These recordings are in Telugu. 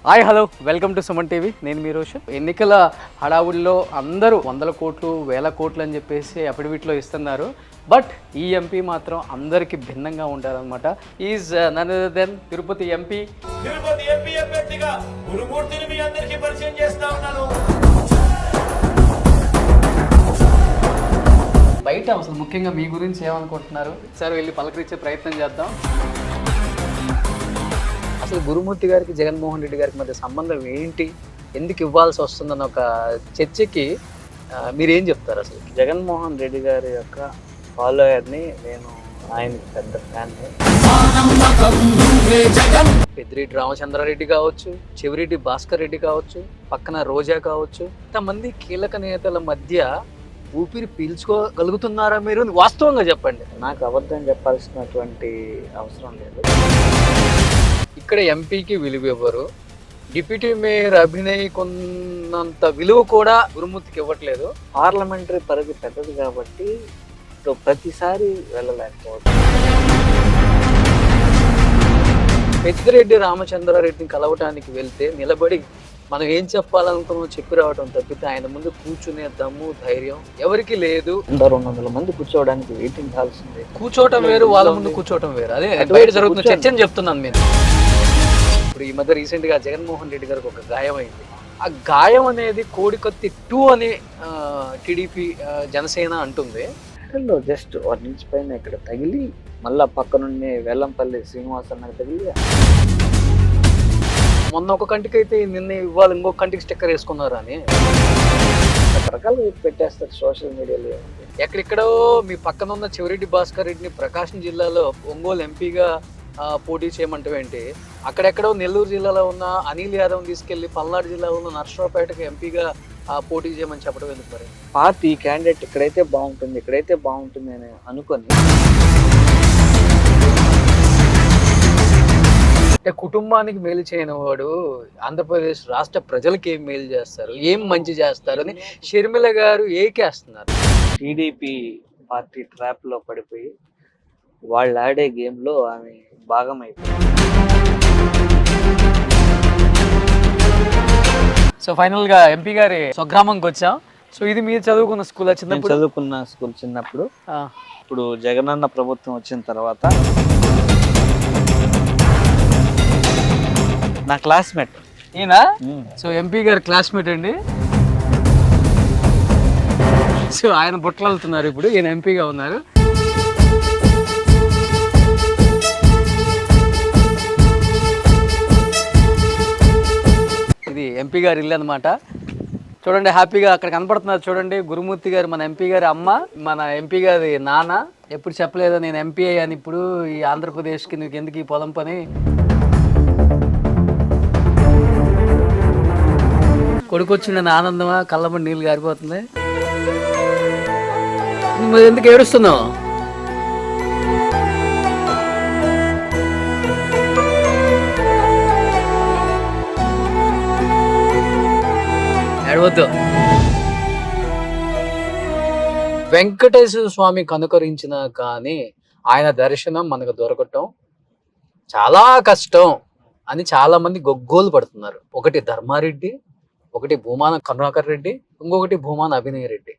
Hi hello welcome to Suman TV. నేను మీ రోషన్. ఎన్నికల హడావుడిలో అందరూ 100 కోట్లు 1000 కోట్లు అని చెప్పేసి అఫిడవిట్లో ఇస్తున్నారు. బట్ ఈ ఎంపీ మాత్రం అందరికీ భిన్నంగా ఉంటారనమాట. Is none other than Tirupati MP. Tirupati MP అభ్యర్థిగా గురుమూర్తిని మీ అందరికీ పరిచయం చేస్తా ఉన్నాను. బయట అసలు ముఖ్యంగా మీ గురించి ఏమనుకుంటున్నారు సార్, వెళ్ళి పలకరించే ప్రయత్నం చేద్దాం. అసలు గురుమూర్తి గారికి జగన్మోహన్ రెడ్డి గారికి మధ్య సంబంధం ఏంటి, ఎందుకు ఇవ్వాల్సి వస్తుందన్న ఒక చర్చకి మీరేం చెప్తారు? అసలు జగన్మోహన్ రెడ్డి గారి యొక్క ఫాలోయర్ని నేను, ఆయనకి పెద్ద ఫ్యాన్. పెద్దిరెడ్డి రామచంద్రారెడ్డి కావచ్చు, చెవిరెడ్డి భాస్కర్ రెడ్డి కావచ్చు, పక్కన రోజా కావచ్చు, ఇంతమంది కీలక నేతల మధ్య ఊపిరి పీల్చుకోగలుగుతున్నారా మీరు? వాస్తవంగా చెప్పండి. నాకు అబద్ధం చెప్పాల్సినటువంటి అవసరం లేదు. ఇక్కడ ఎంపీకి విలువ ఇవ్వరు, డిప్యూటీ మేయర్ అభినయ్కి ఉన్నంత విలువ కూడా గురుమూర్తికి ఇవ్వట్లేదు. పార్లమెంటరీ పరిధి పెద్దది కాబట్టి ప్రతిసారి వెళ్ళలేకపోవచ్చు. పెద్దిరెడ్డి రామచంద్రారెడ్డిని కలవటానికి వెళ్తే నిలబడి మనం ఏం చెప్పాలనుకున్నామో చెప్పి రావడం తప్పితే ఆయన ముందు కూర్చునే దమ్ము ధైర్యం ఎవరికి లేదు. 200 మంది కూర్చోవడానికి వెయిటింగ్ హాల్స్ ఉంది. కూర్చోవటం వేరు, వాళ్ళ ముందు కూర్చోవటం వేరు. అదే బయట జరుగుతున్న చర్చని చెప్తున్నాను నేను. ఇప్పుడు ఈ మధ్య రీసెంట్గా జగన్మోహన్ రెడ్డి గారికి ఒక గాయం అయింది. ఆ గాయం అనేది కోడికత్తి 2 అని టీడీపీ జనసేన అంటుంది. జస్ట్ 1 ఇంచ్ పైన ఇక్కడ తగిలి మళ్ళా పక్కనుండి వెల్లంపల్లి శ్రీనివాసన్నకి తగిలి, మొన్న ఒక కంటికి అయితే నిన్న ఇవాళ ఇంకొక కంటికి స్టిక్కర్ వేసుకున్నారు అని రకరకాలు పెట్టేస్తారు సోషల్ మీడియాలో. ఎక్కడెక్కడో మీ పక్కన ఉన్న చెవిరెడ్డి భాస్కర్ రెడ్డిని ప్రకాశం జిల్లాలో ఒంగోలు ఎంపీగా పోటీ చేయమంటేంటి, అక్కడెక్కడో నెల్లూరు జిల్లాలో ఉన్న అనిల్ యాదవ్ తీసుకెళ్లి పల్నాడు జిల్లాలో ఉన్న నర్సరావుపేటకి ఎంపీగా పోటీ చేయమని చెప్పడం ఎందుకు? మరి పార్టీ క్యాండిడేట్ ఇక్కడైతే బాగుంటుంది అని అనుకొని, అంటే కుటుంబానికి మేలు చేయని వాడు ఆంధ్రప్రదేశ్ రాష్ట్ర ప్రజలకి ఏం మేలు చేస్తారు, ఏం మంచి చేస్తారు అని షర్మిల గారు ఏకేస్తున్నారు. టీడీపీ పార్టీ ట్రాప్ లో పడిపోయి వాళ్ళు ఆడే గేమ్ లో ఆమె భాగం అయిపోయింది. సో ఫైనల్ గా ఎంపీ గారి స్వగ్రామంకి వచ్చాం. సో ఇది మీరు చదువుకున్న స్కూల్? చిన్నప్పుడు చదువుకున్న స్కూల్ చిన్నప్పుడు. ఇప్పుడు జగనన్న ప్రభుత్వం వచ్చిన తర్వాత నా క్లాస్మేట్ ఈయన. సో ఎంపీ గారి క్లాస్మేట్ అండి. సో ఆయన బుట్టలు వెళ్తున్నారు ఇప్పుడు, ఈయన ఎంపీగా ఉన్నారు. ఇది ఎంపీ గారి ఇల్లు అనమాట. చూడండి హ్యాపీగా అక్కడ కనపడుతున్నారు చూడండి. గురుమూర్తి గారు మన ఎంపీ గారి అమ్మ, మన ఎంపీ గారి నాన్న. ఎప్పుడు చెప్పలేదా నేను ఎంపీ అయ్యాను ఇప్పుడు ఈ ఆంధ్రప్రదేశ్కి, నీకు ఎందుకు ఈ పొలం పని? కొడుకు వచ్చిన ఆనందమా, కళ్ళమని నీళ్ళు గారిపోతుంది. మరి ఎందుకు ఏడుస్తున్నావు? ఏడవద్దు. వెంకటేశ్వర స్వామి కనుకరించిన కానీ ఆయన దర్శనం మనకు దొరకటం చాలా కష్టం అని చాలా మంది గొగ్గోలు పడుతున్నారు. ఒకటి ధర్మారెడ్డి, ఒకటి భూమాన కరుణాకర్ రెడ్డి, ఇంకొకటి భూమాన అభినయ్ రెడ్డి.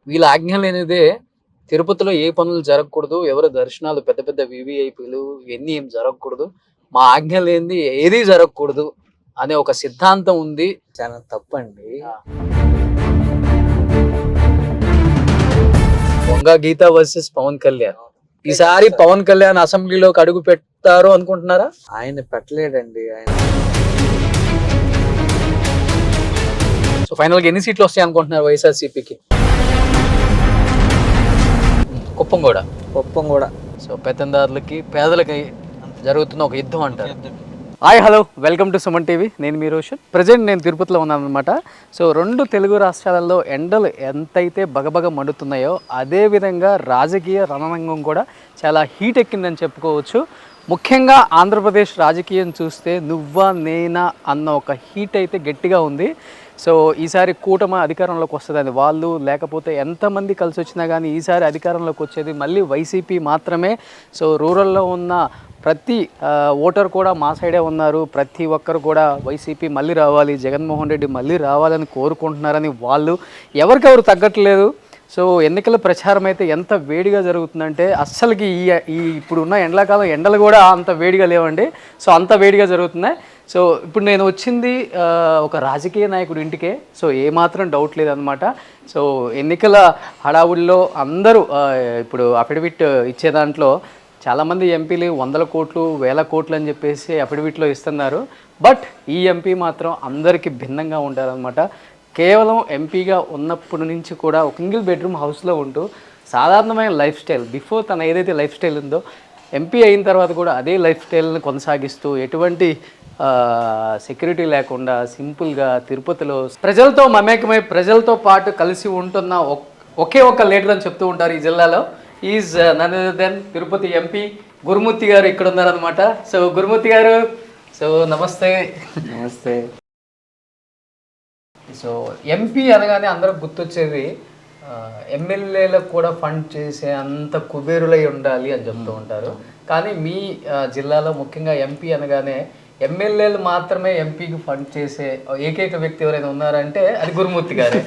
వీళ్ళ ఆజ్ఞ లేనిదే తిరుపతిలో ఏ పనులు జరగకూడదు, ఎవరు దర్శనాలు పెద్ద పెద్ద వివిఐపీలు ఇవన్నీ ఏం జరగకూడదు, మా ఆజ్ఞ లేనిది ఏది జరగకూడదు అనే ఒక సిద్ధాంతం ఉంది. చాలా తప్పండి. వంగ గీత వర్సెస్ పవన్ కళ్యాణ్. ఈసారి పవన్ కళ్యాణ్ అసెంబ్లీలోకి అడుగు పెడతారు అనుకుంటున్నారా? ఆయన పెట్టలేడండి. ఆయన సో ఫైనల్గా ఎన్ని సీట్లు వస్తాయి అనుకుంటున్నారు వైఎస్ఆర్సీపీకి? కుప్పం కూడా. సో పెత్తందారులకి పేదలకి జరుగుతున్న ఒక యుద్ధం అంటారు. Hi hello welcome to Suman TV. నేను మీ రోషన్. ప్రజెంట్ నేను తిరుపతిలో ఉన్నాను అనమాట. సో 2 తెలుగు రాష్ట్రాలలో ఎండలు ఎంతైతే బగబగ మండుతున్నాయో అదేవిధంగా రాజకీయ రణరంగం కూడా చాలా హీట్ ఎక్కిందని చెప్పుకోవచ్చు. ముఖ్యంగా ఆంధ్రప్రదేశ్ రాజకీయం చూస్తే నువ్వా నేనా అన్న ఒక హీట్ అయితే గట్టిగా ఉంది. సో ఈసారి కూటమి అధికారంలోకి వస్తుందని వాళ్ళు, లేకపోతే ఎంతమంది కలిసి వచ్చినా కానీ ఈసారి అధికారంలోకి వచ్చేది మళ్ళీ వైసీపీ మాత్రమే. సో రూరల్లో ఉన్న ప్రతి ఓటర్ కూడా మా సైడే ఉన్నారు, ప్రతి ఒక్కరు కూడా వైసీపీ మళ్ళీ రావాలి, జగన్మోహన్ రెడ్డి మళ్ళీ రావాలని కోరుకుంటున్నారని వాళ్ళు ఎవరికెవరు తగ్గట్లేదు. సో ఎన్నికల ప్రచారం అయితే ఎంత వేడిగా జరుగుతుందంటే అస్సలకి ఈ ఇప్పుడున్న ఎండాకాలం ఎండలు కూడా అంత వేడిగా లేవండి. సో అంత వేడిగా జరుగుతున్నాయి. సో ఇప్పుడు నేను వచ్చింది ఒక రాజకీయ నాయకుడి ఇంటికే. సో ఏమాత్రం డౌట్ లేదనమాట. సో ఎన్నికల హడావుడిలో అందరూ ఇప్పుడు అఫిడవిట్ ఇచ్చే దాంట్లో చాలామంది ఎంపీలు 100 కోట్లు 1000 కోట్లు అని చెప్పేసి అఫిడవిట్లో ఇస్తున్నారు. బట్ ఈ ఎంపీ మాత్రం అందరికీ భిన్నంగా ఉంటారనమాట. కేవలం ఎంపీగా ఉన్నప్పటి నుంచి కూడా ఒక సింగిల్ బెడ్రూమ్ హౌస్లో ఉంటూ సాధారణమైన లైఫ్ స్టైల్, బిఫోర్ తన ఏదైతే లైఫ్ స్టైల్ ఉందో ఎంపీ అయిన తర్వాత కూడా అదే లైఫ్ స్టైల్ని కొనసాగిస్తూ ఎటువంటి సెక్యూరిటీ లేకుండా సింపుల్గా తిరుపతిలో ప్రజలతో మమేకమై ప్రజలతో పాటు కలిసి ఉంటున్న ఒకే ఒక్క లీడర్ అని చెప్తూ ఉంటారు ఈ జిల్లాలో. Is none other than Tirupati MP Gurumurthy గారు ఇక్కడ ఉన్నారనమాట. సో గురుమూర్తి గారు, సో నమస్తే. నమస్తే. సో ఎంపీ అనగానే అందరూ గుర్తొచ్చేది ఎమ్మెల్యేలకు కూడా ఫండ్ చేసే అంత కుబేరులై ఉండాలి అని చెప్తూ ఉంటారు. కానీ మీ జిల్లాలో ముఖ్యంగా ఎంపీ అనగానే ఎమ్మెల్యేలు మాత్రమే ఎంపీకి ఫండ్ చేసే ఏకైక వ్యక్తి ఎవరైనా ఉన్నారంటే అది గురుమూర్తి గారే.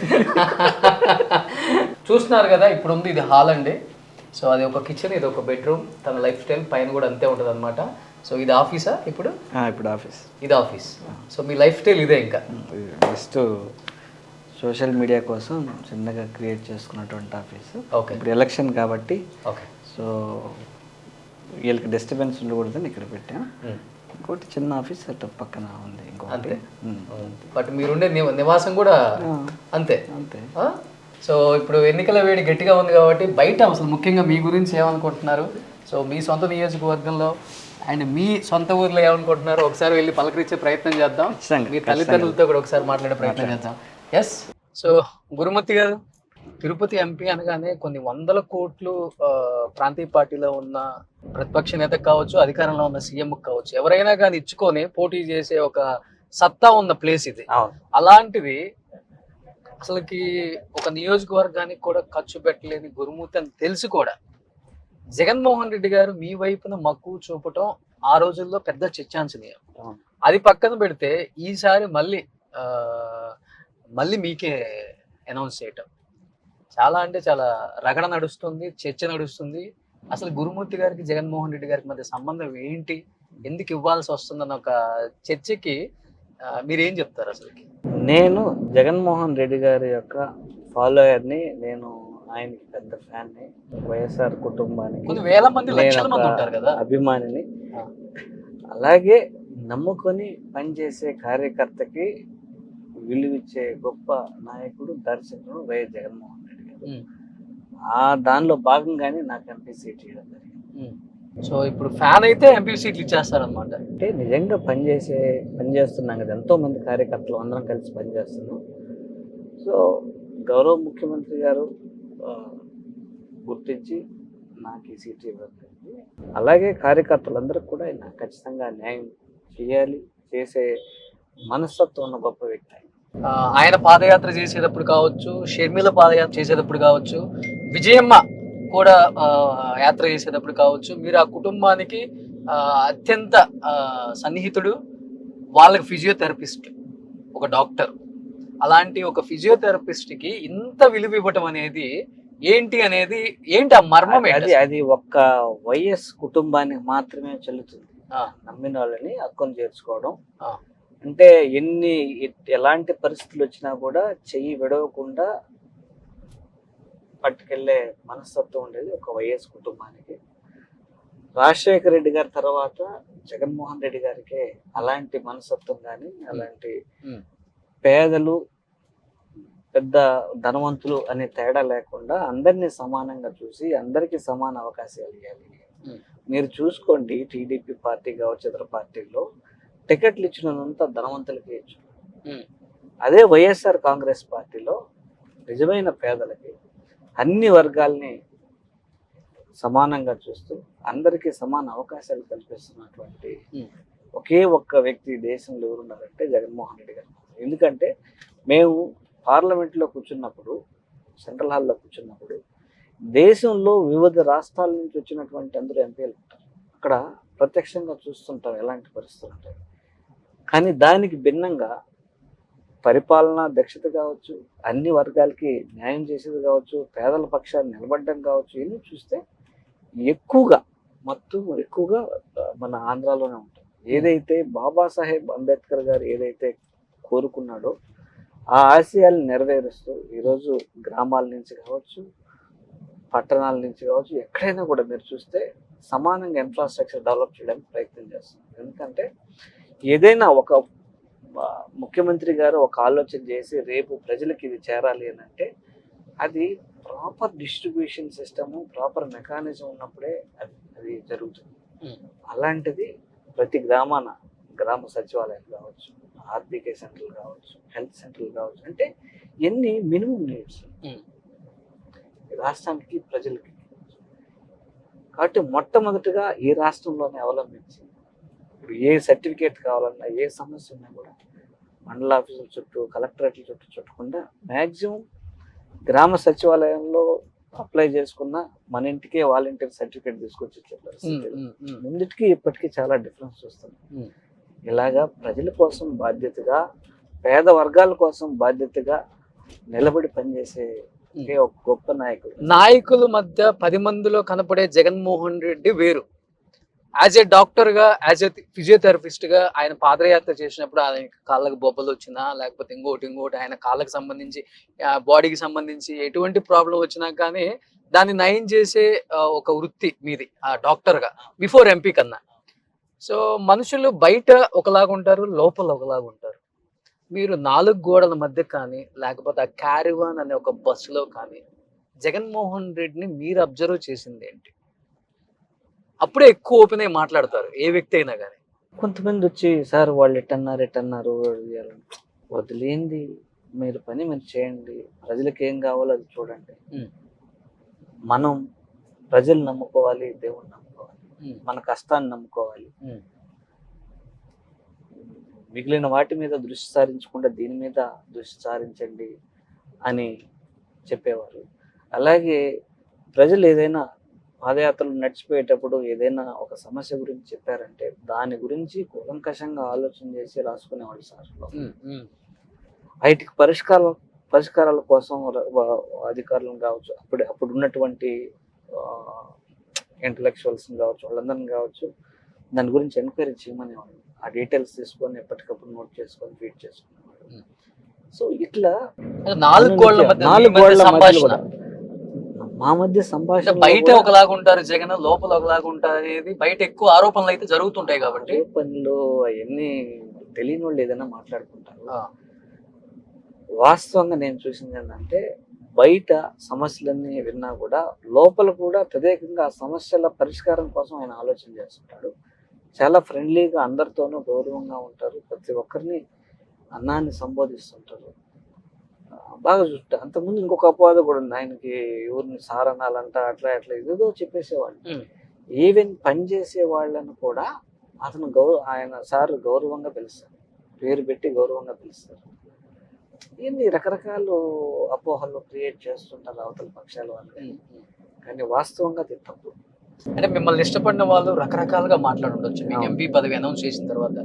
చూస్తున్నారు కదా, ఇప్పుడు ఉంది ఇది హాల్ అండి. సో అది ఒక కిచెన్, ఇది ఒక బెడ్రూమ్. తన లైఫ్ స్టైల్ పైన కూడా అంతే ఉంటుంది అనమాట. సో ఇది ఆఫీసా ఇప్పుడు? ఇప్పుడు ఆఫీస్. ఇది ఆఫీస్. సో మీ లైఫ్ స్టైల్ ఇదే ఇంకా? జస్ట్ సోషల్ మీడియా కోసం చిన్నగా క్రియేట్ చేసుకున్నటువంటి ఆఫీస్. ఓకే. ఇప్పుడు ఎలక్షన్ కాబట్టి ఓకే. సో వీళ్ళకి డిస్టర్బెన్స్ ఉండకూడదని ఇక్కడ పెట్టాం. ఇంకోటి చిన్న ఆఫీస్ అటు పక్కన ఉంది ఇంకోటి. బట్ మీరుండే నివాసం కూడా అంతే అంతే. సో ఇప్పుడు ఎన్నికల వేడి గట్టిగా ఉంది కాబట్టి బయట అసలు ముఖ్యంగా మీ గురించి ఏమనుకుంటున్నారు? సో మీ సొంత నియోజకవర్గంలో అండ్ మీ సొంత ఊర్లో ఏమనుకుంటున్నారు ఒకసారి వెళ్ళి పలకరించే ప్రయత్నం చేద్దాం. మీ తల్లిదండ్రులతో కూడా ఒకసారి మాట్లాడే ప్రయత్నం చేద్దాం. ఎస్. సో గురుమూర్తి గారు, తిరుపతి ఎంపీ అనగానే కొన్ని 100 కోట్లు ప్రాంతీయ పార్టీలో ఉన్న ప్రతిపక్ష నేతకు కావచ్చు, అధికారంలో ఉన్న సీఎంకి కావచ్చు, ఎవరైనా కానీ ఇచ్చుకొని పోటీ చేసే ఒక సత్తా ఉన్న ప్లేస్ ఇది. అలాంటిది అసలుకి ఒక నియోజకవర్గానికి కూడా ఖర్చు పెట్టలేని గురుమూర్తి అని తెలిసి కూడా జగన్మోహన్ రెడ్డి గారు మీ వైపున మక్కువ చూపటం ఆ రోజుల్లో పెద్ద చర్చాంశనీయం. అది పక్కన పెడితే ఈసారి మళ్ళీ మీకే అనౌన్స్ చేయటం చాలా అంటే చాలా రగడ నడుస్తుంది, చర్చ నడుస్తుంది. అసలు గురుమూర్తి గారికి జగన్మోహన్ రెడ్డి గారికి మధ్య సంబంధం ఏంటి, ఎందుకు ఇవ్వాల్సి వస్తుందన్న ఒక చర్చకి మీరేం చెప్తారు? అసలు నేను జగన్మోహన్ రెడ్డి గారి యొక్క ఫాలోయర్ని, నేను ఆయనకి పెద్ద ఫ్యాన్ని, వైఎస్ఆర్ కుటుంబానికి వేల మంది లక్షల మంది ఉంటారు కదా అభిమానిని. అలాగే నమ్ముకొని పనిచేసే కార్యకర్తకి విలువిచ్చే గొప్ప నాయకుడు, దర్శకుడు వైఎస్ జగన్మోహన్ రెడ్డి గారు. దానిలో భాగంగానే నాకు ఎంపీ సీట్ ఇవ్వడం జరిగింది. సో ఇప్పుడు ఫ్యాన్ అయితే ఎంపీ సీట్లు ఇచ్చేస్తారనమాట. అంటే నిజంగా పనిచేస్తున్నాం కదా, ఎంతో మంది కార్యకర్తలు అందరం కలిసి పనిచేస్తున్నాం. సో గౌరవ ముఖ్యమంత్రి గారు గుర్తించి నాకు ఈ సీట్ ఇవ్వడం జరిగింది. అలాగే కార్యకర్తలందరికీ కూడా నాకు ఖచ్చితంగా న్యాయం చేయాలి, చేసే మనస్తత్వం ఉన్న గొప్ప వ్యక్తి. ఆయన పాదయాత్ర చేసేటప్పుడు కావచ్చు, షర్మిల పాదయాత్ర చేసేటప్పుడు కావచ్చు, విజయమ్మ కూడా యాత్ర చేసేటప్పుడు కావచ్చు, మీరు ఆ కుటుంబానికి అత్యంత సన్నిహితుడు, వాళ్ళకి ఫిజియోథెరపిస్ట్, ఒక డాక్టర్. అలాంటి ఒక ఫిజియోథెరపిస్ట్కి ఇంత విలువ ఇవ్వటం అనేది ఏంటి ఆ మర్మం? అది ఒక్క వైఎస్ కుటుంబానికి మాత్రమే చెల్లుతుంది. నమ్మిన వాళ్ళని హక్కును చేర్చుకోవడం అంటే ఎలాంటి పరిస్థితులు వచ్చినా కూడా చెయ్యి విడవకుండా పట్టుకెళ్లే మనస్తత్వం ఉండేది ఒక వైఎస్ కుటుంబానికి. రాజశేఖర రెడ్డి గారి తర్వాత జగన్మోహన్ రెడ్డి గారికి అలాంటి మనస్తత్వం కానీ, అలాంటి పేదలు పెద్ద ధనవంతులు అనే తేడా లేకుండా అందరినీ సమానంగా చూసి అందరికీ సమాన అవకాశాలు ఇవ్వాలి. మీరు చూసుకోండి, టీడీపీ పార్టీ కావచ్చు, ఇతర పార్టీల్లో టికెట్లు ఇచ్చినంత ధనవంతులకి ఇచ్చు. అదే వైఎస్ఆర్ కాంగ్రెస్ పార్టీలో నిజమైన పేదలకి అన్ని వర్గాల్ని సమానంగా చూస్తూ అందరికీ సమాన అవకాశాలు కల్పిస్తున్నటువంటి ఒకే ఒక్క వ్యక్తి దేశంలో ఎవరున్నారంటే జగన్మోహన్ రెడ్డి గారు. ఎందుకంటే మేము పార్లమెంట్లో కూర్చున్నప్పుడు, సెంట్రల్ హాల్లో కూర్చున్నప్పుడు దేశంలో వివిధ రాష్ట్రాల నుంచి వచ్చినటువంటి అందరూ ఎంపీలు ఉంటారు. అక్కడ ప్రత్యక్షంగా చూస్తుంటాం ఎలాంటి పరిస్థితులు ఉంటాయి. కానీ దానికి భిన్నంగా పరిపాలన దక్షత కావచ్చు, అన్ని వర్గాలకి న్యాయం చేసేది కావచ్చు, పేదల పక్షాన్ని నిలబడడం కావచ్చు, ఇవన్నీ చూస్తే ఎక్కువగా మన ఆంధ్రాలోనే ఉంటుంది. ఏదైతే బాబాసాహెబ్ అంబేద్కర్ గారు ఏదైతే కోరుకున్నాడో ఆ ఆశయాలను నెరవేరుస్తూ ఈరోజు గ్రామాల నుంచి కావచ్చు, పట్టణాల నుంచి కావచ్చు, ఎక్కడైనా కూడా మీరు చూస్తే సమానంగా ఇన్ఫ్రాస్ట్రక్చర్ డెవలప్ చేయడానికి ప్రయత్నం చేస్తున్నారు. ఎందుకంటే ఏదైనా ఒక ముఖ్యమంత్రి గారు ఒక ఆలోచన చేసి రేపు ప్రజలకు ఇది చేరాలి అని అంటే అది proper distribution system, proper mechanism ఉన్నప్పుడే అది జరుగుతుంది. అలాంటిది ప్రతి గ్రామ సచివాలయాలు కావచ్చు, ఆర్బీకే సెంటర్లు కావచ్చు, హెల్త్ సెంటర్లు కావచ్చు, అంటే ఎన్ని మినిమం నీడ్స్ రాష్ట్రానికి ప్రజలకి. కాబట్టి మొట్టమొదటిగా ఈ రాష్ట్రంలోనే అవలంబించి ఇప్పుడు ఏ సర్టిఫికేట్ కావాలన్నా, ఏ సమస్య ఉన్నా కూడా మండల ఆఫీసుల చుట్టూ, కలెక్టరేట్ల చుట్టూ చుట్టకుండా మ్యాక్సిమం గ్రామ సచివాలయంలో అప్లై చేసుకున్న మన ఇంటికే వాలంటీర్ సర్టిఫికేట్ తీసుకొచ్చి ఇచ్చే పరిస్థితి. ముందుటికి ఇప్పటికీ చాలా డిఫరెన్స్ వస్తుంది. ఇలాగా ప్రజల కోసం బాధ్యతగా, పేద వర్గాల కోసం బాధ్యతగా నిలబడి పనిచేసే ఒక గొప్ప నాయకుల మధ్య 10 మందిలో కనపడే జగన్మోహన్ రెడ్డి వేరు. యాజ్ ఏ డాక్టర్ గా, యాజ్ ఏ ఫిజియోథెరపిస్ట్ గా ఆయన పాదయాత్ర చేసినప్పుడు ఆయన కాళ్ళకు బొబ్బలు వచ్చినా, లేకపోతే ఇంకోటి ఆయన కాళ్ళకు సంబంధించి, బాడీకి సంబంధించి ఎటువంటి ప్రాబ్లం వచ్చినా కానీ దాన్ని నయం చేసే ఒక వృత్తి మీది డాక్టర్ గా, బిఫోర్ ఎంపీ కన్నా. సో మనుషులు బయట ఒకలాగా ఉంటారు, లోపల ఒకలాగా ఉంటారు. మీరు 4 గోడల మధ్య కానీ, లేకపోతే ఆ క్యారివాన్ అనే ఒక బస్సులో కానీ జగన్మోహన్ రెడ్డిని మీరు అబ్జర్వ్ చేసింది ఏంటి? అప్పుడే ఎక్కువ ఓపెన్ అయి మాట్లాడతారు ఏ వ్యక్తి అయినా కానీ. కొంతమంది వచ్చి సార్ వాళ్ళు ఎట్టన్నారు వదిలేంది, మీరు పని మీరు చేయండి, ప్రజలకు ఏం కావాలో అది చూడండి. మనం ప్రజలు నమ్ముకోవాలి, దేవుని నమ్ముకోవాలి, మన కష్టాన్ని నమ్ముకోవాలి. మిగిలిన వాటి మీద దృష్టి సారించకుండా దీని మీద దృష్టి సారించండి అని చెప్పేవారు. అలాగే ప్రజలు ఏదైనా పాదయాత్రలు నడిచిపోయేటప్పుడు ఏదైనా ఒక సమస్య గురించి చెప్పారంటే దాని గురించి కూలంకషంగా ఆలోచన చేసి రాసుకునేవాళ్ళు సార్. వాటికి పరిష్కారాల కోసం అధికారులను కావచ్చు, అప్పుడు ఉన్నటువంటి ఇంటలెక్చువల్స్ కావచ్చు, వాళ్ళందరినీ కావచ్చు, దాని గురించి ఎంక్వైరీ చేయమనేవాళ్ళు. ఆ డీటెయిల్స్ తీసుకొని ఎప్పటికప్పుడు నోట్ చేసుకొని ఫీడ్ చేసుకునేవాళ్ళు. సో ఇట్లా 4 గోడల మధ్య మా మధ్య సంభాషణ బయట ఒకలాగా ఉంటారు జగన్, లోపల ఒకలాగా ఉంటారు అనేది బయట ఎక్కువ ఆరోపణలు అయితే జరుగుతుంటాయి. కాబట్టి పనులు అవన్నీ తెలియని వాళ్ళు ఏదైనా మాట్లాడుకుంటారు. వాస్తవంగా నేను చూసింది ఏంటంటే బయట సమస్యలన్నీ విన్నా కూడా లోపల కూడా తదేకంగా ఆ సమస్యల పరిష్కారం కోసం ఆయన ఆలోచన చేస్తుంటాడు. చాలా ఫ్రెండ్లీగా అందరితోనూ గౌరవంగా ఉంటారు. ప్రతి ఒక్కరిని అన్నాన్ని సంబోధిస్తుంటారు. బాగా చూస్తారు. అంతకుముందు ఇంకొక అపవాదం కూడా ఉంది ఆయనకి, ఎవరిని సార్ అనాలంట, అట్లా ఏదో చెప్పేసేవాళ్ళు. ఈవెన్ పనిచేసే వాళ్ళను కూడా అతను ఆయన సార్ గౌరవంగా పిలుస్తారు, పేరు పెట్టి గౌరవంగా పిలుస్తారు. ఇన్ని రకరకాల అపోహలు క్రియేట్ చేస్తుంటారు అవతల పక్షాల వాళ్ళు. కానీ వాస్తవంగా అది తప్పు. అంటే మిమ్మల్ని ఇష్టపడిన వాళ్ళు రకరకాలుగా మాట్లాడుండొచ్చు. మీకు ఎంపీ పదవి అనౌన్స్ చేసిన తర్వాత,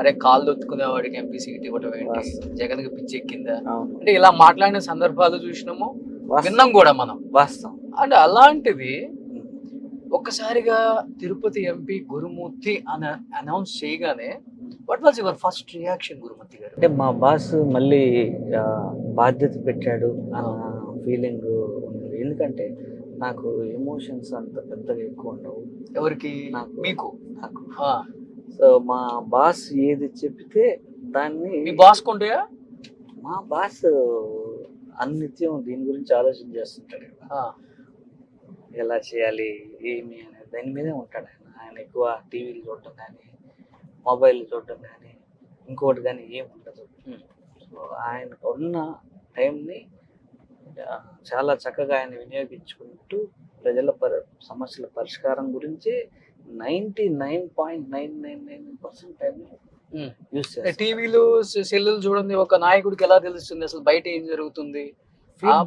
అరే కాళ్ళు ఒత్తుకునే వాడికి ఎంపీ సీట్ ఇవ్వడం ఏంటి, జగన్ కి పిచ్చి ఎక్కిందా, అంటే ఇలా మాట్లాడిన సందర్భాలు చూసినాము, విన్నాం కూడా మనం. వాస్తవం. అంటే అలాంటిది ఒక్కసారిగా తిరుపతి ఎంపీ గురుమూర్తి అని అనౌన్స్ చేయగానే what was your first reaction Gurumurthy గారు? అంటే మా బాస్ మళ్ళీ బాధ్యత పెట్టాడు అన్న ఫీలింగ్ ఉంది. ఎందుకంటే నాకు ఎమోషన్స్ అంత పెద్దగా ఎక్కువ ఉండవు. ఎవరికి? మీకు. నాకు. సో మా బాస్ ఏది చెప్తే దాన్ని. మీ బాస్ కొంటాయా? మా బాస్ అన్నిత్యం దీని గురించి ఆలోచన చేస్తుంటాడు కదా, ఎలా చేయాలి ఏమి అనేది దాని మీదే ఉంటాడు ఆయన. ఆయన ఎక్కువ టీవీలు చూడటం కానీ, మొబైల్ చూడటం కానీ, ఇంకోటి కానీ ఏమి ఉండదు. సో ఆయనకు ఉన్న టైంని చాలా చక్కగా ఆయన వినియోగించుకుంటూ ప్రజల సమస్యల పరిష్కారం గురించి 99.999% టైం యూస్ చేస్తారు. టీవీలు సెల్లులు చూడండి, ఒక నాయకుడికి ఎలా తెలుస్తుంది అసలు బయట ఏం జరుగుతుంది,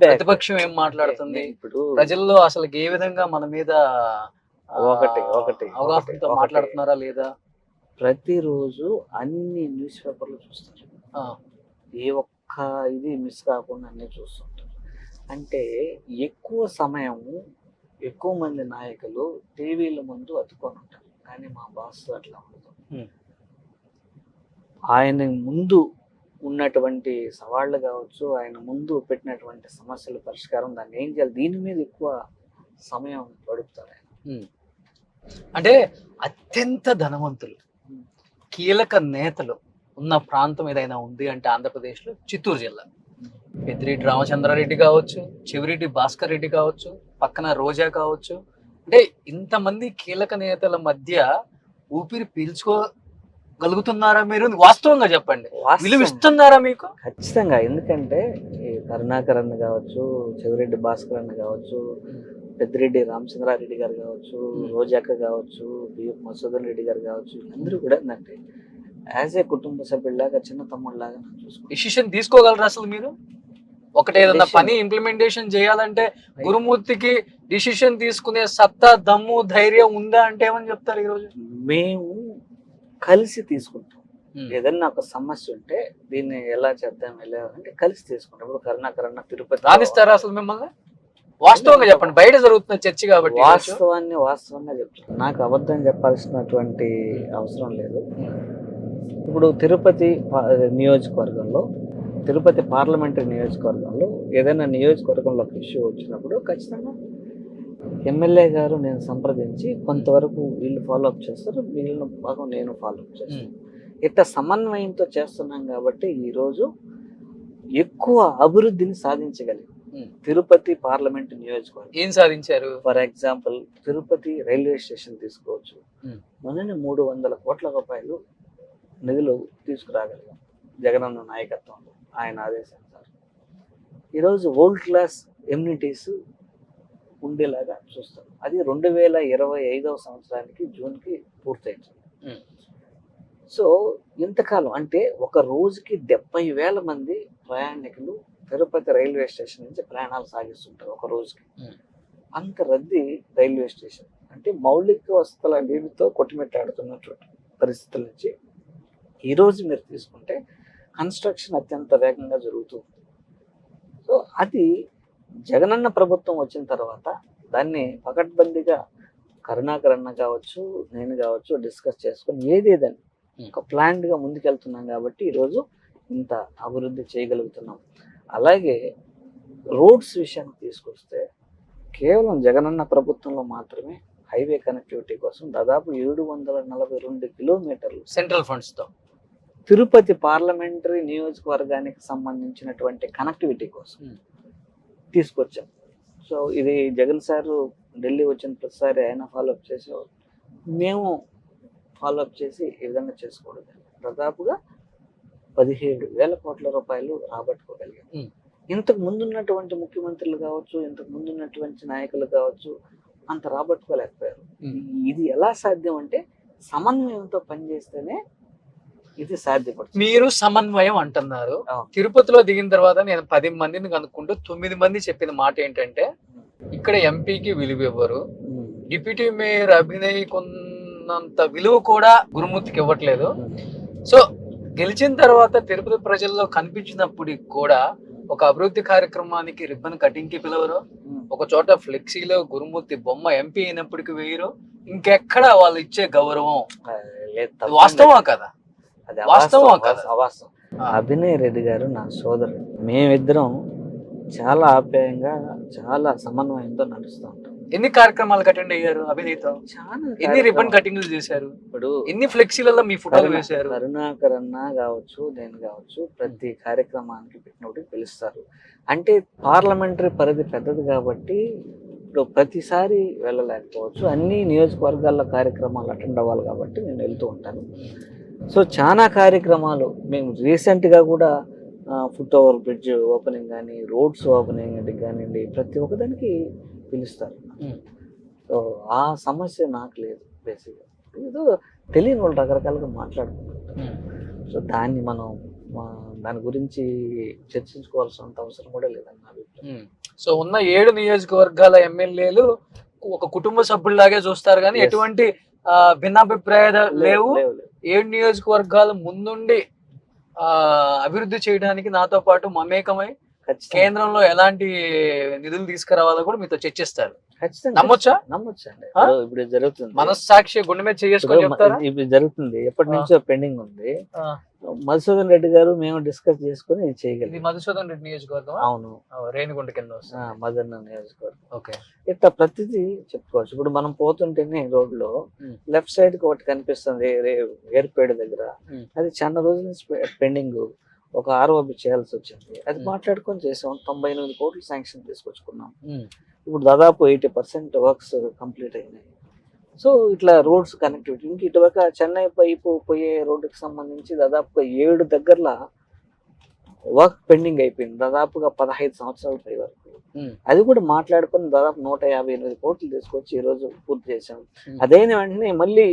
ప్రతిపక్షం ఏం మాట్లాడుతుంది, ఇప్పుడు ప్రజల్లో అసలు ఏ విధంగా మన మీద ఒకటి అవగాహనతో మాట్లాడుతున్నారా లేదా? ప్రతిరోజు అన్ని న్యూస్ పేపర్లు చూస్తారు, ఏ ఒక్క ఇది మిస్ కాకుండా అన్ని చూస్తుంటారు. అంటే ఎక్కువ సమయం ఎక్కువ మంది నాయకులు టీవీల ముందు అతుకొని ఉంటారు, కానీ మా బాస్ అట్లా ఉండదు. ఆయన ముందు ఉన్నటువంటి సవాళ్ళు కావచ్చు, ఆయన ముందు పెట్టినటువంటి సమస్యల పరిష్కారం, దాన్ని ఏం చేయాలి, దీని మీద ఎక్కువ సమయం గడుపుతారు ఆయన. అంటే అత్యంత ధనవంతులు, కీలక నేతలు ఉన్న ప్రాంతం ఏదైనా ఉంది అంటే ఆంధ్రప్రదేశ్లో చిత్తూరు జిల్లా. పెద్దిరెడ్డి రామచంద్రారెడ్డి కావచ్చు, చెవిరెడ్డి భాస్కర్ రెడ్డి కావచ్చు, పక్కన రోజా కావచ్చు. అంటే ఇంతమంది కీలక నేతల మధ్య ఊపిరి పీల్చుకోగలుగుతున్నారా మీరు? వాస్తవంగా చెప్పండి, విలువ ఇస్తున్నారా మీకు? ఖచ్చితంగా. ఎందుకంటే ఈ కరుణాకర్ అన్న కావచ్చు, చెవిరెడ్డి భాస్కర్ అన్న కావచ్చు, పెద్దిరెడ్డి రామచంద్రారెడ్డి గారు కావచ్చు, రోజాక్క కావచ్చు, బిఎఫ్ మసూదన్ రెడ్డి గారు కావచ్చు, వీళ్ళందరూ కూడా ఏంటంటే యాజ్ ఏ కుటుంబ సభ్యుల్లాగా, చిన్న తమ్ముళ్ళలాగా నన్ను చూసుకుంటారు. డిసిషన్ తీసుకోగలరా అసలు మీరు? ఒకటి ఏదన్నా పని ఇంప్లిమెంటేషన్ చేయాలంటే గురుమూర్తికి డిసిషన్ తీసుకునే సత్తా, దమ్ము, ధైర్యం ఉందా అంటే ఏమని చెప్తారు ఈరోజు? మేము కలిసి తీసుకుంటాం. ఏదన్నా ఒక సమస్య ఉంటే దీన్ని ఎలా చేద్దాం అంటే కలిసి తీసుకుంటాం. ఇప్పుడు కరుణాకర్ అన్న తిరుపతి రాణిస్తారా అసలు మిమ్మల్ని? వాస్తవంగా చెప్పండి, బయట జరుగుతున్న చర్చ కాబట్టి. వాస్తవంగా చెప్తాను, నాకు అబద్ధం చెప్పాల్సినటువంటి అవసరం లేదు. ఇప్పుడు తిరుపతి నియోజకవర్గంలో, తిరుపతి పార్లమెంటరీ నియోజకవర్గంలో ఏదైనా నియోజకవర్గంలో ఒక ఇష్యూ వచ్చినప్పుడు ఖచ్చితంగా ఎమ్మెల్యే గారు నేను సంప్రదించి కొంతవరకు వీళ్ళు ఫాలోఅప్ చేస్తారు, మిగిలిన భాగం నేను ఫాలోఅప్ చేస్తాను. ఇట్లా సమన్వయంతో చేస్తున్నాం కాబట్టి ఈరోజు ఎక్కువ అభివృద్ధిని సాధించగలిగాం. తిరుపతి పార్లమెంట్ నియోజకవర్గం ఏం సాధించారు? For example Tirupati railway station తీసుకోవచ్చు. మొన్ననే 300 కోట్ల రూపాయలు నిధులు తీసుకురాగలిగాం జగనన్న నాయకత్వంలో, ఆయన ఆదేశానుసారం. ఈరోజు వరల్డ్ క్లాస్ ఎమ్యూనిటీస్ ఉండేలాగా చూస్తాం. అది 2025వ సంవత్సరానికి జూన్కి పూర్తయింది. సో ఇంతకాలం అంటే ఒక రోజుకి 70,000 మంది ప్రయాణికులు తిరుపతి రైల్వే స్టేషన్ నుంచి ప్రయాణాలు సాగిస్తుంటారు ఒక రోజుకి. అంత రద్దీ రైల్వే స్టేషన్ అంటే మౌలిక వసతుల లేమితో కొట్టుమిట్టాడుతున్నటువంటి పరిస్థితుల నుంచి ఈరోజు మీరు తీసుకుంటే కన్స్ట్రక్షన్ అత్యంత వేగంగా జరుగుతుంది. సో అది జగనన్న ప్రభుత్వం వచ్చిన తర్వాత దాన్ని పకడ్బందీగా కరుణాకర్ అన్న కావచ్చు, నేను కావచ్చు డిస్కస్ చేసుకొని ఏదేదని ఒక ప్లాన్డ్గా ముందుకెళ్తున్నాం కాబట్టి ఈరోజు ఇంత అభివృద్ధి చేయగలుగుతున్నాం. అలాగే రోడ్స్ విషయాన్ని తీసుకొస్తే కేవలం జగనన్న ప్రభుత్వంలో మాత్రమే హైవే కనెక్టివిటీ కోసం దాదాపు 742 కిలోమీటర్లు సెంట్రల్ ఫండ్స్తో తిరుపతి పార్లమెంటరీ నియోజకవర్గానికి సంబంధించినటువంటి కనెక్టివిటీ కోసం తీసుకొచ్చాం. సో ఇది జగన్ సారు ఢిల్లీ వచ్చిన ప్రతిసారి ఆయన ఫాలోఅప్ చేసేవారు, మేము ఫాలోఅప్ చేసి ఈ విధంగా చేసుకోవడం దాదాపుగా 17,000 కోట్ల రూపాయలు రాబట్టుకోగలిగాం. ఇంతకు ముందున్నటువంటి ముఖ్యమంత్రులు కావచ్చు, ఇంతకు ముందున్నటువంటి నాయకులు కావచ్చు అంత రాబట్టుకోలేకపోయారు. ఇది ఎలా సాధ్యం అంటే సమన్వయంతో పనిచేస్తేనే ఇది సాధ్యపడుతుంది. మీరు సమన్వయం అంటున్నారు. తిరుపతిలో దిగిన తర్వాత నేను 10 మందిని కనుక్కుంటూ 9 మంది చెప్పిన మాట ఏంటంటే ఇక్కడ ఎంపీకి విలువ ఇవ్వరు, డిప్యూటీ మేయర్ అభినయ్ కొన్నంత విలువ కూడా గురుమూర్తికి ఇవ్వట్లేదు. సో గెలిచిన తర్వాత తిరుపతి ప్రజల్లో కనిపించినప్పుడు కూడా ఒక అభివృద్ధి కార్యక్రమానికి రిబ్బన్ కటింగ్ కి పిలవరు, ఒక చోట ఫ్లెక్సీలో గురుమూర్తి బొమ్మ ఎంపీ అయినప్పటికీ వేయరు, ఇంకెక్కడ వాళ్ళు ఇచ్చే గౌరవం వాస్తవా కదా? వాస్తవం కదా? అవాస్తవం. అభినయ్ రెడ్డి గారు నా సోదరుడు, మేమిద్దరం చాలా ఆప్యాయంగా చాలా సమన్వయంతో నడుస్తూ ఉంటాం. ఎన్ని కార్యక్రమాలకు అటెండ్ అయ్యారు అభినయ్తో? ఎన్ని రిబ్బన్ కటింగ్లు చేశారు? ఇప్పుడు ఎన్ని ఫ్లెక్సీలలో మీ ఫోటోలు వేశారు? కరుణాకర్ అన్న కావచ్చు, నేను కావచ్చు ప్రతి కార్యక్రమానికి పెట్టినప్పుడు పిలుస్తారు. అంటే పార్లమెంటరీ పరిధి పెద్దది కాబట్టి ఇప్పుడు ప్రతిసారి వెళ్ళలేకపోవచ్చు, అన్ని నియోజకవర్గాల్లో కార్యక్రమాలు అటెండ్ అవ్వాలి కాబట్టి నేను వెళ్తూ ఉంటాను. సో చాలా కార్యక్రమాలు మేము రీసెంట్గా కూడా ఫుట్ ఓవర్ బ్రిడ్జ్ ఓపెనింగ్ కానీ, రోడ్స్ ఓపెనింగ్ కానివ్వండి, ప్రతి ఒక్కదానికి పిలుస్తారు. సో ఆ సమస్య నాకు లేదు. బేసిక్గా ఏదో తెలియని వాళ్ళు రకరకాలుగా మాట్లాడుకుంటారు. సో దాన్ని మనం దాని గురించి చర్చించుకోవాల్సినంత అవసరం కూడా లేదని నా అభిప్రాయం. సో ఉన్న 7 నియోజకవర్గాల ఎమ్మెల్యేలు ఒక కుటుంబ సభ్యుల్లాగే చూస్తారు కానీ Yes. ఎటువంటి భిన్నాభిప్రాయాలు లేవు. లేవు. 7 నియోజకవర్గాలు ముందుండి అభివృద్ధి చేయడానికి నాతో పాటు మమేకమై ఖచ్చితంగా. కేంద్రంలో ఎలాంటి నిధులు తీసుకురావాలో కూడా మీతో చర్చిస్తారు. ఖచ్చితంగా. నమ్మొచ్చా? నమ్మొచ్చండి. ఆ? ఇప్పుడు జరుగుతుంది. మనస్సాక్షి గుండె మీద చేసుకొని చెప్తారా? ఇప్పుడు జరుగుతుంది. ఎప్పటి నుంచో పెండింగ్ ఉంది. ఆ, మధుసూదన్ రెడ్డి గారు మేము డిస్కస్ చేసుకుని ఇది చేయగలిగాం. మధుసూదన్ రెడ్డి నియోజకవర్గం. అవును. రేణిగుంట కింద వస్తుంది. మదన్న నియోజకవర్గం. ఓకే. ఇట్లా ప్రతిదీ చెప్పుకోవచ్చు. ఇప్పుడు మనం పోతుంటేనే రోడ్ లో Hmm. లెఫ్ట్ సైడ్ కి ఒకటి కనిపిస్తుంది ఏర్పేట దగ్గర. Hmm. అది చాలా రోజుల నుంచి పెండింగ్. ఒక ఆర్ఓబి చేయాల్సి వచ్చింది. అది Hmm. మాట్లాడుకొని చేసాం. 98 కోట్లు శాంక్షన్ తీసుకొచ్చుకున్నాం. ఉమ్, ఇప్పుడు దాదాపు 80% వర్క్స్ కంప్లీట్ అయినాయి. సో ఇట్లా రోడ్స్ కనెక్టివిటీ ఇంక ఇటువైపు చెన్నై పైపు పోయే రోడ్డుకి సంబంధించి దాదాపుగా 7 దగ్గరలో వర్క్ పెండింగ్ అయిపోయింది. దాదాపుగా 15 సంవత్సరాల పై వరకు. ఉమ్, అది కూడా మాట్లాడుకొని దాదాపు 158 కోట్లు తీసుకొచ్చి ఈ రోజు పూర్తి చేశాం. Hmm. అదైన వెంటనే మళ్ళీ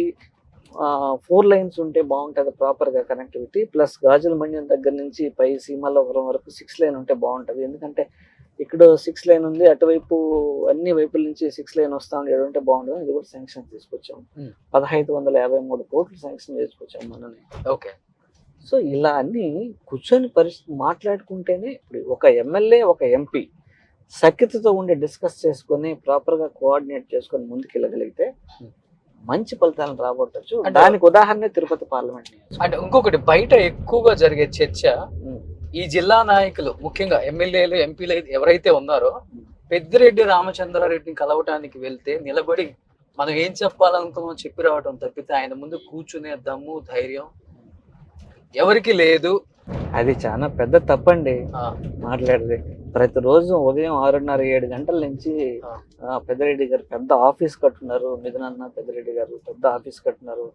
4 లైన్స్ ఉంటే బాగుంటుంది ప్రాపర్ గా కనెక్టివిటీ. ప్లస్ గాజుల మండ్యం దగ్గర నుంచి పై సీమాలవరం వరకు 6 లైన్ ఉంటే బాగుంటది. ఎందుకంటే ఇక్కడ 6 లైన్ ఉంది, అటువైపు అన్ని వైపుల నుంచి 6 లైన్ వస్తా ఉండేది ఉంటే బాగుంటుంది. అది కూడా శాంక్షన్ తీసుకొచ్చాం. Hmm. 1553 కోట్లు శాంక్షన్ చేసుకొచ్చాం మనని. ఓకే. సో ఇలా అన్ని కూర్చొని పరిస్థితి మాట్లాడుకుంటేనే ఇప్పుడు ఒక ఎమ్మెల్యే ఒక ఎంపీ సఖ్యతతో ఉండి డిస్కస్ చేసుకొని ప్రాపర్ గా కోఆర్డినేట్ చేసుకొని ముందుకు వెళ్ళగలిగితే మంచి ఫలితాలను రాబట్టచ్చు. అంటే- దానికి ఉదాహరణ తిరుపతి పార్లమెంట్. అంటే ఇంకొకటి బయట ఎక్కువగా జరిగే చర్చ, ఈ జిల్లా నాయకులు ముఖ్యంగా ఎమ్మెల్యేలు ఎంపీలు ఎవరైతే ఉన్నారో పెద్దిరెడ్డి రామచంద్రారెడ్డిని కలవటానికి వెళ్తే నిలబడి మనం ఏం చెప్పాలనుకున్నామో చెప్పి రావటం తప్పితే ఆయన ముందు కూర్చునే దమ్ము ధైర్యం ఎవరికి లేదు. అది చాలా పెద్ద తప్పండి ఆ, మాట్లాడేది. ప్రతిరోజు ఉదయం 6:30-7 గంటల నుంచి ఆ. పెద్దిరెడ్డి గారు పెద్ద ఆఫీస్ కట్టున్నారు. మిథునన్న పెద్దిరెడ్డి గారు పెద్ద ఆఫీస్ కట్టున్నారు.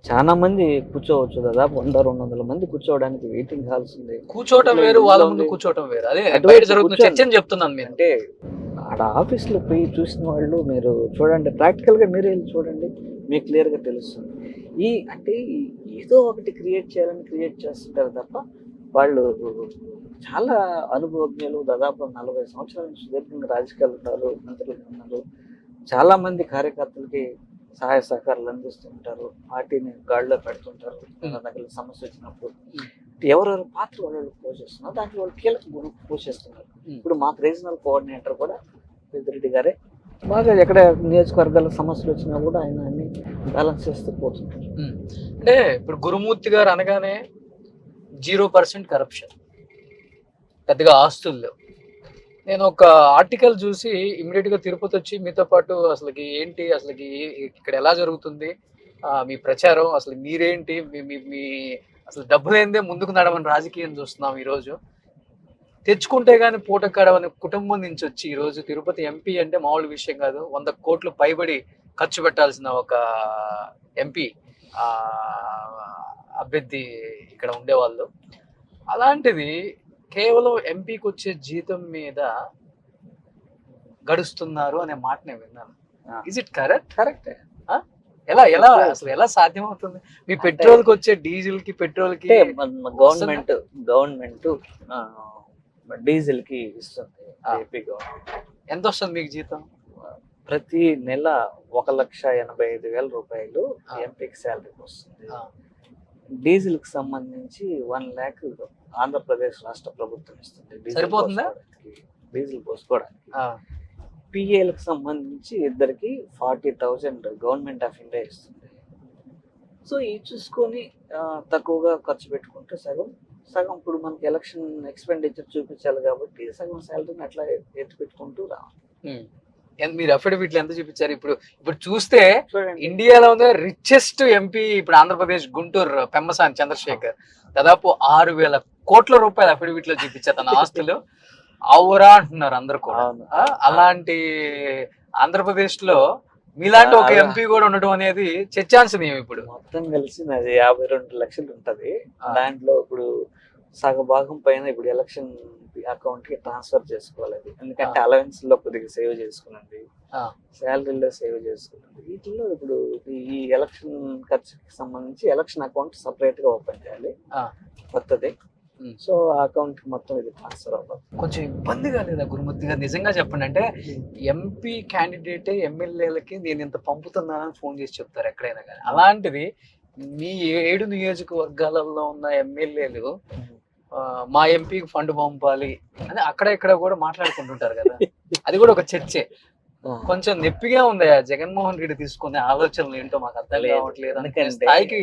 చాలా మంది కూర్చోవచ్చు. దాదాపు 100-200 మంది కూర్చోవడానికి వెయిటింగ్ హాల్స్ ఉంది. కూర్చోవటం వేరు, వాళ్ళ ముందు కూర్చోవటం వేరు. అదే అటువైపు బయట జరుగుతున్న కూర్చోండి. చర్చని చెప్తున్నాను నేను. అంటే ఆడ ఆఫీస్లో పోయి చూసిన వాళ్ళు మీరు చూడండి, ప్రాక్టికల్ గా మీరే వెళ్ళి చూడండి, మీకు క్లియర్ గా తెలుస్తుంది. అంటే ఏదో ఒకటి క్రియేట్ చేయాలని క్రియేట్ చేస్తుంటారు తప్ప వాళ్ళు చాలా అనుభవజ్ఞులు. దాదాపు 40 సంవత్సరాల నుంచి సుదీర్ఘంగా రాజకీయాలు ఉన్నారు, మంత్రులు ఉన్నారు. చాలా మంది కార్యకర్తలకి సహాయ సహకారాలు అందిస్తుంటారు, పార్టీని గాడిలో పెడుతుంటారు. దగ్గర సమస్య వచ్చినప్పుడు ఎవరెవరు పాత్ర వాళ్ళు పోషిస్తున్నారు, దాంట్లో వాళ్ళు కీలక పోషిస్తున్నారు. ఇప్పుడు మాకు రీజనల్ కోఆర్డినేటర్ కూడా పెద్దిరెడ్డి గారే. బాగా ఎక్కడ నియోజకవర్గాల సమస్యలు వచ్చినా కూడా ఆయన అన్ని బ్యాలెన్స్ చేస్తూ పోతుంటారు. అంటే ఇప్పుడు గురుమూర్తి గారు అనగానే 0% కరప్షన్, పెద్దగా ఆస్తులు లేవు. నేను ఒక ఆర్టికల్ చూసి ఇమీడియట్ గా తిరుపతి వచ్చి మీతో పాటు అసలుకి ఏంటి, అసలుకి ఇక్కడ ఎలా జరుగుతుంది మీ ప్రచారం, అసలు మీరేంటి, మీ అసలు డబ్బు లేనిదే ముందుకు నడవని రాజకీయం చూస్తున్నాం ఈరోజు. తెచ్చుకుంటే గానీ పూట కడవని కుటుంబం నుంచి వచ్చి ఈరోజు తిరుపతి ఎంపీ అంటే మామూలు విషయం కాదు. 100 కోట్లు పైబడి ఖర్చు పెట్టాల్సిన ఒక ఎంపీ అభ్యర్థి ఇక్కడ ఉండేవాళ్ళు. అలాంటిది కేవలం ఎంపీకి వచ్చే జీతం మీద గడుస్తున్నారు అనే మాట నేను విన్నాను. Is it correct? కరెక్ట్. ఎలా ఎలా అసలు ఎలా సాధ్యం అవుతుంది? మీ పెట్రోల్ కి వచ్చే డీజిల్ కి పెట్రోల్ కి గవర్నమెంట్ డీజిల్ కి ఇస్తుంది. ఏపీ గవర్నమెంట్ ఎంత వస్తుంది మీకు జీతం? ప్రతి నెల 1,85,000 రూపాయలు ఎంపీకి శాలరీకి వస్తుంది. డీజిల్ కి సంబంధించి 1 lakh ఆంధ్రప్రదేశ్ రాష్ట్ర ప్రభుత్వం ఇస్తుంది. సరిపోతుందా డీజిల్ పోసుకోవడానికి? పిఏలకు సంబంధించి ఇద్దరికి 40,000 గవర్నమెంట్ ఆఫ్ ఇండియా ఇస్తుంది. సో ఇది చూసుకొని తక్కువగా ఖర్చు పెట్టుకుంటే సగం ఇప్పుడు మనకి ఎలక్షన్ ఎక్స్పెండిచర్ చూపించాలి కాబట్టి సగం శాలరీని అట్లా ఎత్తి పెట్టుకుంటూ రావాలి. మీరు అఫిడవిట్లు ఎంత చూపించారు? ఇప్పుడు చూస్తే ఇండియాలో ఉన్న రిచెస్ట్ ఎంపీ ఇప్పుడు ఆంధ్రప్రదేశ్ గుంటూరు పెమ్మసాని చంద్రశేఖర్ దాదాపు 6,000 కోట్ల రూపాయలు అఫిడవిట్ లో చూపించారు తన ఆస్తులు. అవురా అంటున్నారు అందరు కూడా. అలాంటి ఆంధ్రప్రదేశ్ లో మీలాంటి ఒక ఎంపీ కూడా ఉండటం అనేది చర్చాంశనీయం. ఇప్పుడు మొత్తం కలిసి అది 52 లక్షలు ఉంటది. దాంట్లో ఇప్పుడు సగభాగం పైన ఇప్పుడు ఎలక్షన్ అకౌంట్ కి ట్రాన్స్ఫర్ చేసుకోవాలి. ఎందుకంటే అలవెన్స్ లో కొద్దిగా సేవ్ చేసుకునండి, శాలరీలో సేవ్ చేసుకునండి. వీటిల్లో ఇప్పుడు ఈ ఎలక్షన్ ఖర్చుకి సంబంధించి ఎలక్షన్ అకౌంట్ సపరేట్ గా ఓపెన్ చేయాలి కొత్తది. సో ఆ అకౌంట్ మొత్తం ఇది ట్రాన్స్ఫర్ అవ్వదు. కొంచెం ఇబ్బందిగా లేదా గురుమూర్తి గారు? నిజంగా చెప్పండి. అంటే ఎంపీ క్యాండిడేట్ ఎమ్మెల్యేలకి నేను ఇంత పంపుతున్నానని ఫోన్ చేసి చెప్తారు ఎక్కడైనా కానీ. అలాంటిది మీ 7 నియోజకవర్గాలలో ఉన్న ఎమ్మెల్యేలు మా ఎంపీకి ఫండ్ పంపాలి అని అక్కడ ఇక్కడ కూడా మాట్లాడుకుంటుంటారు కదా. అది కూడా ఒక చర్చే. కొంచెం నొప్పిగా ఉంది జగన్మోహన్ రెడ్డి తీసుకునే ఆలోచనలు ఏంటో మాకు అర్థం కావట్లేదు. అందుకని స్థాయికి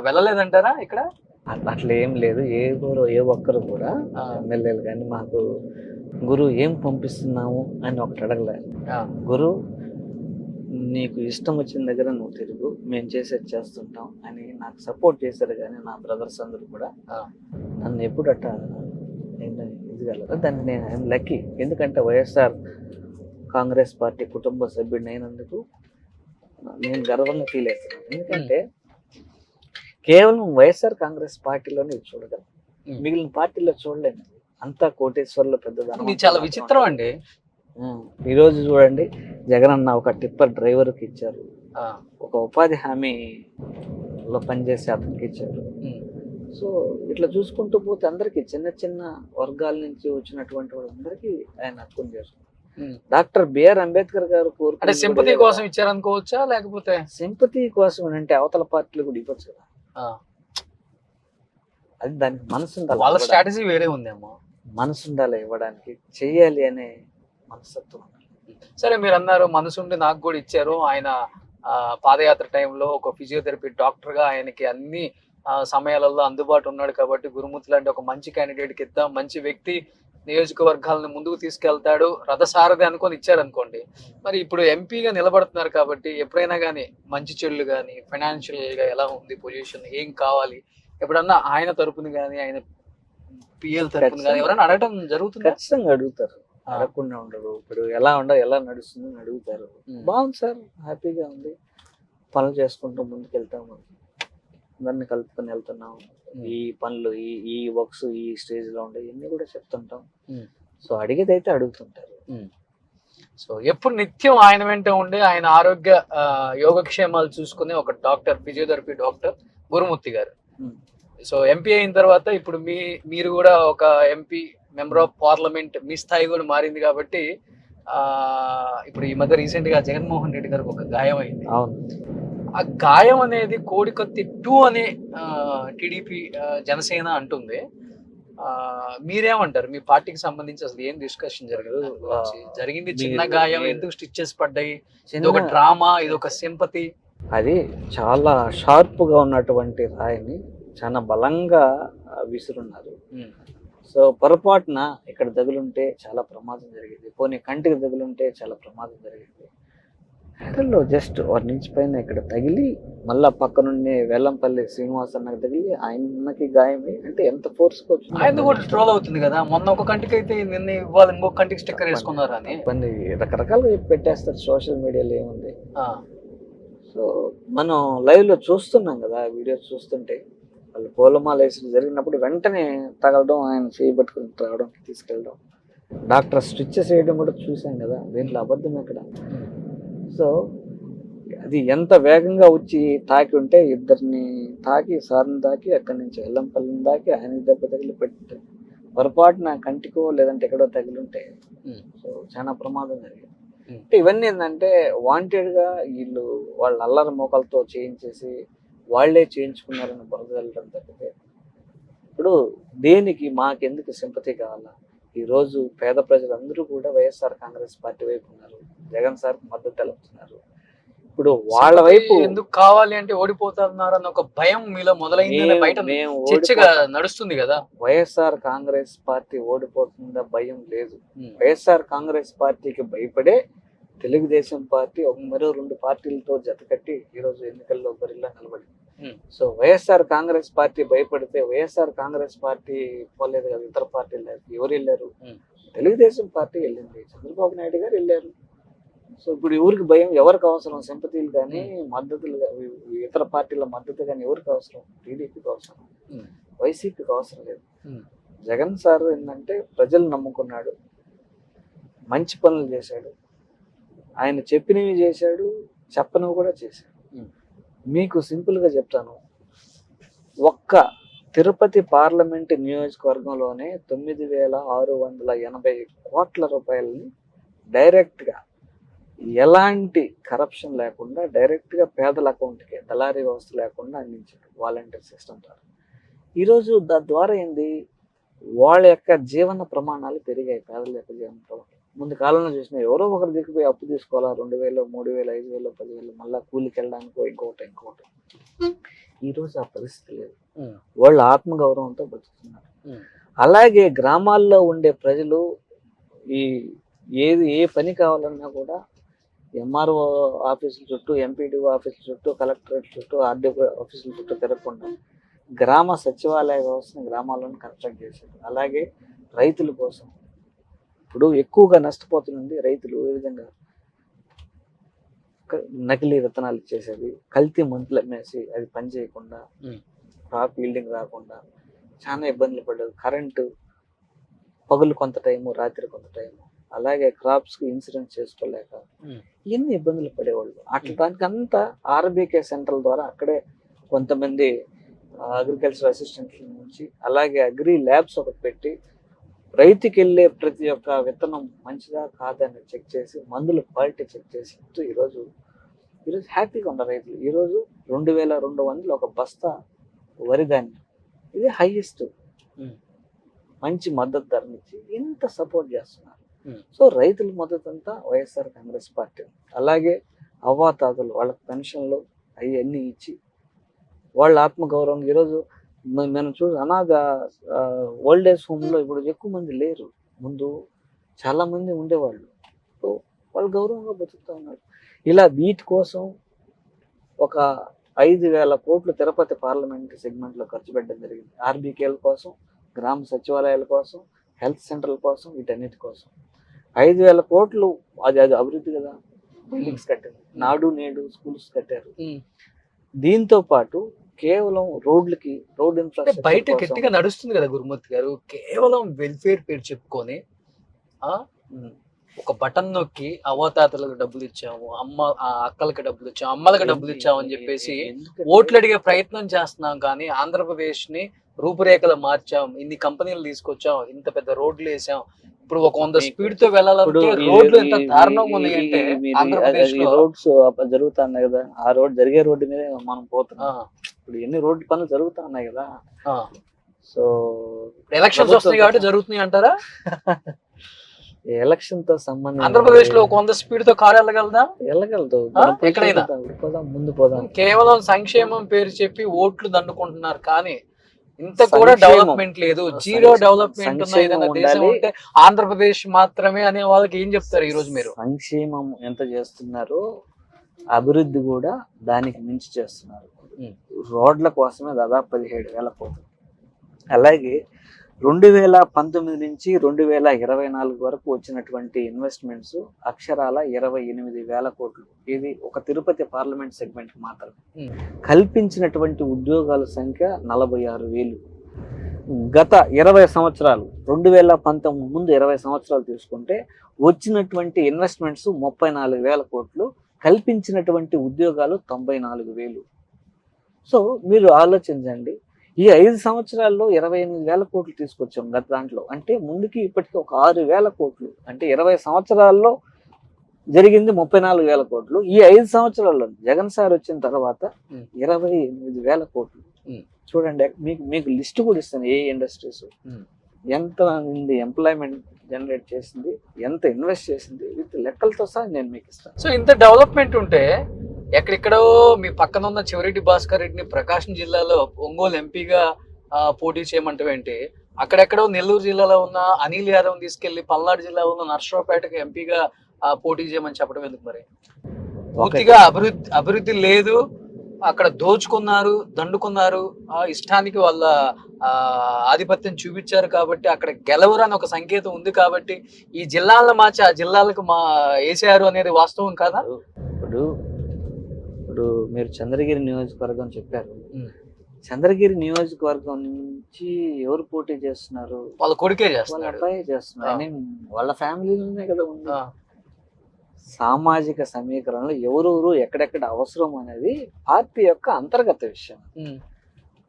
వెళ్ళలేదంటారా ఇక్కడ? అట్లా ఏం లేదు. ఏ ఒక్కరు కూడా ఎమ్మెల్యేలు కానీ మాకు గురు ఏం పంపిస్తున్నాము అని ఒకటి అడగలేదు. గురు నీకు ఇష్టం వచ్చిన దగ్గర నువ్వు తిరుగు, మేము చేసేది చేస్తుంటాం అని నాకు సపోర్ట్ చేశారు. కానీ నా బ్రదర్స్ అందరూ కూడా నన్ను ఎప్పుడు అట్ట ఇది కలరు. దాన్ని నేను ఐఎమ్ లక్కీ. ఎందుకంటే వైఎస్ఆర్ కాంగ్రెస్ పార్టీ కుటుంబ సభ్యుడిని అయినందుకు నేను గర్వంగా ఫీల్ అవుతున్నాను. ఎందుకంటే కేవలం వైఎస్ఆర్ కాంగ్రెస్ పార్టీలోనే చూడగలను, మిగిలిన పార్టీలో చూడలేను. అంతా కోటేశ్వర్లో పెద్దదాన్ని. చాలా విచిత్రం అండి. ఈరోజు చూడండి, జగన్ అన్న ఒక టిప్పర్ డ్రైవర్కి ఇచ్చారు, ఒక ఉపాధి హామీలో పనిచేసే అతనికి ఇచ్చారు. సో ఇట్లా చూసుకుంటూ పోతే అందరికి చిన్న చిన్న వర్గాల నుంచి వచ్చినటువంటి వాళ్ళందరికీ ఆయన హక్కును చేస్తున్నారు. డాక్టర్ బిఆర్ అంబేద్కర్ గారు అంటే సింపతి కోసం ఇచ్చారనుకోవచ్చా, లేకపోతే సింపతి కోసం అంటే అవతల పార్టీలు కూడా ఇవ్వచ్చు కదా. అది దానికి మనసు ఉండాలి. వాళ్ళ స్ట్రాటజీ వేరే ఉందేమో. మనసు ఉండాలి ఇవ్వడానికి, చెయ్యాలి అనే మనస్తత్వం. సరే, మీరు అన్నారు మనసుండి నాకు కూడా ఇచ్చారు. ఆయన పాదయాత్ర టైంలో ఒక ఫిజియోథెరపీ డాక్టర్ గా ఆయనకి అన్ని సమయాలలో అందుబాటు ఉన్నాడు కాబట్టి గురుమూర్తి లాంటి ఒక మంచి క్యాండిడేట్కి ఇద్దాం, మంచి వ్యక్తి నియోజకవర్గాలను ముందుకు తీసుకెళ్తాడు, రథసారథి అనుకొని ఇచ్చారనుకోండి. మరి ఇప్పుడు ఎంపీగా నిలబడుతున్నారు కాబట్టి ఎప్పుడైనా కానీ మంచి చెడులు కానీ ఫైనాన్షియల్గా ఎలా ఉంది పొజిషన్, ఏం కావాలి, ఎప్పుడన్నా ఆయన తరపున కానీ ఆయన పిఎల్ తరపున కానీ ఎవరైనా అడగటం జరుగుతుంది? ఖచ్చితంగా అడుగుతారు, అడగకుండా ఉండరు. ఇప్పుడు ఎలా నడుస్తుంది అని అడుగుతారు. బాగుంది సార్, హ్యాపీగా ఉంది, పనులు చేసుకుంటూ ముందుకు వెళ్తాము, అందరిని కలుపుకొని వెళ్తున్నాం, ఈ పనులు ఈ వర్క్స్ ఈ స్టేజ్ లో ఉండే ఇవన్నీ కూడా చెప్తుంటాం. సో అడిగేది అయితే అడుగుతుంటారు. సో ఎప్పుడు నిత్యం ఆయన వెంట ఉండి ఆయన ఆరోగ్య యోగక్షేమాలు చూసుకునే ఒక డాక్టర్, ఫిజియోథెరపీ డాక్టర్ గురుమూర్తి గారు. సో ఎంపీ అయిన తర్వాత ఇప్పుడు మీరు కూడా ఒక ఎంపీ, మెంబర్ ఆఫ్ పార్లమెంట్, మీ స్థాయి కూడా మారింది కాబట్టి ఇప్పుడు ఈ మధ్య రీసెంట్ గా జగన్మోహన్ రెడ్డి గారికి ఒక గాయం అయింది. అవును. ఆ గాయం అనేది కోడికత్తి 2 అనే టీడీపీ జనసేన అంటుంది. మీరేమంటారు? మీ పార్టీకి సంబంధించి అసలు ఏం డిస్కషన్ జరిగింది? చిన్న గాయం, ఎందుకు స్టిచెస్ పడ్డాయి, ఇది ఒక డ్రామా, ఇది ఒక సింపతి? అది చాలా షార్ప్ గా ఉన్నటువంటి రాయిని చాలా బలంగా విసురున్నారు. సో పొరపాటున ఇక్కడ తగులుంటే చాలా ప్రమాదం జరిగింది, పోనీ కంటికి తగులుంటే చాలా ప్రమాదం జరిగింది. హెడల్లో జస్ట్ 1 ఇంచ్ పైన ఇక్కడ తగిలి మళ్ళా పక్కనుండే వెల్లంపల్లి శ్రీనివాస్ అన్నకి తగిలి ఆయనకి గాయమే. అంటే ఎంత ఫోర్స్ ఆయన కూడా ట్రోల్ అవుతుంది కదా, మొన్న ఒక కంటికి అయితే నిన్న ఇవాళ ఇంకొక కంటికి స్టిక్కర్ వేసుకున్నారు అని ఇబ్బంది రకరకాలుగా పెట్టేస్తారు సోషల్ మీడియాలో. ఏముంది, సో మనం లైవ్ లో చూస్తున్నాం కదా, వీడియోస్ చూస్తుంటే వాళ్ళు పూలమాల వేసి జరిగినప్పుడు వెంటనే తగలడం, ఆయన చేయబట్టుకుని రావడం, తీసుకెళ్ళడం, డాక్టర్ స్టిచెస్ వేయడం కూడా చూసాం కదా. దీంట్లో అబద్ధం ఎక్కడ? సో అది ఎంత వేగంగా వచ్చి తాకి ఉంటే, ఇద్దరిని తాకి, సార్ని తాకి, అక్కడి నుంచి ఎల్లంపల్లిని తాకి ఆయన దెబ్బ తగిలి పెట్టి పొరపాటున కంటికో లేదంటే ఎక్కడో తగిలి ఉంటే సో చాలా ప్రమాదం జరిగింది. అంటే ఇవన్నీ ఏంటంటే వాంటెడ్ గా వీళ్ళు వాళ్ళ అల్లరి మోకాలతో చేయించేసి వాళ్లే చేయించుకున్నారని బురదలడం తప్పితే ఇప్పుడు దేనికి మాకెందుకు సింపతి కావాలా? ఈరోజు పేద ప్రజలందరూ కూడా వైఎస్ఆర్ కాంగ్రెస్ పార్టీ వైపు ఉన్నారు, జగన్ సార్ మద్దతు తెలుపుతున్నారు. ఇప్పుడు వాళ్ళ వైపు ఎందుకు కావాలి అంటే ఓడిపోతున్నారు అన్న ఒక భయం మీలో మొదలైంది, బయట చర్చగా నడుస్తుంది కదా. వైఎస్ఆర్ కాంగ్రెస్ పార్టీ ఓడిపోతుందా భయం లేదు. వైఎస్ఆర్ కాంగ్రెస్ పార్టీకి భయపడే తెలుగుదేశం పార్టీ మరో 2 పార్టీలతో జతకట్టి ఈరోజు ఎన్నికల్లో బరిలా నిలబడింది. సో వైఎస్ఆర్ కాంగ్రెస్ పార్టీ భయపడితే వైఎస్ఆర్ కాంగ్రెస్ పార్టీ పోలేదు కదా, ఇతర పార్టీలు ఎవరు వెళ్ళారు? తెలుగుదేశం పార్టీ వెళ్ళింది, చంద్రబాబు నాయుడు గారు వెళ్ళారు. సో ఇప్పుడు ఎవరికి భయం? ఎవరికి అవసరం సింపతీలు కానీ మద్దతులు, ఇతర పార్టీల మద్దతు కానీ ఎవరికి అవసరం? టీడీపీకి అవసరం, వైసీపీకి అవసరం లేదు. జగన్ సార్ ఏంటంటే ప్రజలు నమ్ముకున్నాడు, మంచి పనులు చేశాడు, ఆయన చెప్పినవి చేశాడు, చెప్పనివి కూడా చేశాడు. మీకు సింపుల్గా చెప్తాను, ఒక్క తిరుపతి పార్లమెంట్ నియోజకవర్గంలోనే 9,680 కోట్ల రూపాయలని డైరెక్ట్గా ఎలాంటి కరప్షన్ లేకుండా డైరెక్ట్గా పేదల అకౌంట్కి దళారీ వ్యవస్థ లేకుండా అందించారు వాలంటీర్ సిస్టమ్ ద్వారా. ఈరోజు దాని ద్వారా ఏంది, వాళ్ళ యొక్క జీవన ప్రమాణాలు పెరిగాయి. పేదల యొక్క జీవన ప్రమాణాలు ముందు కాలంలో చూసిన ఎవరో ఒకరి దిక్కుపోయి అప్పు తీసుకోవాలా, 2,000, 3,000, 5,000, 10,000 మళ్ళీ కూలికి వెళ్ళడానికి ఇంకోటి. ఈరోజు ఆ పరిస్థితి లేదు. వాళ్ళు ఆత్మగౌరవంతో బతుకుతున్నారు. అలాగే గ్రామాల్లో ఉండే ప్రజలు ఏ పని కావాలన్నా కూడా ఎంఆర్ఓ ఆఫీసుల చుట్టూ, ఎంపీడీఓ ఆఫీసుల చుట్టూ, కలెక్టరేట్ చుట్టూ, ఆర్డీఓ ఆఫీసుల చుట్టూ తిరగకుండా గ్రామ సచివాలయ వ్యవస్థను గ్రామాలను కన్స్ట్రక్ట్ చేశారు. అలాగే రైతుల కోసం ఇప్పుడు ఎక్కువగా నష్టపోతున్నది రైతులు. ఏ విధంగా నకిలీ విత్తనాలు ఇచ్చేసేది, కల్తీ మందులు అమ్మేసి అది పని చేయకుండా, క్రాప్ ఈల్డింగ్ రాకుండా చాలా ఇబ్బందులు పడ్డారు. కరెంటు పగులు కొంత టైము, రాత్రి కొంత టైము, అలాగే క్రాప్స్కి ఇన్సూరెన్స్ చేసుకోలేక ఎన్ని ఇబ్బందులు పడేవాళ్ళు. అట్లా దానికంతా ఆర్బీకే సెంటర్ల ద్వారా అక్కడే కొంతమంది అగ్రికల్చర్ అసిస్టెంట్ల నుంచి, అలాగే అగ్రి ల్యాబ్స్ ఒకటి పెట్టి రైతుకి వెళ్ళే ప్రతి ఒక్క విత్తనం మంచిదా కాదని చెక్ చేసి, మందుల క్వాలిటీ చెక్ చేసి ఈరోజు హ్యాపీగా ఉన్న రైతులు. ఈరోజు 2,200 ఒక బస్తా వరి ధాన్యం, ఇది హైయెస్ట్. మంచి మద్దతు ధరనిచ్చి ఇంత సపోర్ట్ చేస్తున్నారు. సో రైతుల మద్దతు అంతా వైఎస్ఆర్ కాంగ్రెస్ పార్టీ. అలాగే అవ్వాతాతలు వాళ్ళ పెన్షన్లు అవన్నీ ఇచ్చి వాళ్ళ ఆత్మగౌరవం. ఈరోజు మనం అనాథ ఓల్డ్ ఏజ్ హోమ్లో ఇప్పుడు ఎక్కువ మంది లేరు, ముందు చాలా మంది ఉండేవాళ్ళు. సో వాళ్ళు గౌరవంగా బతుకుతూ ఉన్నారు. ఇలా వీటి కోసం ఒక 5,000 కోట్లు తిరుపతి పార్లమెంట్ సెగ్మెంట్లో ఖర్చు పెట్టడం జరిగింది. ఆర్బీకేల కోసం, గ్రామ సచివాలయాల కోసం, హెల్త్ సెంటర్ల కోసం, వీటన్నిటి కోసం 5,000 కోట్లు. అది అభివృద్ధి కదా. బిల్డింగ్స్ కట్టారు, నాడు నేడు స్కూల్స్ కట్టారు. దీంతో పాటు కేవలం రోడ్లకి, రోడ్ ఇన్ఫ్రాస్ట్రక్చర్ బయట గట్టిగా నడుస్తుంది కదా గురుమూర్తి గారు, కేవలం వెల్ఫేర్ పేరు చెప్పుకొని ఒక బటన్ నొక్కి అవతాతలకు డబ్బులు ఇచ్చాము, అక్కలకి డబ్బులు ఇచ్చాము, అమ్మలకి డబ్బులు ఇచ్చాము అని చెప్పేసి ఓట్లు అడిగే ప్రయత్నం చేస్తున్నాం. కానీ ఆంధ్రప్రదేశ్ ని రూపురేఖలు మార్చాం, ఇన్ని కంపెనీలు తీసుకొచ్చాం, ఇంత పెద్ద రోడ్లు వేసాం. ఇప్పుడు ఒక 100 స్పీడ్ తో వెళ్ళాలంటే రోడ్లు ఎంత దారుణంగా ఉన్నాయి అంటే ఆంధ్రప్రదేశ్ లో రోడ్స్ జరుగుతున్నాయి కదా. ఆ రోడ్ జరిగే రోడ్డు మీద మనం పోతున్నాం. ఇప్పుడు ఎన్ని రోడ్డు పనులు జరుగుతా ఉన్నాయి కదా. సో ఎలక్షన్స్ వస్తున్నాయి కాబట్టి జరుగుతున్నాయి అంటారా? ఎలక్షన్ తో సంబంధం ఆంధ్రప్రదేశ్ లో 100 స్పీడ్ తో కారు వెళ్ళగలదా? వెళ్ళగలదు. ఎక్కడైనా ముందు పోదాం. కేవలం సంక్షేమం పేరు చెప్పి ఓట్లు దండుకుంటున్నారు. కానీ ఇంత కూడా డెవలప్మెంట్ లేదు, జీరో డెవలప్మెంట్ ఉన్న ఏదైనా దేశం ఉంటే ఆంధ్రప్రదేశ్ మాత్రమే అనే వాళ్ళకి ఏం చెప్తారు ఈ రోజు మీరు? సంక్షేమం ఎంత చేస్తున్నారో అభివృద్ధి కూడా దానికి మించి చేస్తున్నారు. రోడ్ల కోసమే దాదాపు 17,000 కోట్లు. అలాగే 2019 నుంచి 2024 వరకు వచ్చినటువంటి ఇన్వెస్ట్మెంట్స్ అక్షరాల 28,000 కోట్లు. ఇది ఒక తిరుపతి పార్లమెంట్ సెగ్మెంట్ మాత్రమే. కల్పించినటువంటి ఉద్యోగాల సంఖ్య 46,000. గత 20 సంవత్సరాలు, 2019 ముందు 20 సంవత్సరాలు తీసుకుంటే వచ్చినటువంటి ఇన్వెస్ట్మెంట్స్ 34,000 కోట్లు, కల్పించినటువంటి ఉద్యోగాలు 94,000. సో మీరు ఆలోచించండి, ఈ 5 సంవత్సరాల్లో 28,000 కోట్లు తీసుకొచ్చాం గత దాంట్లో. అంటే ముందుకి ఇప్పటికీ ఒక 6,000 కోట్లు. అంటే 20 సంవత్సరాల్లో జరిగింది 34,000 కోట్లు. ఈ 5 సంవత్సరాల్లో జగన్ సార్ వచ్చిన తర్వాత 28,000 కోట్లు. చూడండి, మీకు లిస్ట్ కూడా ఇస్తాను. ఏ ఇండస్ట్రీస్ ఎంత ఎంప్లాయ్మెంట్ జనరేట్ చేసింది, ఎంత ఇన్వెస్ట్ చేసింది, విత్ లెక్కలతో సహా నేను మీకు ఇస్తాను. సో ఇంత డెవలప్మెంట్ ఉంటే ఎక్కడెక్కడో మీ పక్కన ఉన్న చివరెడ్డి భాస్కర్ రెడ్డిని ప్రకాశం జిల్లాలో ఒంగోలు ఎంపీగా పోటీ చేయమంటే, అక్కడెక్కడో నెల్లూరు జిల్లాలో ఉన్న అనిల్ యాదవ్ తీసుకెళ్లి పల్నాడు జిల్లాలో ఉన్న నర్సరావుపేటకు ఎంపీగా పోటీ చేయమని చెప్పడం ఎందుకు? మరి పూర్తిగా అభివృద్ధి లేదు, అక్కడ దోచుకున్నారు, దండుకున్నారు, ఇష్టానికి వాళ్ళ ఆధిపత్యం చూపించారు కాబట్టి అక్కడ గెలవరని ఒక సంకేతం ఉంది కాబట్టి ఈ జిల్లాలను మార్చి ఆ జిల్లాలకు వేసారు అనేది వాస్తవం కాదా? ఇప్పుడు మీరు చంద్రగిరి నియోజకవర్గం చెప్పారు. చంద్రగిరి నియోజకవర్గం నుంచి ఎవరు పోటీ చేస్తున్నారు? వాళ్ళ కొడుకే వాళ్ళ చేస్తున్నారు. అబ్బాయి చేస్తున్నారు. వాళ్ళ ఫ్యామిలీలోనే కదా ఉంది. సామాజిక సమీకరణలో ఎవరెవరు ఎక్కడెక్కడ అవసరం అనేది పార్టీ యొక్క అంతర్గత విషయం.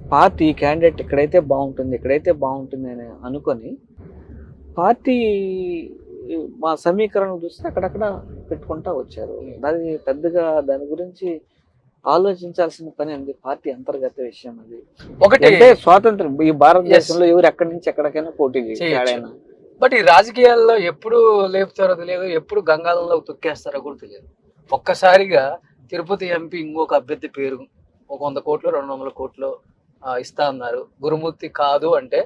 పార్టీ క్యాండిడేట్ ఇక్కడైతే బాగుంటుంది అని అనుకొని పార్టీ మా సమీకరణం చూస్తే అక్కడక్కడ పెట్టుకుంటా వచ్చారు. దాని పెద్దగా దాని గురించి ఆలోచించాల్సిన పని ఉంది. పార్టీ అంతర్గత విషయం అది. ఒకటి అంటే స్వాతంత్రం ఈ భారతదేశంలో ఎవరు ఎక్కడి నుంచి ఎక్కడికైనా పోటీ చేయొచ్చు. బట్ ఈ రాజకీయాల్లో ఎప్పుడు లేపుతారో తెలియదు, ఎప్పుడు గంగాలంలో తొక్కేస్తారో కూడా తెలియదు. ఒక్కసారిగా తిరుపతి ఎంపీ ఇంకొక అభ్యర్థి పేరు ఒక 100 కోట్లు 200 కోట్లు ఇస్తా అన్నారు, గురుమూర్తి కాదు అంటే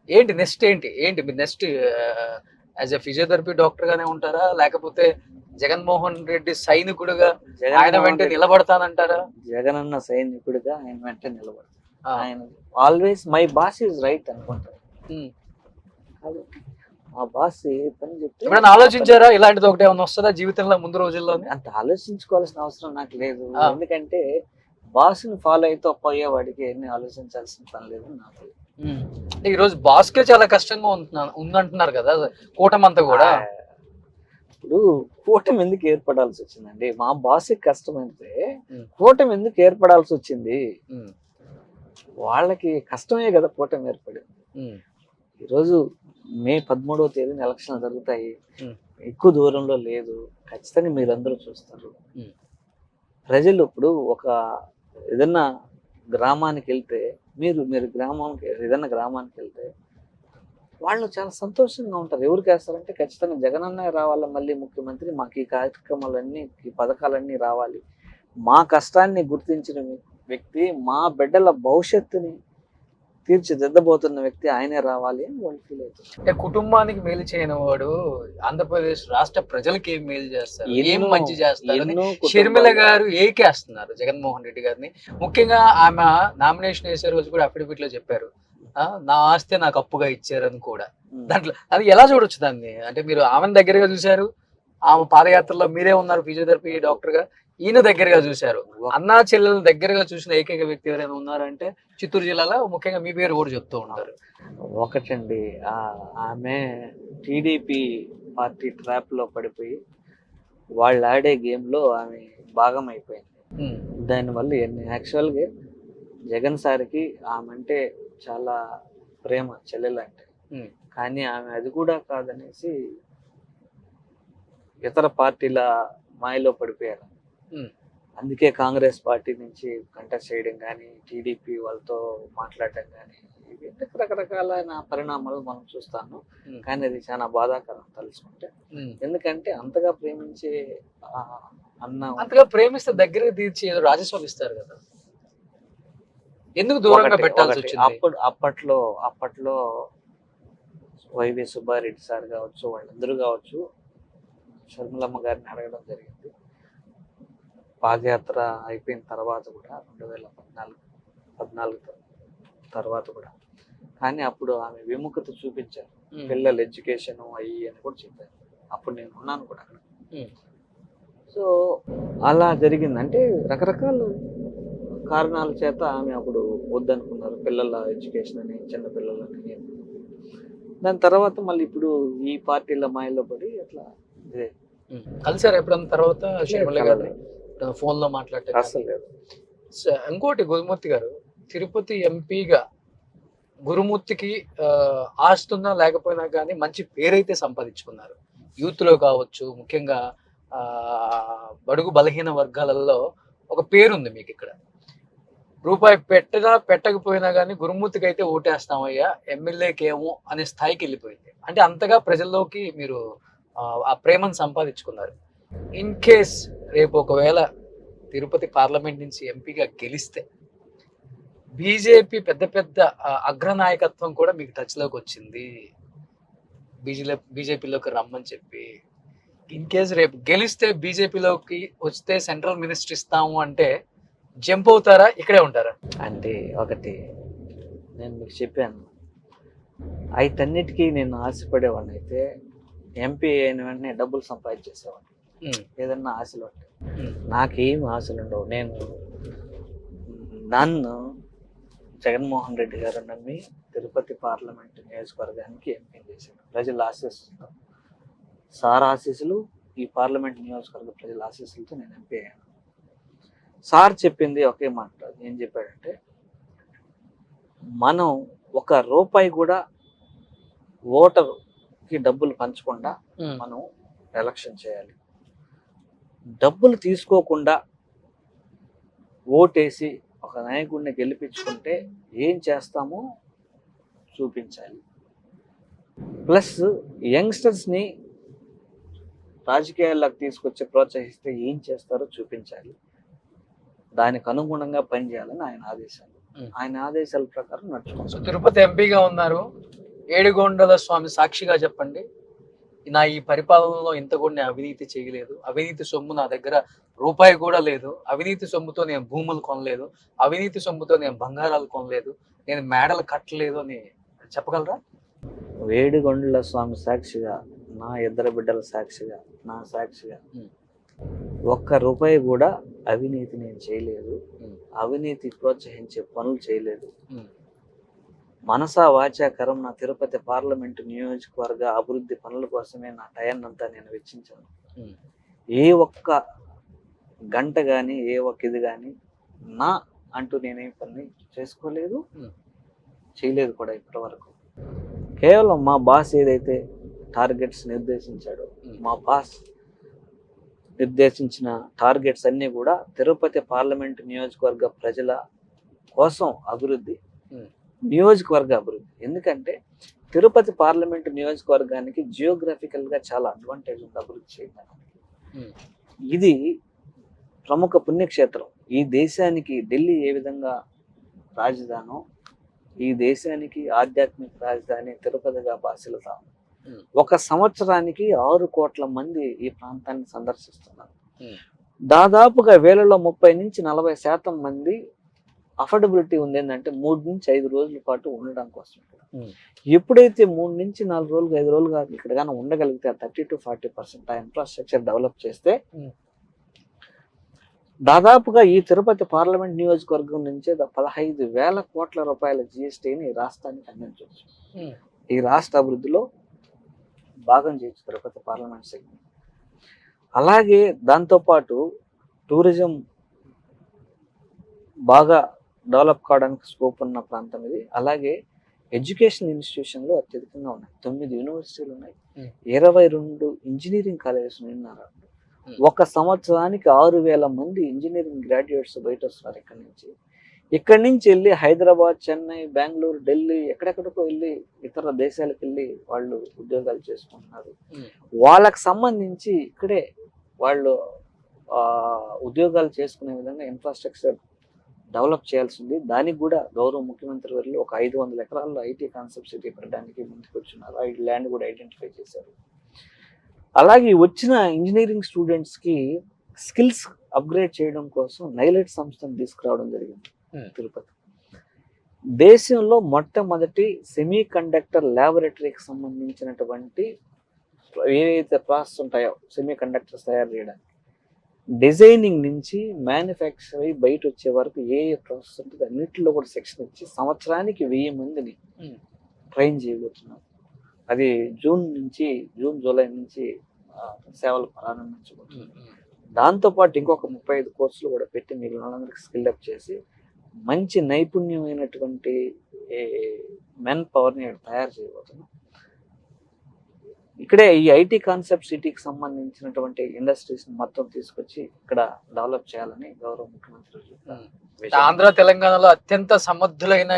ఏంటి నెక్స్ట్ ఏంటి మీరు next as a physiotherapy doctor గానే ఉంటారా, లేకపోతే జగన్మోహన్ రెడ్డి సైనికుడుగా ఆయన వెంట నిలబడతానంటారా? జగన్ అన్న సైనికుడిగా ఆయన వెంట నిలబడతారు. ఆయన always my boss is right అనుకుంటారు. మా బాస్ ఏ పని చెప్తే ఎప్పుడైనా ఆలోచించారా ఇలాంటిది ఒకటి ఏమైనా వస్తుందా జీవితంలో ముందు రోజుల్లో? అంత ఆలోచించుకోవాల్సిన అవసరం నాకు లేదు. ఎందుకంటే బాస్ని ఫాలో అయితే పోయేవాడికి ఎన్ని ఆలోచించాల్సిన పని లేదు నాకు. ఈ రోజు బాస్కే చాలా కష్టంగా ఉందంటున్నారు కదా కూటమంతా కూడా. ఇప్పుడు కూటమి ఎందుకు ఏర్పడాల్సి వచ్చిందండి? మా బాస్కి కష్టమైతే కూటమి ఎందుకు ఏర్పడాల్సి వచ్చింది? వాళ్ళకి కష్టమే కదా కూటమి ఏర్పడింది. ఈరోజు మే 13వ తేదీన ఎలక్షన్లు జరుగుతాయి. ఎక్కువ దూరంలో లేదు, ఖచ్చితంగా మీరందరూ చూస్తారు. ప్రజలు ఇప్పుడు ఒక ఏదన్నా గ్రామానికి వెళ్తే మీరు ఏదన్నా గ్రామానికి వెళ్తే వాళ్ళు చాలా సంతోషంగా ఉంటారు. ఎవరికి వేస్తారంటే ఖచ్చితంగా జగనన్న రావాలా మళ్ళీ ముఖ్యమంత్రి, మాకు ఈ కార్యక్రమాలన్నీ ఈ పథకాలన్నీ రావాలి, మా కష్టాన్ని గుర్తించిన వ్యక్తి, మా బిడ్డల భవిష్యత్తుని తీర్చిదిద్దబోతున్న వ్యక్తి ఆయనే రావాలి అని వాళ్ళు ఫీల్ అవుతారు. అంటే కుటుంబానికి మేలు చేయని వాడు ఆంధ్రప్రదేశ్ రాష్ట్ర ప్రజలకి ఏం మేలు చేస్తారు, ఏం మంచి చేస్తారు? షర్మిల గారు ఏకేస్తున్నారు జగన్మోహన్ రెడ్డి గారిని. ముఖ్యంగా ఆమె నామినేషన్ వేసే రోజు కూడా అఫిడవిట్ లో చెప్పారు, నా ఆస్తి నాకు అప్పుగా ఇచ్చారని కూడా. దాంట్లో అది ఎలా చూడొచ్చు దాన్ని? అంటే మీరు ఆమెను దగ్గరగా చూశారు, ఆమె పాదయాత్రలో మీరే ఉన్నారు ఫిజియోథెరపీ డాక్టర్ గా, ఈయన దగ్గరగా చూశారు. అన్నా చెల్లెలు దగ్గరగా చూసిన ఏకైక వ్యక్తి ఎవరైనా ఉన్నారంటే చిత్తూరు జిల్లాలో ముఖ్యంగా మీ పేరు కూడా చెప్తూ ఉంటారు. ఒకటండి, ఆమె టీడీపీ పార్టీ ట్రాప్ లో పడిపోయి వాళ్ళు ఆడే గేమ్ లో ఆమె భాగం అయిపోయింది. దానివల్ల యాక్చువల్గా జగన్ సార్కి ఆమె అంటే చాలా ప్రేమ, చెల్లెలు అంటే. కానీ ఆమె అది కూడా కాదనేసి ఇతర పార్టీల మాయలో పడిపోయారు. అందుకే కాంగ్రెస్ పార్టీ నుంచి కంటెస్ట్ చేయడం కానీ, టీడీపీ వాళ్ళతో మాట్లాడటం కానీ, ఇవి రకరకాలైన పరిణామాలు మనం చూస్తాను. కానీ అది చాలా బాధాకరం తలుచుకుంటే. ఎందుకంటే అంతగా ప్రేమించే అంతగా ప్రేమిస్తే దగ్గరకు తీర్చి ఏదో రాజస్వామి ఇస్తారు కదా, ఎందుకు దూరంగా పెట్టాల్సి వచ్చింది? అప్పట్లో వైవి సుబ్బారెడ్డి సార్ కావచ్చు, వాళ్ళందరూ కావచ్చు షర్మిలమ్మ గారిని అడగడం జరిగింది. పాదయాత్ర అయిపోయిన తర్వాత కూడా 2014 తర్వాత కూడా. కానీ అప్పుడు ఆమె విముఖత చూపించారు. పిల్లల ఎడ్యుకేషన్ అయ్యి అని కూడా చెప్పారు. అప్పుడు నేను ఉన్నాను కూడా అక్కడ. సో అలా జరిగింది. అంటే రకరకాల కారణాల చేత ఆమె అప్పుడు వద్దనుకున్నారు, పిల్లల ఎడ్యుకేషన్ అని, చిన్న పిల్లలని. దాని తర్వాత మళ్ళీ ఇప్పుడు ఈ పార్టీల మాయలో పడి అట్లా ఇదే. కలిసారు ఎప్పుడన్నా తర్వాత షర్మిల గారిని ఫోన్ లో మాట్లాడటం? అసలు లేదు. ఇంకోటి, గురుమూర్తి గారు తిరుపతి ఎంపీగా గురుమూర్తికి ఆస్తుందా లేకపోయినా కానీ మంచి పేరైతే సంపాదించుకున్నారు. యూత్ లో కావచ్చు, ముఖ్యంగా బడుగు బలహీన వర్గాలలో ఒక పేరుంది మీకు ఇక్కడ. రూపాయి పెట్టకపోయినా కానీ గురుమూర్తికి అయితే ఓటేస్తామయ్యా, ఎమ్మెల్యేకి ఏమో అనే స్థాయికి వెళ్ళిపోయింది. అంటే అంతగా ప్రజల్లోకి మీరు ఆ ప్రేమను సంపాదించుకున్నారు. ఇన్ కేస్ రేపు ఒకవేళ తిరుపతి పార్లమెంట్ నుంచి ఎంపీగా గెలిస్తే బీజేపీ పెద్ద అగ్రనాయకత్వం కూడా మీకు టచ్లోకి వచ్చింది, బీజేపీలోకి రమ్మని చెప్పి. ఇన్ కేస్ రేపు గెలిస్తే బీజేపీలోకి వస్తే సెంట్రల్ మినిస్టర్ ఇస్తాము అంటే జంప్ అవుతారా, ఇక్కడే ఉంటారా? అంటే ఒకటి నేను మీకు చెప్పాను, వీటన్నిటికీ నేను ఆశపడేవాడిని అయితే ఎంపీ అయిన వెంటనే డబ్బులు సంపాదించేసేవాడిని. ఏదన్నా ఆశలు ఉంటాయి, నాకేం ఆశలు ఉండవు. నన్ను జగన్మోహన్ రెడ్డి గారు నమ్మి తిరుపతి పార్లమెంట్ నియోజకవర్గానికి ఎంపీ చేశారు. ప్రజల ఆశీస్సులతో, సార్ ఆశీస్సులు, ఈ పార్లమెంట్ నియోజకవర్గ ప్రజల ఆశీస్సులతో నేను ఎంపీ అయ్యాను. సార్ చెప్పింది ఒకే మాట. ఏం చెప్పాడంటే మనం ఒక రూపాయి కూడా ఓటర్కి డబ్బులు పంచకుండా మనం ఎలక్షన్ చేయాలి. డబ్బులు తీసుకోకుండా ఓటేసి ఒక నాయకుడిని గెలిపించుకుంటే ఏం చేస్తామో చూపించాలి. ప్లస్ యంగ్స్టర్స్ని రాజకీయాల్లోకి తీసుకొచ్చి ప్రోత్సహిస్తే ఏం చేస్తారో చూపించాలి. దానికి అనుగుణంగా పనిచేయాలని ఆయన ఆదేశాలు. ఆయన ఆదేశాల ప్రకారం నడుచుకుంటాం. తిరుపతి ఎంపీగా ఉన్నారు, ఏడుగొండల స్వామి సాక్షిగా చెప్పండి, నా ఈ పరిపాలనలో ఇంత కూడా నేను అవినీతి చేయలేదు, అవినీతి సొమ్ము నా దగ్గర రూపాయి కూడా లేదు, అవినీతి సొమ్ముతో నేను భూములు కొనలేదు, అవినీతి సొమ్ముతో నేను బంగారాలు కొనలేదు, నేను మేడలు కట్టలేదు అని చెప్పగలరా? వేడిగొండల స్వామి సాక్షిగా, నా ఇద్దరు బిడ్డల సాక్షిగా, నా సాక్షిగా ఒక్క రూపాయి కూడా అవినీతి నేను చేయలేదు, అవినీతి ప్రోత్సహించే పనులు చేయలేదు. మనసా వాచా కరం నా తిరుపతి పార్లమెంటు నియోజకవర్గ అభివృద్ధి పనుల కోసమే నా టైంనంతా నేను వెచ్చించాను. ఏ ఒక్క గంట కానీ ఏ ఒక్క ఇది కానీ నా అంటూ నేనేం పని చేసుకోలేదు, చేయలేదు కూడా ఇప్పటి వరకు. కేవలం మా బాస్ ఏదైతే టార్గెట్స్ నిర్దేశించాడో, మా బాస్ నిర్దేశించిన టార్గెట్స్ అన్నీ కూడా తిరుపతి పార్లమెంట్ నియోజకవర్గ ప్రజల కోసం అభివృద్ధి, నియోజకవర్గ అభివృద్ధి. ఎందుకంటే తిరుపతి పార్లమెంట్ నియోజకవర్గానికి జియోగ్రఫికల్గా చాలా అడ్వాంటేజ్ ఉంది అభివృద్ధి చేయడానికి. ఇది ప్రముఖ పుణ్యక్షేత్రం. ఈ దేశానికి ఢిల్లీ ఏ విధంగా రాజధానో, ఈ దేశానికి ఆధ్యాత్మిక రాజధాని తిరుపతిగా భాసిల్లుతాం. ఒక సంవత్సరానికి 6 కోట్ల మంది ఈ ప్రాంతాన్ని సందర్శిస్తున్నారు. దాదాపుగా వేలలో 30 నుంచి 40% మంది అఫోర్డబిలిటీ ఉంది. ఏంటంటే 3 నుంచి 5 రోజుల పాటు ఉండడం కోసం. ఎప్పుడైతే 3 నుంచి 4 రోజులు 5 రోజులుగా ఇక్కడ కానీ ఉండగలిగితే 30 to 40% ఆ ఇన్ఫ్రాస్ట్రక్చర్ డెవలప్ చేస్తే దాదాపుగా ఈ తిరుపతి పార్లమెంట్ నియోజకవర్గం నుంచే 15,000 కోట్ల రూపాయల జిఎస్టీని ఈ రాష్ట్రానికి అందించవచ్చు. ఈ రాష్ట్ర అభివృద్ధిలో భాగం చేయొచ్చు తిరుపతి పార్లమెంట్ సెగ్మెంట్. అలాగే దాంతోపాటు టూరిజం బాగా డెవలప్ కావడానికి స్కోప్ ఉన్న ప్రాంతం ఇది. అలాగే ఎడ్యుకేషన్ ఇన్స్టిట్యూషన్లు అత్యధికంగా ఉన్నాయి. 9 యూనివర్సిటీలు ఉన్నాయి, 22 ఇంజనీరింగ్ కాలేజెస్ ఉన్నారు. ఒక సంవత్సరానికి 6,000 మంది ఇంజనీరింగ్ గ్రాడ్యుయేట్స్ బయట వస్తున్నారు ఇక్కడి నుంచి వెళ్ళి హైదరాబాద్, చెన్నై, బెంగళూరు, ఢిల్లీ ఎక్కడెక్కడికో వెళ్ళి ఇతర దేశాలకు వెళ్ళి వాళ్ళు ఉద్యోగాలు చేసుకుంటున్నారు. వాళ్ళకి సంబంధించి ఇక్కడే వాళ్ళు ఉద్యోగాలు చేసుకునే విధంగా ఇన్ఫ్రాస్ట్రక్చర్ డెవలప్ చేయాల్సింది. దానికి కూడా గౌరవ ముఖ్యమంత్రి వర్యులు ఒక 500 ఎకరాల్లో ఐటీ కాన్సెప్ట్ సిటీ పెట్టడానికి ముందుకు వచ్చినారు. ఆ ల్యాండ్ కూడా ఐడెంటిఫై చేశారు. అలాగే వచ్చిన ఇంజనీరింగ్ స్టూడెంట్స్కి స్కిల్స్ అప్గ్రేడ్ చేయడం కోసం నైలైట్ సంస్థను తీసుకురావడం జరిగింది తిరుపతి. దేశంలో మొట్టమొదటి సెమీ కండక్టర్ ల్యాబొరేటరీకి సంబంధించినటువంటి ఏవైతే ప్రాసెస్ ఉంటాయో సెమీ కండక్టర్స్ తయారు చేయడానికి, డిజైనింగ్ నుంచి మ్యానుఫ్యాక్చర్ అయ్యి బయట వచ్చే వరకు ఏ ప్రాసెస్ ఉంటుంది అన్నింటిలో కూడా సెక్షన్ ఇచ్చి సంవత్సరానికి 1000 మందిని ట్రైన్ చేయబోతున్నాం. అది జూన్ జూలై నుంచి సేవలు ప్రారంభించబోతున్నాం. దాంతోపాటు ఇంకొక 35 కోర్సులు కూడా పెట్టి మిగిలిన వాళ్ళందరికీ స్కిల్ అప్ చేసి మంచి నైపుణ్యమైనటువంటి మెన్ పవర్ని తయారు చేయబోతున్నాం. ఇక్కడే ఈ ఐటీ కాన్సెప్ట్ సిటీకి సంబంధించినటువంటి ఇండస్ట్రీస్ మొత్తం తీసుకొచ్చి ఇక్కడ డెవలప్ చేయాలని గౌరవ ముఖ్యమంత్రి. ఆంధ్ర తెలంగాణలో అత్యంత సమర్థులైన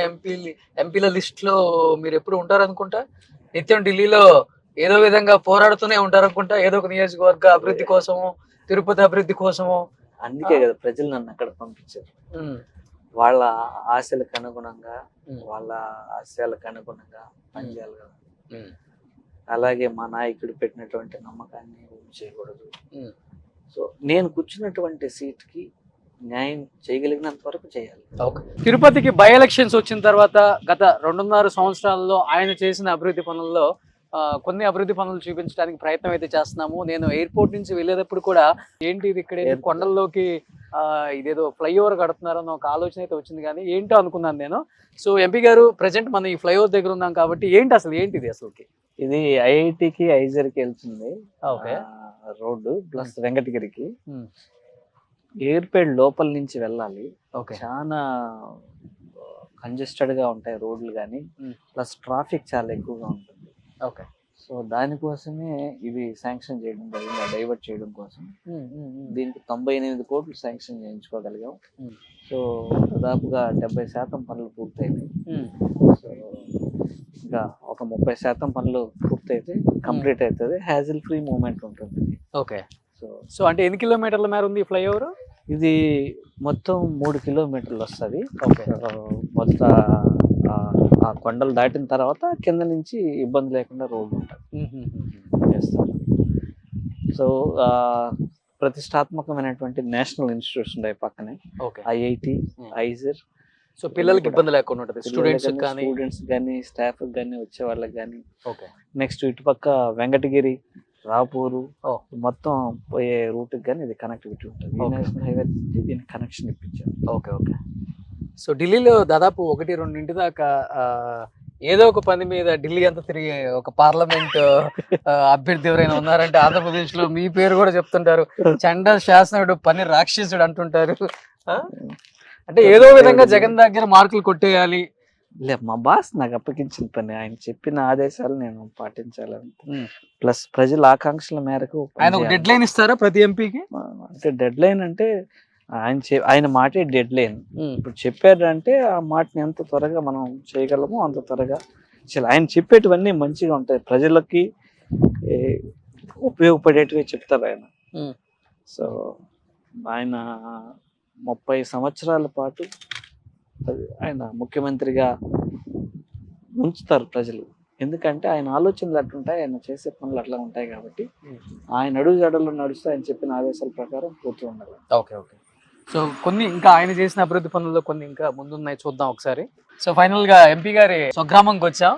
ఎంపీల లిస్ట్ లో మీరు ఎప్పుడు ఉంటారనుకుంటా. నిత్యం ఢిల్లీలో ఏదో విధంగా పోరాడుతూనే ఉంటారనుకుంటా, ఏదో ఒక నియోజకవర్గ అభివృద్ధి కోసము, తిరుపతి అభివృద్ధి కోసము. అందుకే కదా ప్రజలు నన్ను అక్కడ పంపించారు. వాళ్ళ ఆశలకు అనుగుణంగా, వాళ్ళ ఆశయాలకు అనుగుణంగా పనిచేయాలి కదా. అలాగే మా నాయకుడు పెట్టినటువంటి నమ్మకాన్ని చేయకూడదు. సో నేను కూర్చున్నటువంటి సీట్కి న్యాయం చేయగలిగినంత వరకు చేయాలి. తిరుపతికి బై ఎలక్షన్స్ వచ్చిన తర్వాత గత 2.5 సంవత్సరాల్లో ఆయన చేసిన అభివృద్ధి పనుల్లో కొన్ని అభివృద్ధి పనులు చూపించడానికి ప్రయత్నం అయితే చేస్తున్నాము. నేను ఎయిర్పోర్ట్ నుంచి వెళ్ళేటప్పుడు కూడా ఏంటి ఇది ఇక్కడ కొండల్లోకి ఇదేదో ఫ్లైఓవర్ కడుతున్నారని ఒక ఆలోచన అయితే వచ్చింది, కానీ ఏంటో అనుకున్నాను నేను. సో ఎంపీ గారు ప్రెసెంట్ మనం ఈ ఫ్లైఓవర్ దగ్గర ఉన్నాం కాబట్టి ఏంటిది అసలుకి? ఇది ఐఐటికి ఐజర్కి వెళ్తుంది రోడ్డు, ప్లస్ వెంకటగిరికి. ఎయిర్పోర్ట్ లోపల నుంచి వెళ్ళాలి. చాలా కంజెస్టెడ్గా ఉంటాయి రోడ్లు కానీ, ప్లస్ ట్రాఫిక్ చాలా ఎక్కువగా ఉంటుంది. ఓకే. సో దానికోసమే ఇవి శాంక్షన్ చేయడం జరిగింది, డైవర్ట్ చేయడం కోసం. దీనికి 98 కోట్లు శాంక్షన్ చేయించుకోగలిగాం. సో దాదాపుగా 70% పనులు పూర్తయినాయి. సో ఇంకా ఒక 30% పనులు పూర్తయితే కంప్లీట్ అవుతుంది, హ్యాజిల్ ఫ్రీ మూమెంట్ ఉంటుంది. ఓకే. సో సో అంటే ఎన్ని కిలోమీటర్ల మేర ఉంది ఫ్లైఓవర్? ఇది మొత్తం 3 కిలోమీటర్లు వస్తుంది. ఓకే. మొత్తం ఆ కొండలు దాటిన తర్వాత కింద నుంచి ఇబ్బంది లేకుండా రోడ్డు ఉంటుంది చేస్తారు. సో ప్రతిష్టాత్మకమైనటువంటి నేషనల్ ఇన్స్టిట్యూట్స్ ఉన్నాయి పక్కనే, IIT, ఐజర్. సో పిల్లలకి ఇబ్బంది లేకుండా ఉంటుంది, స్టూడెంట్స్ కానీ స్టాఫ్ కానీ వచ్చే వాళ్ళకి కానీ. ఓకే. నెక్స్ట్ ఇటుపక్క వెంకటగిరి, రాపూరు మొత్తం పోయే రూట్కి కానీ ఇది కనెక్టివిటీ ఉంటుంది. నేషనల్ హైవే దీనికి కనెక్షన్ ఇప్పించారు. ఓకే. ఓకే. సో ఢిల్లీలో దాదాపు 1-2 దాకా ఏదో ఒక పని మీద ఢిల్లీ అంతా తిరిగి ఒక పార్లమెంట్ అభ్యర్థి ఎవరైనా ఉన్నారంటే ఆంధ్రప్రదేశ్ లో మీ పేరు కూడా చెప్తుంటారు. చండ శాసనుడు పని రాక్షసుడు అంటుంటారు. అంటే ఏదో విధంగా జగన్ దగ్గర మార్కులు కొట్టేయాలి. మా బాస్ నాకు అప్పగించిన పని, ఆయన చెప్పిన ఆదేశాలు నేను పాటించాలని, ప్లస్ ప్రజల ఆకాంక్షల మేరకు. ఆయన ఒక డెడ్ లైన్ ఇస్తారా ప్రతి ఎంపీకి? అంటే డెడ్ లైన్ అంటే ఆయన మాటే డెడ్ లైన్. ఇప్పుడు చెప్పారు అంటే ఆ మాటని ఎంత త్వరగా మనం చేయగలమో అంత త్వరగా చేయాలి. ఆయన చెప్పేటివన్నీ మంచిగా ఉంటాయి, ప్రజలకి ఉపయోగపడేటివి చెప్తారు ఆయన. సో ఆయన 30 సంవత్సరాల పాటు ఆయన ముఖ్యమంత్రిగా ఉంచుతారు ప్రజలు. ఎందుకంటే ఆయన ఆలోచనలు అట్లుంటాయి, ఆయన చేసే పనులు అట్లా ఉంటాయి కాబట్టి ఆయన అడుగు జాడల్లో నడుస్తూ ఆయన చెప్పిన ఆదేశాల ప్రకారం పోతూ ఉండాలి. ఓకే. ఓకే. సో కొన్ని ఇంకా ఆయన చేసిన అభివృద్ధి పనుల్లో కొన్ని ఇంకా ముందున్నాయి, చూద్దాం ఒకసారి. సో ఫైనల్ గా ఎంపీ గారి స్వగ్రామంకి వచ్చాం.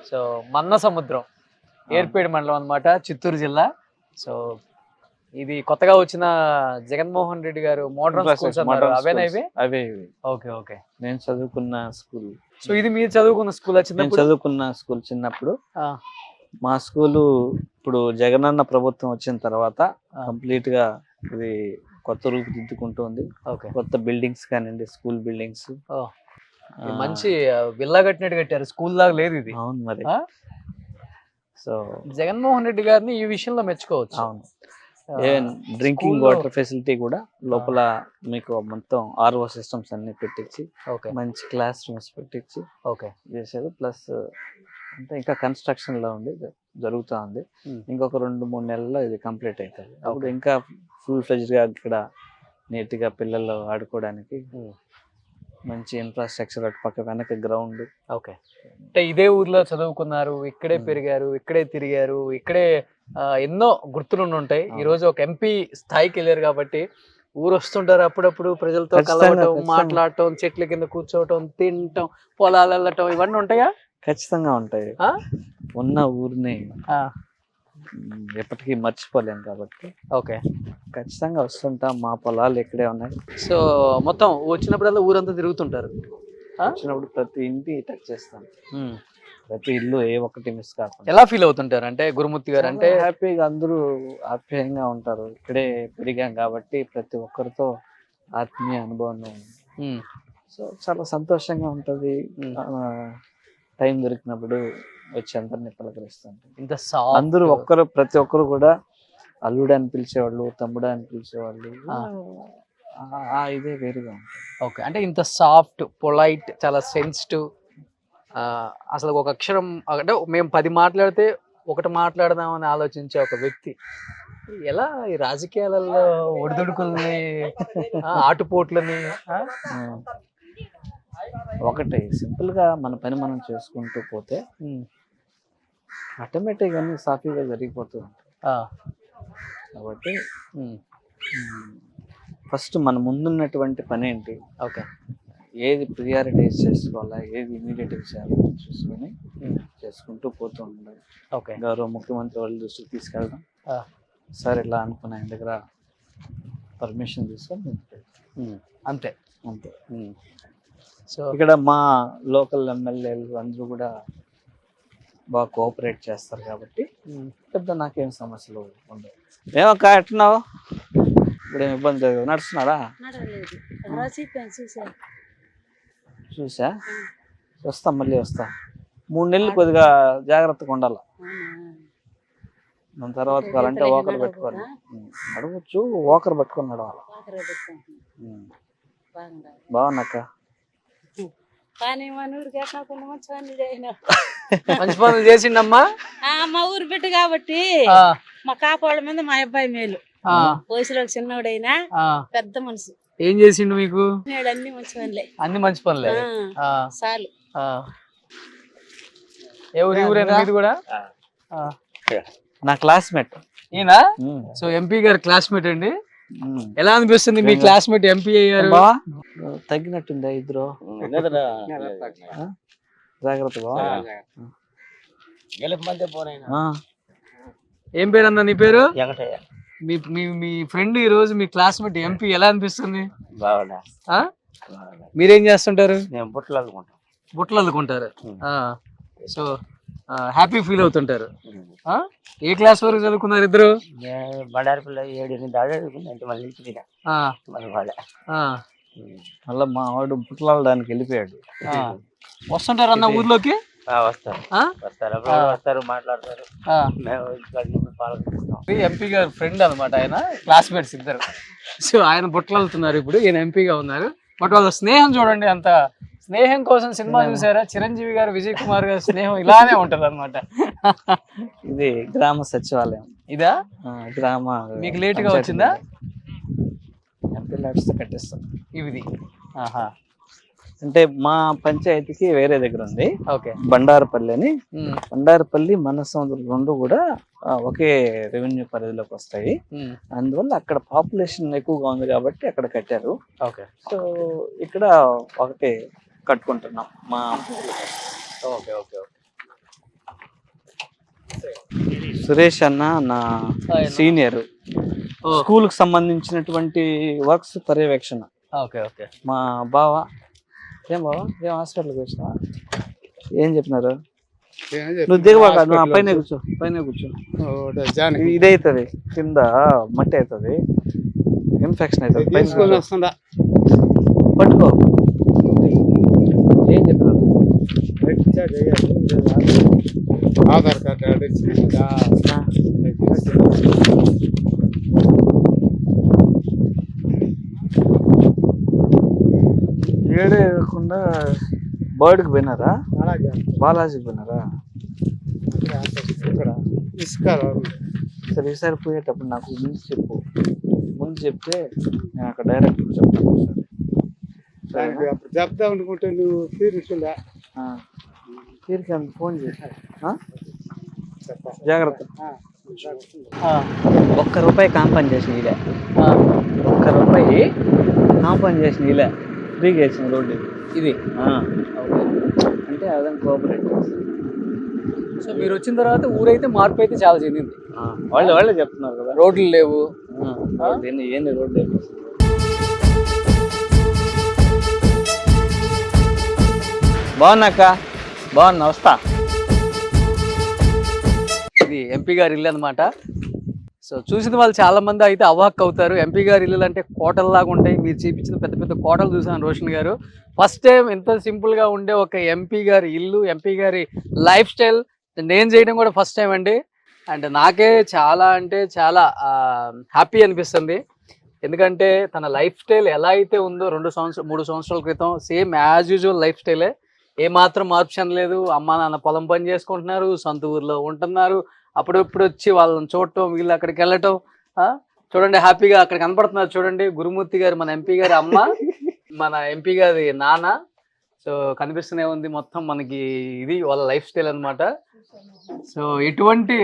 సో మన్న సముద్రం, ఏర్పేడు మండలం అన్నమాట, చిత్తూరు జిల్లా. సో ఇది కొత్తగా వచ్చిన జగన్మోహన్ రెడ్డి గారు మోడర్న్ స్కూల్స్ అన్నారు, అవేనా ఇవి? అవే. ఓకే. ఓకే. నేను చదువుకున్న స్కూల్. సో ఇది మీరు చదువుకున్న స్కూల్? నేను చదువుకున్న స్కూల్ చిన్నప్పుడు. మా స్కూలు ఇప్పుడు జగనన్న ప్రభుత్వం వచ్చిన తర్వాత కంప్లీట్ గా ఇది కొత్త రూపుదిద్దుకుంటుంది. కొత్త బిల్డింగ్స్ కానివ్వండి, స్కూల్ బిల్డింగ్స్ మంచి విల్లా కట్టినట్టు కట్టారు, స్కూల్ లాగా లేదు ఇది. అవును మరి. సో జగన్మోహన్ రెడ్డి గారిని ఈ విషయంలో మెచ్చుకోవచ్చు. అవును. ఈవెన్ డ్రింకింగ్ వాటర్ ఫెసిలిటీ కూడా లోపల మీకు మొత్తం RO సిస్టమ్స్ అన్ని పెట్టించి, మంచి క్లాస్ రూమ్స్ పెట్టించి చేశారు. ప్లస్ అంటే ఇంకా కన్స్ట్రక్షన్ లో ఉంది, జరుగుతూ ఉంది. ఇంకొక 2-3 నెలల్లో ఇది కంప్లీట్ అవుతుంది. అప్పుడు ఇంకా ఫుల్ ఫ్లెడ్జ్డ్ గా ఇక్కడ నీట్ గా పిల్లలు ఆడుకోవడానికి మంచి ఇన్ఫ్రాస్ట్రక్చర్, అటు పక్క వెనక గ్రౌండ్. ఓకే. అంటే ఇదే ఊర్లో చదువుకున్నారు, ఇక్కడే పెరిగారు, ఇక్కడే తిరిగారు, ఇక్కడే ఎన్నో గుర్తులు ఉంటాయి. ఈ రోజు ఒక ఎంపీ స్థాయికి వెళ్ళారు కాబట్టి ఊరు వస్తుంటారు, అప్పుడప్పుడు ప్రజలతో కలవటం, మాట్లాడటం, చెట్ల కింద కూర్చోవటం, తినటం, పొలాలు వెళ్ళటం, ఇవన్నీ ఉంటాయా? ఖచ్చితంగా ఉంటాయి. ఉన్న ఊరిని ఎప్పటికీ మర్చిపోలేము కాబట్టి ఓకే ఖచ్చితంగా వస్తుంటాం. మా పొలాలు ఇక్కడే ఉన్నాయి. సో మొత్తం వచ్చినప్పుడల్లా ఊరంతా తిరుగుతుంటారు. వచ్చినప్పుడు ప్రతి ఇంటి టచ్ చేస్తాం, ప్రతి ఇల్లు ఏ ఒక్కటి మిస్ కాకుండా. ఎలా ఫీల్ అవుతుంటారు అంటే గురుమూర్తి గారు? అంటే హ్యాపీగా, అందరూ ఆప్యాయంగా ఉంటారు. ఇక్కడే పెరిగాం కాబట్టి ప్రతి ఒక్కరితో ఆత్మీయ అనుభవం. సో చాలా సంతోషంగా ఉంటుంది. టైం దొరికినప్పుడు వచ్చి అందరినీ పలకరిస్తాం. ఇంత అందరూ ప్రతి ఒక్కరు కూడా అల్లుడు అని పిలిచేవాళ్ళు, తమ్ముడు అని పిలిచేవాళ్ళు. ఇదే వేరుగా ఉంటుంది. ఓకే. అంటే ఇంత సాఫ్ట్, పొలైట్, చాలా సెన్సిటివ్, అసలు ఒక అక్షరం అంటే మేము 10 మాట్లాడితే ఒకటి మాట్లాడదామని ఆలోచించే ఒక వ్యక్తి ఎలా ఈ రాజకీయాలలో ఒడిదుడుకుల్ని, ఆటుపోట్లని ఒకటి సింపుల్ గా మన పని మనం చేసుకుంటూ పోతే ఆటోమేటిక్ గా సాఫీగా జరిగిపోతూ ఉంటుంది. కాబట్టి ఫస్ట్ మన ముందున్నటువంటి పని ఏంటి, ఓకే, ఏది ప్రియారిటైజ్ చేసుకోవాలా, ఏది ఇమీడియట్ చేయాలి చూసుకొని చేసుకుంటూ పోతూ ఉండాలి. ఓకే. గౌరవ ముఖ్యమంత్రి వాళ్ళ దృష్టికి తీసుకెళ్దాం, సార్ ఇలా అనుకున్న ఆయన దగ్గర పర్మిషన్ తీసుకొని అంతే అంతే. సో ఇక్కడ మా లోకల్ ఎమ్మెల్యేలు అందరూ కూడా బాగా కోఆపరేట్ చేస్తారు కాబట్టి పెద్ద నాకేం సమస్యలు ఉండవు. ఏమో ఎట్టున్నావు, ఇప్పుడు ఏమి ఇబ్బంది లేదు, నడుస్తున్నాడా? చూసా వస్తా, మళ్ళీ వస్తా. 3 నెలలు కొద్దిగా జాగ్రత్తగా ఉండాలి. దాని తర్వాత కావాలంటే ఓకర్ పెట్టుకోవాలి. నడవచ్చు, ఓకర్ పెట్టుకొని నడవాలి. బాగున్నాక మంచి పనులు చేసిండమ్మా. మా ఊరు బిడ్డ కాబట్టి మా కాపాళ్ళ మీద మా అబ్బాయి మేలు. వయసులో చిన్నోడైనా పెద్ద మనిషి. ఏం చేసిండు మీకు? అన్ని మంచి పనులే. అన్ని మంచి పనులే చాలు. ఎవరైనా మీది కూడా? నా క్లాస్మేట్ ఈయన. సో ఎంపీ గారు క్లాస్మేట్ అండి. ఎలా అనిపిస్తుంది మీ క్లాస్మేట్ ఎంపీ అయ్యారు? తగ్గినట్టుందా ఇద్దరు? జాగ్రత్త. ఏం పేరు అన్న నీ పేరు? మీ ఫ్రెండ్ ఈ రోజు మీ క్లాస్మేట్ ఎంపీ, ఎలా అనిపిస్తుంది? మీరేం చేస్తుంటారు? బుట్టలు అల్లుకుంటారు. సో హ్యాపీ ఫీల్ అవుతుంటారు. ఏ క్లాస్ వరకు చదువుకున్నారు ఇద్దరు? మళ్ళీ మా వాడు బుట్టలాడడానికి వెళ్ళిపోయాడు. వస్తుంటారు అన్న ఊర్లోకి? ఎంపీ గారు ఫ్రెండ్ అనమాట, ఆయన క్లాస్మేట్స్ ఇద్దరు. సో ఆయన బుట్టలు వెళ్తున్నారు ఇప్పుడు, ఈయన ఎంపీగా ఉన్నారు. బట్ వాళ్ళ స్నేహం చూడండి, అంత స్నేహం కోసం సినిమా చూసారా? చిరంజీవి గారు, విజయ్ కుమార్ గారు స్నేహం ఇలానే ఉంటది అనమాట. ఇది గ్రామ సచివాలయం. ఇదా గ్రామ? మీకు లేట్ గా వచ్చిందా? ఎంపీ ల్యాడ్స్ కట్టిస్తాం ఇది. అంటే మా పంచాయతీకి వేరే దగ్గర ఉంది. ఓకే. బండారపల్లి అని. బండారపల్లి, మనసముద్రం రెండు కూడా ఒకే రెవెన్యూ పరిధిలోకి వస్తాయి. అందువల్ల అక్కడ పాపులేషన్ ఎక్కువగా ఉంది కాబట్టి అక్కడ కట్టారు. ఓకే. సో ఇక్కడ ఒకటే కట్టుకుంటున్నాం మా. Okay okay okay. సురేష్ అన్న నా సీనియర్, స్కూల్ కి సంబంధించినటువంటి వర్క్స్ పర్యవేక్షణ. Okay okay. మా బావ. ఏం బావ, ఏం హాస్పిటల్కి వచ్చినావా? ఏం చెప్పినారు? నువ్వు దిగబాక, నువ్వు పైన కూర్చో, పైన కూర్చో. ఇదైతుంది, కింద మట్టి అవుతుంది, ఇన్ఫెక్షన్ అవుతుంది. పట్టుకో. ఏం చెప్పినారు? ఆధార్ కార్డు ఏడే కాకుండా బర్డ్కి పోయినారా? బాలాజీకి పోయినారా? సరే, ఈసారి పోయేటప్పుడు నాకు ముందు చెప్పు. ముందు చెప్తే నేను అక్కడ డైరెక్ట్ చెప్తాను. చెప్తా అనుకుంటే నువ్వు తీరుచుందా? తీరిక ఫోన్ చేసి జాగ్రత్త. ₹1 కాంపన్సేషన్ ఇలా, ₹1 కాంపన్సేషన్ ఇలా ఫ్రీగా ఇచ్చిన రోడ్డు ఇది. అంటే అదే కోఆపరేటివ్. సో మీరు వచ్చిన తర్వాత ఊరైతే మార్పు అయితే చాలా చెందింది. వాళ్ళే చెప్తున్నారు కదా, రోడ్లు లేవు. ఏంది రోడ్డు లేవు. బాగున్నాక? బాగున్నా, వస్తా. ఇది ఎంపీ గారి ఇల్లు అనమాట. సో చూసిన వాళ్ళు చాలా మంది అయితే అవాక్ అవుతారు. ఎంపీ గారి ఇల్లు అంటే కోటల్లాగా ఉంటాయి. మీరు చూపించిన పెద్ద పెద్ద కోటలు చూసాను రోషన్ గారు. ఫస్ట్ టైం ఎంత సింపుల్గా ఉండే ఒక ఎంపీ గారి ఇల్లు, ఎంపీ గారి లైఫ్ స్టైల్ నేను చేయడం కూడా ఫస్ట్ టైం అండి. అండ్ నాకే చాలా అంటే చాలా హ్యాపీ అనిపిస్తుంది. ఎందుకంటే తన లైఫ్ స్టైల్ ఎలా అయితే ఉందో 3 సంవత్సరాల క్రితం సేమ్ యాజ్ యూజువల్ లైఫ్ స్టైలే, ఏమాత్రం మార్పు చెందలేదు. అమ్మ నాన్న పొలం పని చేసుకుంటున్నారు, సొంత ఊర్లో ఉంటున్నారు. అప్పుడప్పుడు వచ్చి వాళ్ళని చూడటం, వీళ్ళు అక్కడికి వెళ్ళటం. చూడండి హ్యాపీగా అక్కడ కనపడుతున్నారు. చూడండి గురుమూర్తి గారు మన ఎంపీ గారి అమ్మ, మన ఎంపీ గారి నాన్న. సో కనిపిస్తూనే ఉంది మొత్తం మనకి. ఇది వాళ్ళ లైఫ్ స్టైల్ అనమాట. సో ఎటువంటి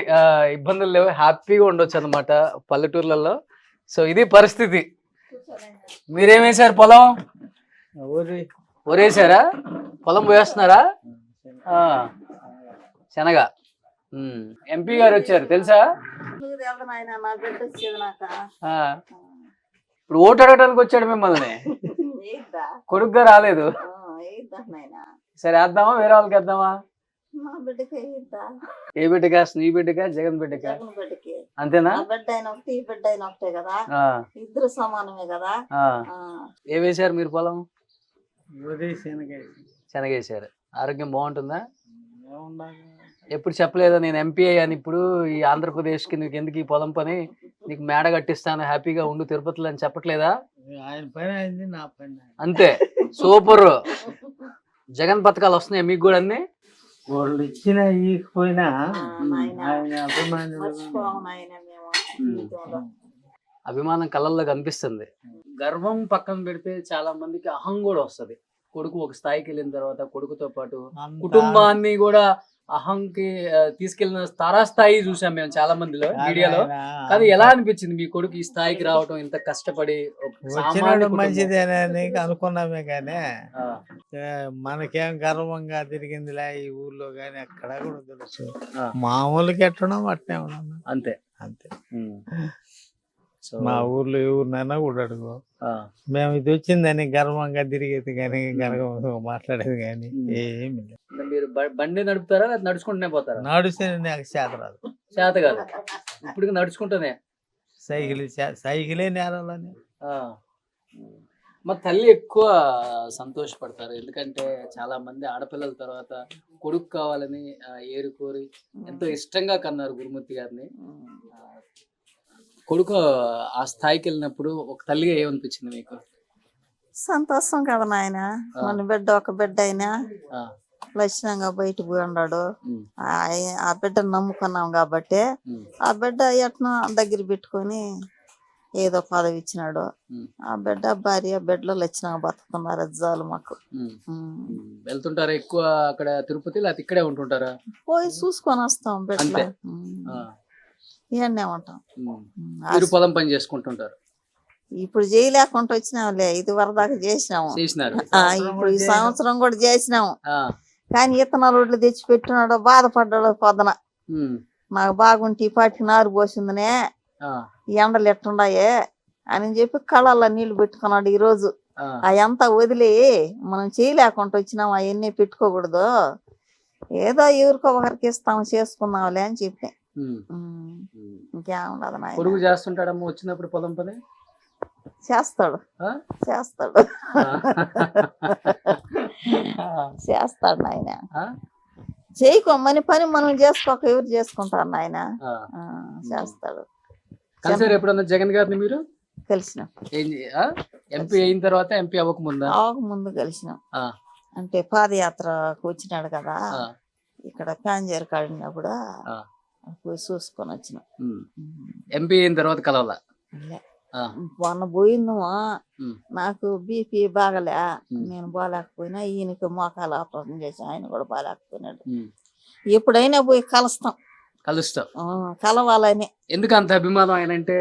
ఇబ్బందులు లేవు, హ్యాపీగా ఉండొచ్చు అనమాట పల్లెటూర్లలో. సో ఇది పరిస్థితి. మీరేమేసారు పొలం? ఒరేసారా? పొలం పోయేస్తున్నారా? శనగ. ఎంపీ గారు వచ్చారు తెలుసా? ఇప్పుడు ఓటు అడగడానికి వచ్చాడు మిమ్మల్ని, కొడుకుగా రాలేదు. సరే వేద్దామా, వేరే వాళ్ళకి వేద్దామా? ఏ బిడ్డకి వేస్తుంది? ఈ బిడ్డకా, జగన్ బిడ్డకా? అంతేనా? ఇద్దరు సమానమే కదా. ఏ వేశారు మీరు పొలం? శనగేశారు. ఆరోగ్యం బాగుంటుందా? ఎప్పుడు చెప్పలేదా నేను ఎంపీ అయ్యాను ఇప్పుడు ఈ ఆంధ్రప్రదేశ్కి, నీకు ఎందుకు ఈ పొలం పని, నీకు మేడ కట్టిస్తాను హ్యాపీగా ఉండు తిరుపతిలో అని చెప్పట్లేదా? ఆయన పని అయింది, నా పని అంతే. సూపర్. జగన్ పథకాలు వస్తున్నాయి మీకు కూడా అన్ని? వాళ్ళు ఇచ్చిన ఈకపోయినా ఆయన అభిమానులు అభిమానం కళ్ళల్లో కనిపిస్తుంది. గర్వం పక్కన పెడితే చాలా మందికి అహం కూడా వస్తది. కొడుకు ఒక స్థాయికి వెళ్ళిన తర్వాత కొడుకుతో పాటు కుటుంబాన్ని కూడా అహంకి తీసుకెళ్లిన తారాస్థాయి చూసాం మేము చాలా మందిలో వీడియోలో. కానీ ఎలా అనిపించింది మీ కొడుకు ఈ స్థాయికి రావటం, ఇంత కష్టపడి? వచ్చినాడు మంచిదేనని అనుకున్నామే కానీ మనకేం గర్వంగా తిరిగిందిలే ఈ ఊర్లో గాని ఎక్కడ కూడా తెలుసు. మామూలుగా ఎట్టడం అట్నే ఉన్నాం అంతే అంతే. మా ఊర్లో ఏ ఊరినైనా కూడా అడుగు, మేము ఇది వచ్చిందని గర్వంగా తిరిగేది కానీ గర్వంగా మాట్లాడేది కానీ ఏమి లేదు. మీరు బండి నడుపుతారా నడుచుకుంటూనే పోతారా? నడిస్తే నాకు చేత రాదు. చేత కాదు ఇప్పుడు నడుచుకుంటూనే? సైకిలే నేరాలని. మా తల్లి ఎక్కువ సంతోషపడతారు, ఎందుకంటే చాలా మంది ఆడపిల్లల తర్వాత కొడుకు కావాలని ఏరుకోరి ఎంతో ఇష్టంగా కన్నారు గురుమూర్తి గారిని. కొడుకు ఆ స్థాయికి వెళ్ళినప్పుడు ఒక తల్లిగా ఏమనిపించింది మీకు? సంతోషం కదా నాయన, మన బిడ్డ ఒక బిడ్డ అయినా లక్షణంగా బయట పోయి ఉన్నాడు. ఆ బిడ్డను నమ్ముకున్నాం కాబట్టి ఆ బిడ్డ ఎట్నో దగ్గర పెట్టుకొని ఏదో పదవి ఇచ్చినాడు. ఆ బిడ్డ భార్య బిడ్డలో లక్షణంగా బతుకుతున్నారు. అది చాలు మాకు. వెళ్తుంటారా ఎక్కువ అక్కడ తిరుపతి, లేకపోతే ఇక్కడే ఉంటుంటారా? పోయి చూసుకొని వస్తాం బిడ్డ. ఇవన్నీ ఉంటాం. మీరు పొలం పని చేసుకుంటుంటారు? ఇప్పుడు చేయలేకుండా వచ్చినాంలే, ఇది వరదాకా చేసినాము. ఇప్పుడు ఈ సంవత్సరం కూడా చేసినాము. కానీ ఇత్తనాలు రోడ్లు తెచ్చి పెట్టినాడు, బాధపడ్డాడు. పొద్దున నాకు బాగుంటే ఈ పాటికి నారు పోసిందనే, ఎండలు ఎట్టుండాయే అని చెప్పి కళ్ళల్లో నీళ్లు పెట్టుకున్నాడు. ఈ రోజు అవంతా వదిలి మనం చేయలేకుండా వచ్చినాం, అవన్నీ పెట్టుకోకూడదు, ఏదో ఎవరికో ఒకరికి ఇస్తాము చేసుకున్నాంలే అని చెప్పి. ఇంకేముండదు నాయన. కొడుకు చేస్తుంటాడమ్మా వచ్చినప్పుడు పొలం పని? చేస్తాడు చేస్తాడు చేస్తాడు నాయన. చేయకోమని పని మనం చేసుకోక ఎవరు చేసుకుంటారు నాయన. చేస్తాడు. కలిసారు ఎప్పుడన్నా జగన్ గారిని మీరు? కలిసినాం. ఎంపీ అయిన తర్వాత? ఎంపీ అవ్వకముందు కలిసినాం. అంటే పాదయాత్రకు వచ్చినాడు కదా, ఇక్కడ కాంజేరు కాడినప్పుడు పోయి చూసుకొని వచ్చినాం. ఎంపీ అయిన తర్వాత కలవాల? మొన్న పోయిందమా, నాకు బీపీ బాగలే, నేను బాగాలేకపోయినా ఈయనకి మోకాలు ఆపరేషన్ చేసి ఆయన కూడా బాగాలేకపోయినాడు. ఎప్పుడైనా పోయి కలుస్తాం కలవాలని. ఎందుకు అంత అభిమానం ఆయన అంటే?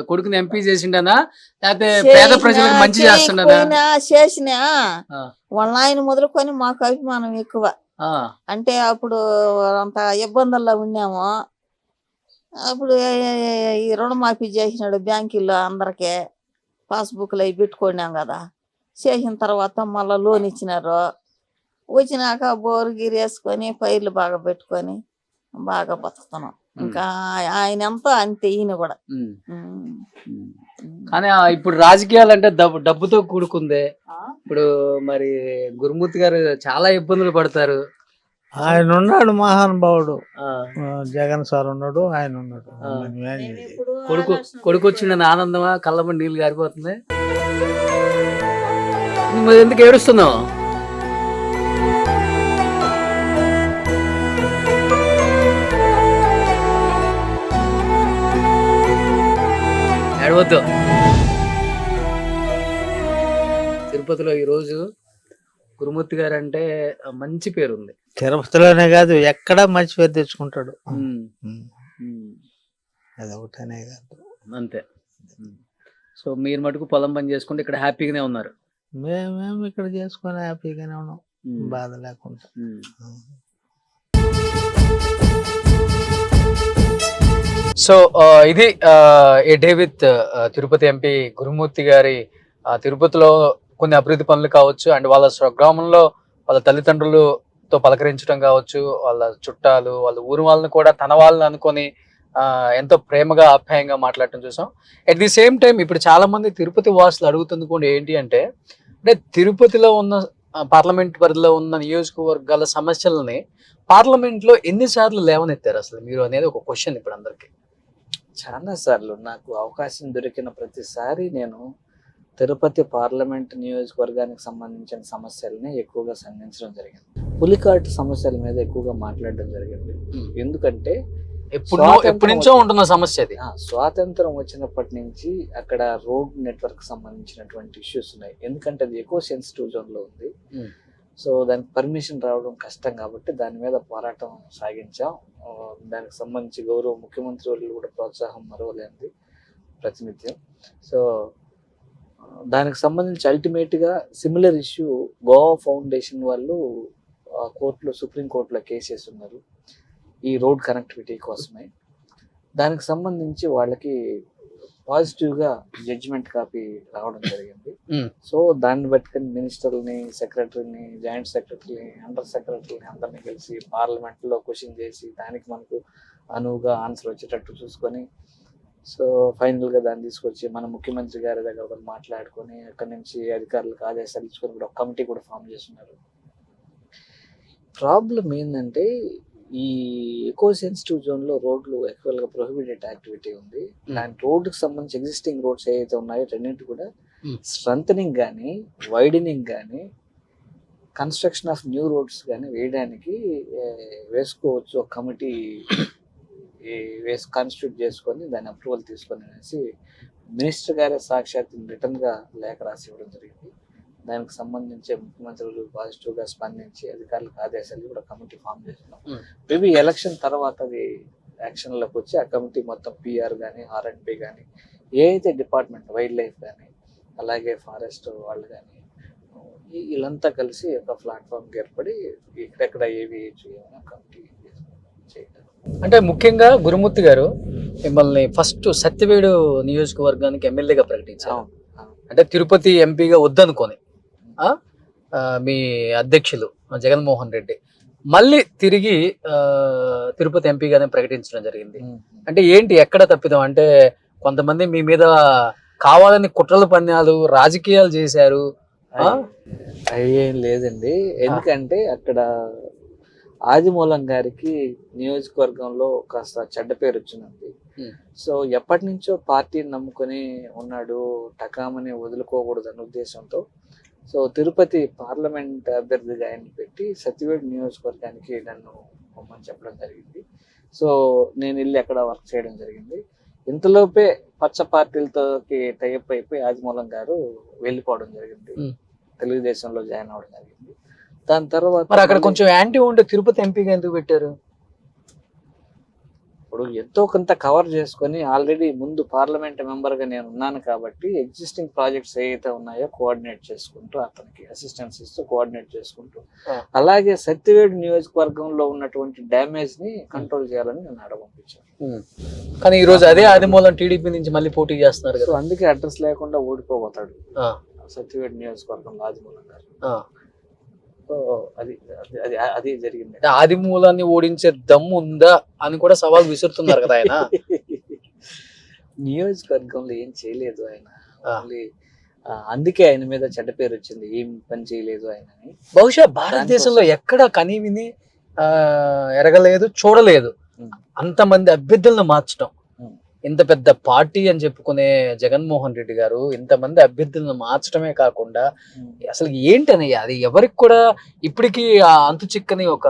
కొడుకుని ఎంపీ చేసిండనా, లేకపోతే పేద ప్రజలకు మంచి చేస్తుండనా? చేసినా వాళ్ళ ఆయన మొదలుకొని మాకు అభిమానం ఎక్కువ. అంటే అప్పుడు అంత ఇబ్బందుల్లో ఉన్నాము. అప్పుడు ఈ రుణమాఫీ చేసినాడు బ్యాంకుల్లో, అందరికీ పాస్బుక్లు అవి పెట్టుకున్నాం కదా. చేసిన తర్వాత మళ్ళీ లోన్ ఇచ్చినారు. వచ్చినాక బోరు గిరి వేసుకొని పైర్లు బాగా పెట్టుకొని బాగా బతుకుతున్నాం. ఇంకా ఆయన ఎంతో అంతే, ఈయన కూడా. కానీ ఇప్పుడు రాజకీయాలు అంటే డబ్బుతో కూడుకుందే. ఇప్పుడు మరి గురుమూర్తి గారు చాలా ఇబ్బందులు పడతారు. ఆయన ఉన్నాడు మహానుభావుడు, జగన్ సార్ ఉన్నాడు, ఆయన ఉన్నాడు. కొడుకు వచ్చిన ఆనందమా? కళ్ళమని నీళ్ళు గారిపోతుంది. ఎందుకు ఏడుస్తున్నావు? ఏడవద్దు. తిరుపతిలో ఈరోజు గురుమూర్తి గారు అంటే మంచి పేరు ఉంది. తిరుపతిలోనే కాదు, ఎక్కడ మంచి పేరు తెచ్చుకుంటాడు. అదొకటనే కాదు, అంతే. సో మీరు మటుకు పొలం పని చేసుకుంటే ఇక్కడ హ్యాపీగానే ఉన్నారు? మేమేమి ఇక్కడ చేసుకొని హ్యాపీగానే ఉన్నాం, బాధ లేకుండా. సో ఇది ఏ డే విత్ తిరుపతి ఎంపీ గురుమూర్తి గారి తిరుపతిలో కొన్ని అభివృద్ధి పనులు కావచ్చు, అండ్ వాళ్ళ స్వగ్రామంలో వాళ్ళ తల్లిదండ్రులతో పలకరించడం కావచ్చు, వాళ్ళ చుట్టాలు, వాళ్ళ ఊరు వాళ్ళని కూడా తన వాళ్ళని అనుకొని ఎంతో ప్రేమగా ఆప్యాయంగా మాట్లాడటం చూసాం. అట్ ది సేమ్ టైం ఇప్పుడు చాలా మంది తిరుపతి వాసులు అడుగుతుంది కూడా ఏంటి అంటే, అంటే తిరుపతిలో ఉన్న పార్లమెంట్ పరిధిలో ఉన్న నియోజకవర్గాల సమస్యలని పార్లమెంట్ లో ఎన్నిసార్లు లేవనెత్తారు అసలు మీరు అనేది ఒక క్వశ్చన్ ఇప్పుడు అందరికి. చాలా సార్లు నాకు అవకాశం దొరికిన ప్రతిసారి నేను తిరుపతి పార్లమెంట్ నియోజకవర్గానికి సంబంధించిన సమస్యల్ని ఎక్కువగా సంధించడం జరిగింది. పులికాటు సమస్యల మీద ఎక్కువగా మాట్లాడడం జరిగింది. ఎందుకంటే ఎప్పటి నుంచో ఉంటున్న సమస్య అది. స్వాతంత్రం వచ్చినప్పటి నుంచి అక్కడ రోడ్ నెట్వర్క్ సంబంధించినటువంటి ఇష్యూస్ ఉన్నాయి. ఎందుకంటే అది ఎక్కువ సెన్సిటివ్ జోన్ లో ఉంది. సో దానికి పర్మిషన్ రావడం కష్టం కాబట్టి దాని మీద పోరాటం సాగించాం. దానికి సంబంధించి గౌరవ ముఖ్యమంత్రి వాళ్ళు కూడా ప్రోత్సాహం మరవలేనిది ప్రతినిత్యం. సో దానికి సంబంధించి అల్టిమేట్ గా సిమిలర్ ఇష్యూ గోవా ఫౌండేషన్ వాళ్ళు కోర్టులో సుప్రీం కోర్టులో కేసెస్ ఉన్నారు ఈ రోడ్ కనెక్టివిటీ కోసమే. దానికి సంబంధించి వాళ్ళకి పాజిటివ్ గా జడ్జిమెంట్ కాపీ రావడం జరిగింది. సో దాన్ని బట్టుకొని మినిస్టర్ని, సెక్రటరీని, జాయింట్ సెక్రటరీని, అండర్ సెక్రటరీని అందరినీ కలిసి పార్లమెంట్ లో క్వశ్చన్ చేసి దానికి మనకు అనువుగా ఆన్సర్ వచ్చేటట్టు చూసుకొని సో ఫైనల్ గా దాన్ని తీసుకొచ్చి మన ముఖ్యమంత్రి గారి దగ్గర మాట్లాడుకొని అక్కడి నుంచి అధికారులకు ఆదేశాలు ఇచ్చుకొని కూడా ఒక కమిటీ కూడా ఫామ్ చేస్తున్నారు. ప్రాబ్లం ఏంటంటే ఈ ఎకో సెన్సిటివ్ జోన్ లో రోడ్లు యాక్చువల్ గా ప్రొహిబిటెడ్ యాక్టివిటీ ఉంది. దాని రోడ్డుకి సంబంధించి ఎగ్జిస్టింగ్ రోడ్స్ ఏవైతే ఉన్నాయో రెండింటి కూడా స్ట్రెంథనింగ్ కానీ వైడనింగ్ కానీ కన్స్ట్రక్షన్ ఆఫ్ న్యూ రోడ్స్ కానీ వేయడానికి వేసుకోవచ్చు. ఒక కమిటీ కాన్స్టిట్యూట్ చేసుకొని దాని అప్రూవల్ తీసుకొని అనేసి మినిస్టర్ గారే సాక్షాత్ రిటర్న్ గా లేఖ రాసి ఇవ్వడం జరిగింది. దానికి సంబంధించి ముఖ్యమంత్రులు పాజిటివ్ గా స్పందించి అధికారులకు ఆదేశాలు కూడా కమిటీ ఫామ్ చేస్తున్నాం. మేబీ ఎలక్షన్ తర్వాత అది యాక్షన్ లోకి వచ్చి ఆ కమిటీ మొత్తం పిఆర్ కానీ ఆర్ఎండ్పి కానీ ఏ అయితే డిపార్ట్మెంట్ వైల్డ్ లైఫ్ కానీ అలాగే ఫారెస్ట్ వాళ్ళు కానీ వీళ్ళంతా కలిసి ఒక ప్లాట్ఫామ్ ఏర్పడి ఎక్కడెక్కడ ఏవి చేయాలని కమిటీ చేయడం. అంటే ముఖ్యంగా గురుమూర్తి గారు మిమ్మల్ని ఫస్ట్ సత్యవేడు నియోజకవర్గానికి ఎమ్మెల్యేగా ప్రకటించారు. అంటే తిరుపతి ఎంపీగా వద్దనుకొని మీ అధ్యక్షులు జగన్మోహన్ రెడ్డి మళ్ళీ తిరిగి తిరుపతి ఎంపీగానే ప్రకటించడం జరిగింది. అంటే ఏంటి ఎక్కడ తప్పిదం? అంటే కొంతమంది మీ మీద కావాలని కుట్రలు పన్యాలు రాజకీయాలు చేశారు. అయ్యేం లేదండి. ఎందుకంటే అక్కడ ఆదిమూలం గారికి నియోజకవర్గంలో కాస్త చెడ్డ పేరు వచ్చింది. సో ఎప్పటి నుంచో పార్టీని నమ్ముకొని ఉన్నాడు, టకామని వదులుకోకూడదు అనే ఉద్దేశంతో సో తిరుపతి పార్లమెంట్ అభ్యర్థిగా ఆయన పెట్టి సత్యవేడు నియోజకవర్గానికి నన్ను పొమ్మని చెప్పడం జరిగింది. సో నేను వెళ్ళి అక్కడ వర్క్ చేయడం జరిగింది. ఇంతలోపే పచ్చ పార్టీలతో టైప్ అయిపోయి ఆదిమూలం గారు వెళ్ళిపోవడం జరిగింది, తెలుగుదేశంలో జాయిన్ అవ్వడం జరిగింది. దాని తర్వాత అక్కడ కొంచెం యాంటీ ఉంటే తిరుపతి ఎంపీగా ఎందుకు పెట్టారు? ఇప్పుడు ఎంతో కొంత కవర్ చేసుకొని ఆల్రెడీ ముందు పార్లమెంట్ మెంబర్ గా నేను ఉన్నాను కాబట్టి ఎగ్జిస్టింగ్ ప్రాజెక్ట్స్ ఏవైతే ఉన్నాయో కోఆర్డినేట్ చేసుకుంటూ అతనికి అసిస్టెన్స్ ఇస్తూ కోఆర్డినేట్ చేసుకుంటూ అలాగే సత్యవేడు నియోజకవర్గంలో ఉన్నటువంటి డ్యామేజ్ ని కంట్రోల్ చేయాలని నేను ఆడ పంపించాను. కానీ ఈ రోజు అదే ఆదిమూలం టీడీపీ నుంచి మళ్ళీ పోటీ చేస్తున్నారు కదా, అందుకే అడ్రస్ లేకుండా ఓడిపోబోతాడు సత్యవేడు నియోజకవర్గంలో ఆదిమూలం గారు. అది జరిగింది. ఆదిమూలాన్ని ఓడించే దమ్ము ఉందా అని కూడా సవాల్ విసురుతున్నారు కదా ఆయన. నియోజకవర్గంలో ఏం చేయలేదు ఆయన, అందుకే ఆయన మీద చెడ్డ పేరు వచ్చింది, ఏం పని చేయలేదు ఆయన. బహుశా భారతదేశంలో ఎక్కడ కని విని ఎరగలేదు, చూడలేదు అంతమంది అభ్యర్థులను మార్చడం. ఇంత పెద్ద పార్టీ అని చెప్పుకునే జగన్మోహన్ రెడ్డి గారు ఇంతమంది అభ్యర్థులను మార్చడమే కాకుండా అసలు ఏంటనయ్యా అది ఎవరికి కూడా ఇప్పటికీ అంతు చిక్కని ఒక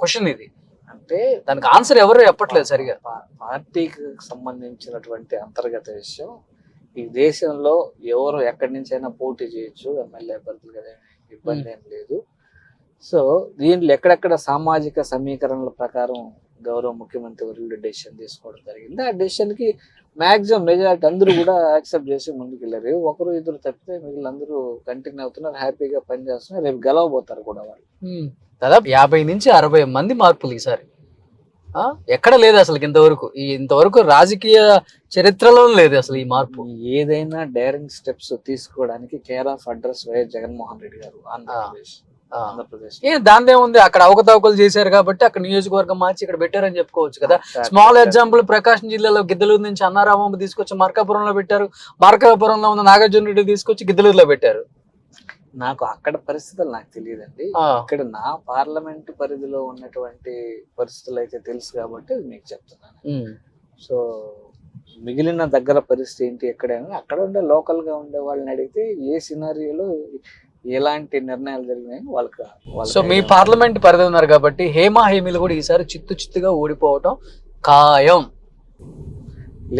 క్వశ్చన్ ఇది. అంటే దానికి ఆన్సర్ ఎవరు చెప్పట్లేదు సరిగా. పార్టీకి సంబంధించినటువంటి అంతర్గత విషయం. ఈ దేశంలో ఎవరు ఎక్కడి నుంచి అయినా పోటీ చేయొచ్చు, ఎమ్మెల్యే అభ్యర్థులు కదా, ఇబ్బంది ఏం లేదు. సో దీంట్లో ఎక్కడెక్కడ సామాజిక సమీకరణల ప్రకారం గౌరవ ముఖ్యమంత్రి వర్యులు డెసిషన్ తీసుకోవడం జరిగింది. ఆ డెసిషన్ కి మాక్సిమం మెజారిటీ అందరూ కూడా యాక్సెప్ట్ చేసి ముందుకు వెళ్ళారు. ఒకరు ఇద్దరు తప్పితే మిగిలిన అందరూ కంటిన్యూ అవుతున్నారు, హ్యాపీగా పనిచేస్తున్నారు. రేపు గెలవబోతారు కూడా వాళ్ళు. దాదాపు 50 నుంచి 60 మంది మార్పులు ఈసారి. ఎక్కడ లేదు అసలు ఇంతవరకు రాజకీయ చరిత్రలో లేదు అసలు ఈ మార్పు. ఏదైనా డైరింగ్ స్టెప్స్ తీసుకోవడానికి care of address YS Jaganmohan Reddy గారు ఆంధ్రప్రదేశ్. ఆంధ్రప్రదేశ్. దాని ఏముంది, అక్కడ అవకతవకలు చేశారు కాబట్టి అక్కడ నియోజకవర్గం మార్చి ఇక్కడ పెట్టారని చెప్పుకోవచ్చు కదా. స్మాల్ ఎగ్జాంపుల్, ప్రకాశం జిల్లాలో గిద్దలూరు నుంచి అన్నారామమ్మ తీసుకొచ్చి మార్కాపురంలో పెట్టారు, మార్కాపురంలో ఉన్న నాగార్జున రెడ్డి తీసుకొచ్చి గిద్దలూరులో పెట్టారు. నాకు అక్కడ పరిస్థితులు నాకు తెలియదండి. ఇక్కడ నా పార్లమెంట్ పరిధిలో ఉన్నటువంటి పరిస్థితులు అయితే తెలుసు కాబట్టి మీకు చెప్తున్నాను. సో మిగిలిన దగ్గర పరిస్థితి ఏంటి ఎక్కడైనా అక్కడ ఉండే లోకల్ గా ఉండే వాళ్ళని అడిగితే ఏ సినారియోలో ఎలాంటి నిర్ణయాలు జరిగినాయని వాళ్ళకి. సో మీ పార్లమెంట్ పరిధి ఉన్నారు కాబట్టి హేమా హేమీలు కూడా ఈసారి చిత్తుగా ఓడిపోవటం ఖాయం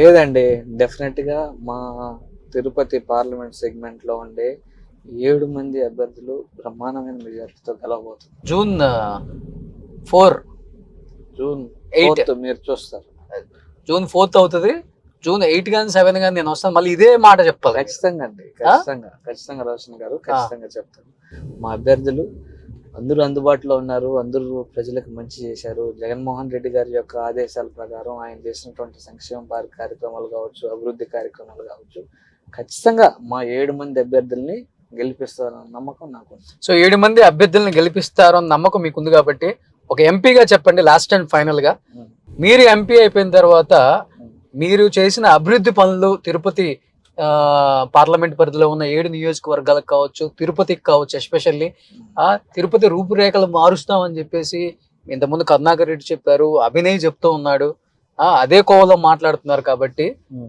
లేదండి. డెఫినెట్ గా మా తిరుపతి పార్లమెంట్ సెగ్మెంట్ లో ఉండే 7 మంది అభ్యర్థులు బ్రహ్మాండమైన మెజారిటీతో గెలవబోతున్నారు. జూన్ 4 జూన్ 8 మీరు చూస్తారు. జూన్ 4 అవుతుంది. జూన్ 8 కానీ 7 కానీ నేను వస్తాను, మళ్ళీ ఇదే మాట చెప్పాలి. ఖచ్చితంగా అండి, ఖచ్చితంగా రోషన్ గారు ఖచ్చితంగా చెప్తాను. మా అభ్యర్థులు అందరూ అందుబాటులో ఉన్నారు, అందరూ ప్రజలకు మంచి చేశారు. జగన్మోహన్ రెడ్డి గారి యొక్క ఆదేశాల ప్రకారం ఆయన చేసినటువంటి సంక్షేమ కార్యక్రమాలు కావచ్చు, అభివృద్ధి కార్యక్రమాలు కావచ్చు, ఖచ్చితంగా మా 7 మంది అభ్యర్థుల్ని గెలిపిస్తారన్న నమ్మకం నాకు. సో 7 మంది అభ్యర్థులను గెలిపిస్తారు అన్న నమ్మకం మీకు ఉంది కాబట్టి ఒక ఎంపీగా చెప్పండి లాస్ట్ అండ్ ఫైనల్ గా. మీరు ఎంపీ అయిపోయిన తర్వాత మీరు చేసిన అభివృద్ధి పనులు తిరుపతి పార్లమెంట్ పరిధిలో ఉన్న 7 నియోజకవర్గాలకు కావచ్చు, తిరుపతికి కావచ్చు, ఎస్పెషల్లీ తిరుపతి రూపురేఖలు మారుస్తామని చెప్పేసి ఇంతకుముందు కరుణాకర్ రెడ్డి చెప్పారు, అభినయ్ చెప్తూ ఉన్నాడు, అదే కోవలో మాట్లాడుతున్నారు. కాబట్టి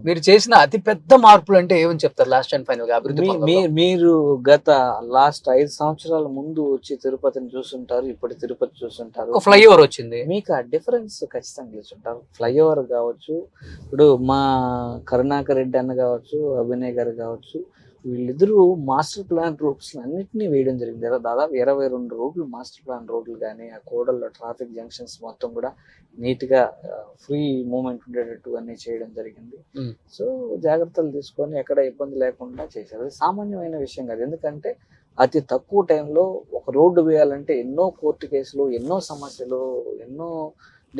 మీరు చేసిన అతి పెద్ద మార్పులు అంటే ఏమని చెప్తారు లాస్ట్ అండ్ ఫైనల్ గా అభివృద్ధి? మీరు గత లాస్ట్ 5 సంవత్సరాల ముందు వచ్చి తిరుపతిని చూస్తుంటారు, ఇప్పుడు తిరుపతి చూస్తుంటారు. ఫ్లైఓవర్ వచ్చింది, మీకు ఆ డిఫరెన్స్ ఖచ్చితంగా చూస్తుంటారు. ఫ్లైఓవర్ కావచ్చు, ఇప్పుడు మా కరుణాకర్ రెడ్డి అన్న కావచ్చు, అభినయ్ గారు కావచ్చు, వీళ్ళిద్దరూ మాస్టర్ ప్లాన్ రూట్స్ అన్నింటినీ వేయడం జరిగింది. దాదాపు 22 రోడ్లు మాస్టర్ ప్లాన్ రోడ్లు కానీ, ఆ కోడల్లో ట్రాఫిక్ జంక్షన్స్ మొత్తం కూడా నీట్ గా ఫ్రీ మూవ్మెంట్ ఉండేటట్టు అన్ని చేయడం జరిగింది. సో జాగ్రత్తలు తీసుకొని ఎక్కడ ఇబ్బంది లేకుండా చేశారు. అది సామాన్యమైన విషయం కాదు. ఎందుకంటే అతి తక్కువ టైంలో ఒక రోడ్డు వేయాలంటే ఎన్నో కోర్టు కేసులు, ఎన్నో సమస్యలు, ఎన్నో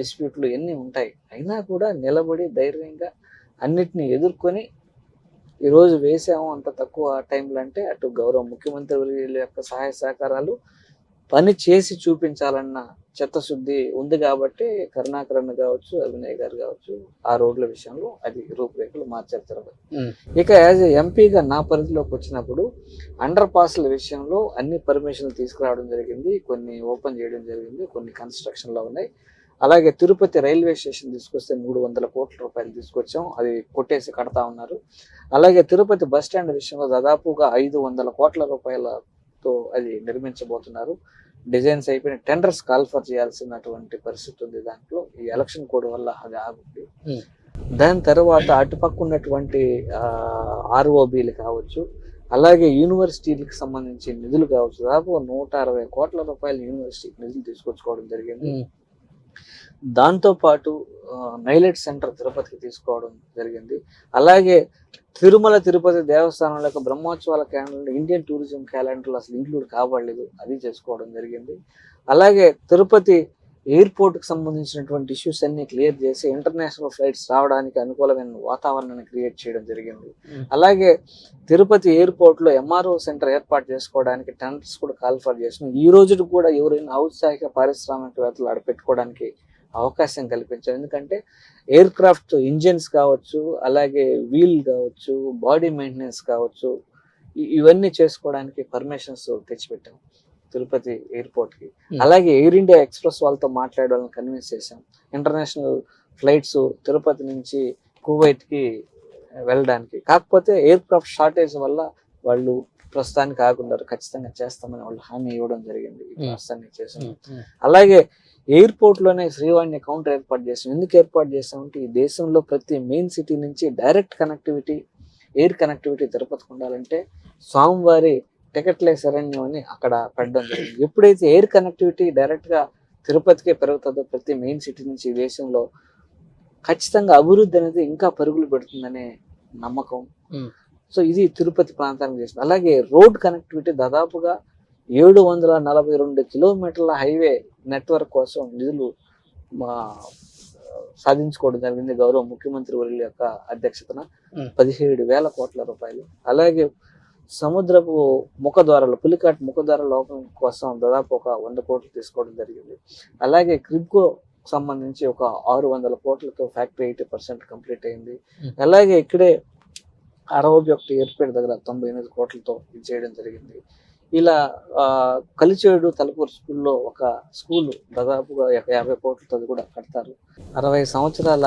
డిస్ప్యూట్లు ఎన్ని ఉంటాయి. అయినా కూడా నిలబడి ధైర్యంగా అన్నిటిని ఎదుర్కొని ఈరోజు వేసాము అంత తక్కువ టైంలో. అంటే అటు గౌరవ ముఖ్యమంత్రి వర్యుల యొక్క సహాయ సహకారాలు, పని చేసి చూపించాలన్న చిత్తశుద్ధి ఉంది కాబట్టి కరుణాకర్ అన్న కావచ్చు, అభినయ్ గారు కావచ్చు, ఆ రోడ్ల విషయంలో అది రూపురేఖలు మార్చారు తిరుపతి. ఇక యాజ్ ఏ ఎంపీగా నా పరిధిలోకి వచ్చినప్పుడు అండర్ పాస్ల విషయంలో అన్ని పర్మిషన్లు తీసుకురావడం జరిగింది, కొన్ని ఓపెన్ చేయడం జరిగింది, కొన్ని కన్స్ట్రక్షన్ లో ఉన్నాయి. అలాగే తిరుపతి రైల్వే స్టేషన్ తీసుకొస్తే 300 కోట్ల రూపాయలు తీసుకొచ్చాం, అది కొట్టేసి కడతా ఉన్నారు. అలాగే తిరుపతి బస్ స్టాండ్ విషయంలో దాదాపుగా 500 కోట్ల రూపాయలతో అది నిర్మించబోతున్నారు. డిజైన్స్ అయిపోయిన టెండర్స్ కాల్ఫర్ చేయాల్సినటువంటి పరిస్థితి ఉంది. దాంట్లో ఈ ఎలక్షన్ కోడ్ వల్ల అది ఆగుంది. దాని తర్వాత అటుపక్క ఉన్నటువంటి ఆర్ఓబీలు కావచ్చు, అలాగే యూనివర్సిటీలకు సంబంధించి నిధులు కావచ్చు, దాదాపు 160 కోట్ల రూపాయలు యూనివర్సిటీకి నిధులు తీసుకొచ్చుకోవడం జరిగింది. దాంతో పాటు నైలైట్ సెంటర్ తిరుపతికి తీసుకోవడం జరిగింది. అలాగే తిరుమల తిరుపతి దేవస్థానం యొక్క బ్రహ్మోత్సవాల క్యాలెండర్ ఇండియన్ టూరిజం క్యాలెండర్లో అసలు ఇంక్లూడ్ కాబడలేదు, అది చేసుకోవడం జరిగింది. అలాగే తిరుపతి ఎయిర్పోర్ట్కి సంబంధించినటువంటి ఇష్యూస్ అన్ని క్లియర్ చేసి ఇంటర్నేషనల్ ఫ్లైట్స్ రావడానికి అనుకూలమైన వాతావరణాన్ని క్రియేట్ చేయడం జరిగింది. అలాగే తిరుపతి ఎయిర్పోర్ట్లో ఎంఆర్ఓ సెంటర్ ఏర్పాటు చేసుకోవడానికి టెండర్స్ కూడా కాల్ఫర్ చేసినాం. ఈ రోజు కూడా ఎవరైనా ఔత్సాహిక పారిశ్రామికవేత్తలు ఆడ పెట్టుకోవడానికి అవకాశం కల్పించారు. ఎందుకంటే ఎయిర్ క్రాఫ్ట్ ఇంజిన్స్ కావచ్చు, అలాగే వీల్ కావచ్చు, బాడీ మెయింటెనెన్స్ కావచ్చు, ఇవన్నీ చేసుకోవడానికి పర్మిషన్స్ తెచ్చిపెట్టాం తిరుపతి ఎయిర్పోర్ట్ కి. అలాగే ఎయిర్ ఇండియా ఎక్స్ప్రెస్ వాళ్ళతో మాట్లాడే వాళ్ళని కన్విన్స్ చేశాం ఇంటర్నేషనల్ ఫ్లైట్స్ తిరుపతి నుంచి కువైట్ కి వెళ్ళడానికి. కాకపోతే ఎయిర్ క్రాఫ్ట్ షార్టేజ్ వల్ల వాళ్ళు ప్రస్తుతానికి ఆగున్నారు. ఖచ్చితంగా చేస్తామని వాళ్ళు హామీ ఇవ్వడం జరిగింది. ప్రస్తుతాన్ని చేసాం. అలాగే ఎయిర్పోర్ట్ లోనే శ్రీవాణి కౌంటర్ ఏర్పాటు చేసాం. ఎందుకు ఏర్పాటు చేసామంటే ఈ దేశంలో ప్రతి మెయిన్ సిటీ నుంచి డైరెక్ట్ కనెక్టివిటీ, ఎయిర్ కనెక్టివిటీ తిరుపతికి ఉండాలంటే స్వామివారి టికెట్లే శరణ్యం అని అక్కడ పెట్టడం జరిగింది. ఎప్పుడైతే ఎయిర్ కనెక్టివిటీ డైరెక్ట్ గా తిరుపతికే పెరుగుతుందో ప్రతి మెయిన్ సిటీ నుంచి ఈ దేశంలో ఖచ్చితంగా అభివృద్ధి అనేది ఇంకా పరుగులు పెడుతుందనే నమ్మకం. సో ఇది తిరుపతి ప్రాంతానికి చేసింది. అలాగే రోడ్ కనెక్టివిటీ దాదాపుగా 742 కిలోమీటర్ల హైవే నెట్వర్క్ కోసం నిధులు సాధించుకోవడం జరిగింది గౌరవ ముఖ్యమంత్రి వర్యుల యొక్క అధ్యక్షతన 17,000 కోట్ల రూపాయలు. అలాగే సముద్రపు ముఖద్వారాలు, పులికాట్ ముఖద్వారాల లోపం కోసం దాదాపు ఒక 100 కోట్లు తీసుకోవడం జరిగింది. అలాగే క్రిబ్కో సంబంధించి ఒక 600 కోట్లతో ఫ్యాక్టరీ 80% కంప్లీట్ అయింది. అలాగే ఇక్కడే 61 ఎయిర్పేట దగ్గర 98 కోట్లతో ఇది చేయడం జరిగింది. ఇలా కలిచేడు తలపూరు స్కూల్లో ఒక స్కూల్ దాదాపుగా 50 కోట్లతో కూడా కడతారు. 60 సంవత్సరాల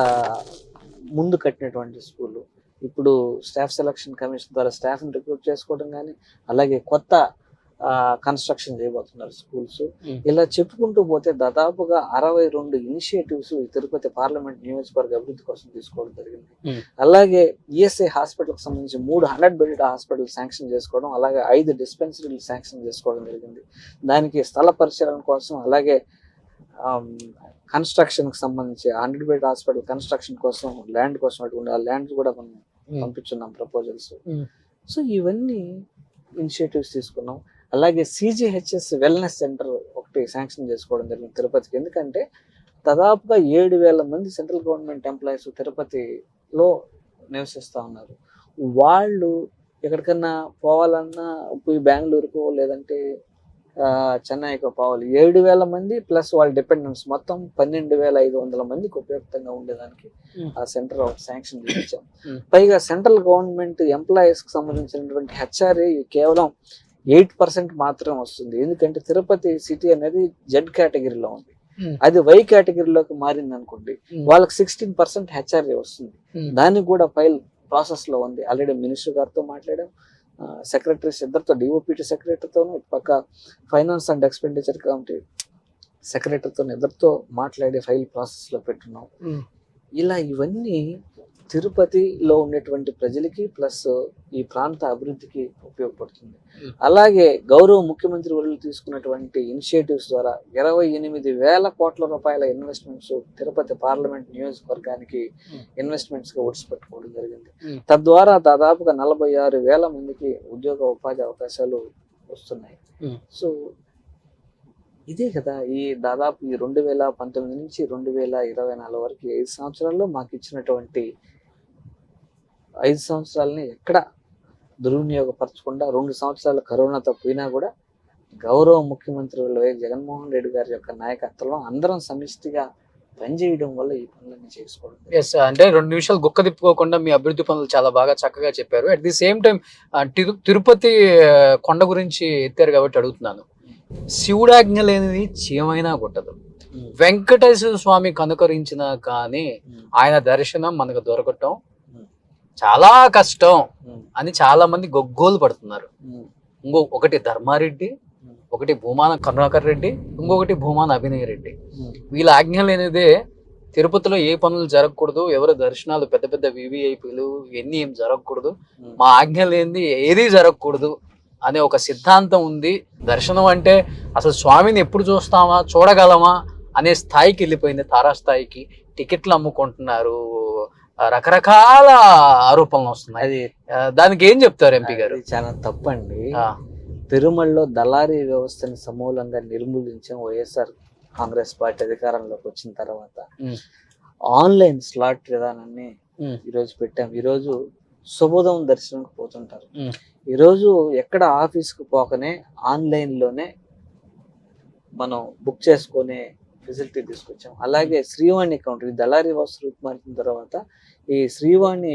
ముందు కట్టినటువంటి స్కూలు ఇప్పుడు స్టాఫ్ సెలక్షన్ కమిషన్ ద్వారా స్టాఫ్ని రిక్రూట్ చేసుకోవడం కానీ, అలాగే కొత్త కన్స్ట్రక్షన్ చేయబోతున్నారు స్కూల్స్. ఇలా చెప్పుకుంటూ పోతే దాదాపుగా 62 ఇనిషియేటివ్స్ ఈ తిరుపతి పార్లమెంట్ నియోజకవర్గ అభివృద్ధి కోసం తీసుకోవడం జరిగింది. అలాగే ఈఎస్ఐ హాస్పిటల్కి సంబంధించి 3 100 బెడ్ హాస్పిటల్ శాంక్షన్ చేసుకోవడం, అలాగే 5 డిస్పెన్సరీలు శాంక్షన్ చేసుకోవడం జరిగింది. దానికి స్థల పరిశీలన కోసం, అలాగే కన్స్ట్రక్షన్కి సంబంధించి 100 బెడ్ హాస్పిటల్ కన్స్ట్రక్షన్ కోసం ల్యాండ్ కోసం అటువంటి ఆ ల్యాండ్ కూడా మనం పంపించున్నాం ప్రపోజల్స్. సో ఇవన్నీ ఇనిషియేటివ్స్ తీసుకున్నాం. అలాగే సిజిహెచ్ఎస్ వెల్నెస్ సెంటర్ ఒకటి శాంక్షన్ చేసుకోవడం జరిగింది తిరుపతికి. ఎందుకంటే దాదాపుగా 7,000 మంది సెంట్రల్ గవర్నమెంట్ ఎంప్లాయీస్ తిరుపతిలో నివసిస్తూ ఉన్నారు. వాళ్ళు ఎక్కడికన్నా పోవాలన్నా పోయి బెంగళూరుకో లేదంటే చెన్నైకో పోవాలి. 7,000 మంది ప్లస్ వాళ్ళ డిపెండెంట్స్ మొత్తం 12,500 మందికి ఉపయుక్తంగా ఉండేదానికి ఆ సెంటర్ శాంక్షన్ చేయించాం. పైగా సెంట్రల్ గవర్నమెంట్ ఎంప్లాయీస్ కి సంబంధించినటువంటి హెచ్ఆర్ఏ కేవలం 8% మాత్రమే వస్తుంది. ఎందుకంటే తిరుపతి సిటీ అనేది జెడ్ కేటగిరీలో ఉంది. అది వై కేటగిరీలోకి మారింది అనుకోండి, వాళ్ళకి 16% హెచ్ఆర్ఏ వస్తుంది. దానికి కూడా ఫైల్ ప్రాసెస్ లో ఉంది. ఆల్రెడీ మినిస్టర్ గారితో మాట్లాడాం, సెక్రటరీస్ ఇద్దరితో, డిఓపిటి సెక్రటరీతోనూ, పక్క ఫైనాన్స్ అండ్ ఎక్స్పెండిచర్ కమిటీ సెక్రటరీతో ఇద్దరితో మాట్లాడి ఫైల్ ప్రాసెస్ లో పెట్టున్నాం. ఇలా ఇవన్నీ తిరుపతిలో ఉండేటువంటి ప్రజలకి ప్లస్ ఈ ప్రాంత అభివృద్ధికి ఉపయోగపడుతుంది. అలాగే గౌరవ ముఖ్యమంత్రి వర్యులు తీసుకున్నటువంటి ఇనిషియేటివ్స్ ద్వారా 28,000 కోట్ల రూపాయల ఇన్వెస్ట్మెంట్స్ తిరుపతి పార్లమెంట్ నియోజకవర్గానికి ఇన్వెస్ట్మెంట్స్ గా ఒడిసిపెట్టుకోవడం జరిగింది. తద్వారా దాదాపుగా 46,000 మందికి ఉద్యోగ ఉపాధి అవకాశాలు వస్తున్నాయి. సో ఇదే కదా ఈ దాదాపు ఈ 2019 నుంచి 2024 వరకు 5 సంవత్సరాల్లో మాకు ఇచ్చినటువంటి 5 సంవత్సరాలని ఎక్కడ దుర్వినియోగపరచకుండా 2 సంవత్సరాలు కరోనాతో పోయినా కూడా గౌరవ ముఖ్యమంత్రి వైఎస్ జగన్మోహన్ రెడ్డి గారి యొక్క నాయకత్వంలో అందరం సమిష్టిగా పనిచేయడం వల్ల ఈ పనులన్నీ చేసుకోవడం. ఎస్, అంటే 2 నిమిషాలు గుక్క తిప్పుకోకుండా మీ అభివృద్ధి పనులు చాలా బాగా చక్కగా చెప్పారు. At the same time Tirupati కొండ గురించి ఎత్తారు కాబట్టి అడుగుతున్నాను. శివుడాజ్ఞ లేనిది చీమైనా కొట్టదు. వెంకటేశ్వర స్వామి కనుకరించిన కానీ ఆయన దర్శనం మనకు దొరకటం చాలా కష్టం అని చాలా మంది గొగ్గోలు పడుతున్నారు. ఒకటి ధర్మారెడ్డి, ఒకటి భూమాన కరుణాకర్ రెడ్డి, ఇంకొకటి భూమాన అభినయ్ రెడ్డి. వీళ్ళ ఆజ్ఞ లేనిదే తిరుపతిలో ఏ పనులు జరగకూడదు, ఎవరు దర్శనాలు పెద్ద పెద్ద వివిఐపీలు ఇవన్నీ ఏం జరగకూడదు, మా ఆజ్ఞ లేనిది ఏది జరగకూడదు అనే ఒక సిద్ధాంతం ఉంది. దర్శనం అంటే అసలు స్వామిని ఎప్పుడు చూస్తామా, చూడగలమా అనే స్థాయికి వెళ్ళిపోయింది, తారాస్థాయికి. టికెట్లు అమ్ముకుంటున్నారు, రకరకాల ఆరోపణలు వస్తున్నాయి. అది దానికి ఏం చెప్తారు ఎంపీ గారు? చాలా తప్పండి. తిరుమలలో దళారీ వ్యవస్థని సమూలంగా నిర్మూలించాం వైఎస్ఆర్ కాంగ్రెస్ పార్టీ అధికారంలోకి వచ్చిన తర్వాత. ఆన్లైన్ స్లాట్ విధానాన్ని ఈరోజు పెట్టాం. ఈరోజు శుభోదయం దర్శనంకి పోతుంటారు. ఈరోజు ఎక్కడ ఆఫీస్కి పోకనే ఆన్లైన్ లోనే మనం బుక్ చేసుకునే ఫెసిలిటీ తీసుకొచ్చాం. అలాగే శ్రీవాణి కౌంటర్, ఈ దళారీ వ్యవస్థ రూపుమార్చిన తర్వాత ఈ శ్రీవాణి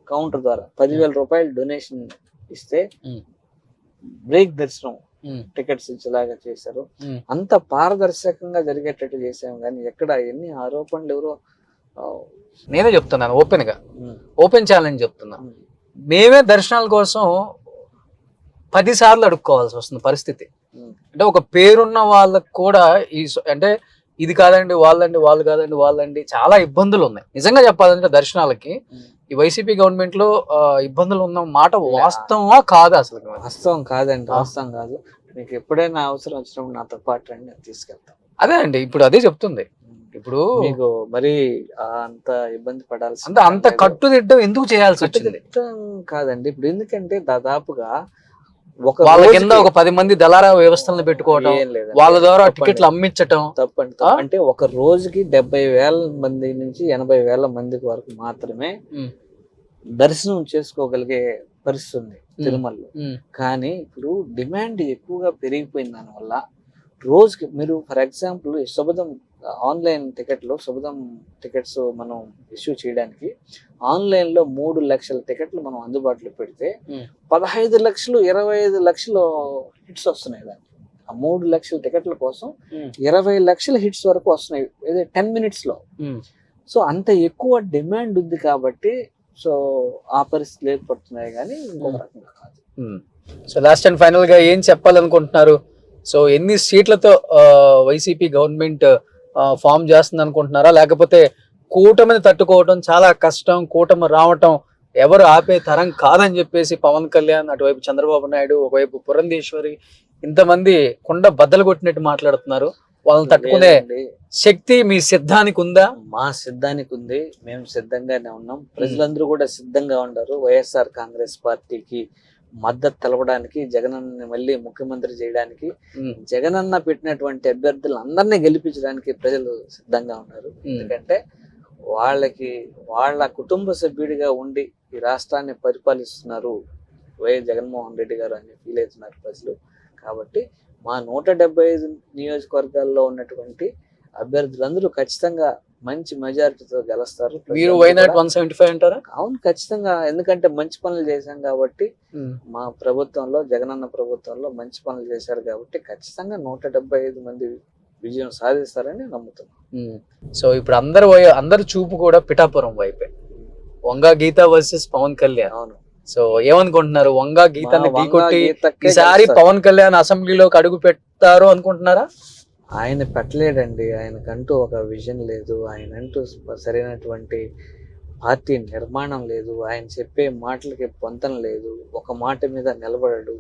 కౌంటర్ ద్వారా 10,000 రూపాయలు డొనేషన్ ఇస్తే బ్రేక్ దర్శనం టికెట్స్ ఇచ్చేలాగా చేశారు. అంత పారదర్శకంగా జరిగేటట్టు చేసాము. కానీ ఎక్కడ ఎన్ని ఆరోపణలు ఎవరో, నేనే చెప్తున్నాను ఓపెన్ గా, ఓపెన్ ఛాలెంజ్ చెప్తున్నాను. మేమే దర్శనాల కోసం 10 సార్లు అడుక్కోవాల్సి వస్తుంది పరిస్థితి. అంటే ఒక పేరున్న వాళ్ళకు కూడా ఈ అంటే ఇది కాదండి వాళ్ళండి, వాళ్ళు కాదండి వాళ్ళండి, చాలా ఇబ్బందులు ఉన్నాయి. నిజంగా చెప్పాలంటే దర్శనాలకి ఈ వైసీపీ గవర్నమెంట్ లో ఇబ్బందులు ఉన్న మాట వాస్తవమా కాదు? అసలు వాస్తవం కాదండి, వాస్తవం కాదు. మీకు ఎప్పుడైనా అవసరం వచ్చినప్పుడు నాతో పాటు రండి, తీసుకెళ్తాం. అదే అండి, ఇప్పుడు అదే చెప్తుంది. ఇప్పుడు మీకు మరి అంత ఇబ్బంది పడాల్సి అంత కట్టుదిట్టం ఎందుకు చేయాల్సి వచ్చింది కాదండి. ఇప్పుడు ఎందుకంటే దాదాపుగా వాళ్ళ కింద ఒక 10 మంది దళారా వ్యవస్థలను పెట్టుకోవడం, వాళ్ళ ద్వారా టికెట్లు అమ్మించటం తప్పండి. అంటే ఒక రోజుకి 70,000 మంది నుంచి 80,000 మంది వరకు మాత్రమే దర్శనం చేసుకోగలిగే పరిస్థితి ఉంది తిరుమలలో. కానీ ఇప్పుడు డిమాండ్ ఎక్కువగా పెరిగిపోయింది. దానివల్ల రోజుకి మీరు ఫర్ ఎగ్జాంపుల్ శుభదం ఆన్లైన్ టికెట్లు, శుభదం టికెట్స్ మనం ఇష్యూ చేయడానికి ఆన్లైన్లో 3 లక్షల టికెట్లు మనం అందుబాటులో పెడితే 15 లక్షలు 25 లక్షలు హిట్స్ వస్తున్నాయి. దానికి ఆ 3 లక్షల టికెట్ల కోసం 20 లక్షల హిట్స్ వరకు వస్తున్నాయి 10 minutes లో. సో అంత ఎక్కువ డిమాండ్ ఉంది కాబట్టి సో ఆ పరిస్థితులు ఏర్పడుతున్నాయి, కానీ ఇంకొక రకంగా కాదు. సో లాస్ట్ అండ్ ఫైనల్ గా ఏం చెప్పాలనుకుంటున్నారు? సో ఎన్ని సీట్లతో వైసీపీ గవర్నమెంట్ ఫామ్ చేస్తుంది అనుకుంటున్నారా, లేకపోతే కూటమిని తట్టుకోవడం చాలా కష్టం, కూటమి రావటం ఎవరు ఆపే తరం కాదని చెప్పేసి పవన్ కళ్యాణ్, అటువైపు చంద్రబాబు నాయుడు, ఒకవైపు పురంధేశ్వరి, ఇంతమంది కుండ బద్దలు కొట్టినట్టు మాట్లాడుతున్నారు. వాళ్ళని తట్టుకునే శక్తి మీ సిద్ధానికి ఉందా? మా సిద్ధానికి ఉంది, మేము సిద్ధంగానే ఉన్నాం. ప్రజలందరూ కూడా సిద్ధంగా ఉన్నారు. వైఎస్ఆర్ కాంగ్రెస్ పార్టీకి మద్దతు తెలపడానికి, జగనన్న మళ్ళీ ముఖ్యమంత్రి చేయడానికి, జగనన్న పెట్టినటువంటి అభ్యర్థులు అందరినీ గెలిపించడానికి ప్రజలు సిద్ధంగా ఉన్నారు. ఎందుకంటే వాళ్ళ కుటుంబ సభ్యుడిగా ఉండి ఈ రాష్ట్రాన్ని పరిపాలిస్తున్నారు వైఎస్ జగన్మోహన్ రెడ్డి గారు అని ఫీల్ అవుతున్నారు ప్రజలు. కాబట్టి మా 175 నియోజకవర్గాల్లో ఉన్నటువంటి అభ్యర్థులందరూ ఖచ్చితంగా మంచి మెజారిటీతో గెలుస్తారు. మీరు వైనాట్ 175 అంటారా? అవును, ఖచ్చితంగా. ఎందుకంటే మంచి పనులు చేశాం కాబట్టి, మా ప్రభుత్వంలో, జగనన్న ప్రభుత్వంలో మంచి పనులు చేశారు కాబట్టి ఖచ్చితంగా 175 మంది విజయం సాధిస్తారని నమ్ముతున్నాం. సో ఇప్పుడు అందరు చూపు కూడా పిఠాపురం వైపే. వంగ గీత వర్సెస్ పవన్ కళ్యాణ్. అవును. సో ఏమనుకుంటున్నారు? వంగ గీతాన్ని ఢీకొట్టి గీతకే ఈసారి గెలుస్తారు. పవన్ కళ్యాణ్ అసెంబ్లీలోకి అడుగు పెడతారు అనుకుంటున్నారా? ఆయన పెట్టలేడండి. ఆయనకంటూ ఒక విజన్ లేదు, ఆయనంటూ సరైనటువంటి పార్టీ నిర్మాణం లేదు, ఆయన చెప్పే మాటలకి పొంతన లేదు, ఒక మాట మీద నిలబడడు.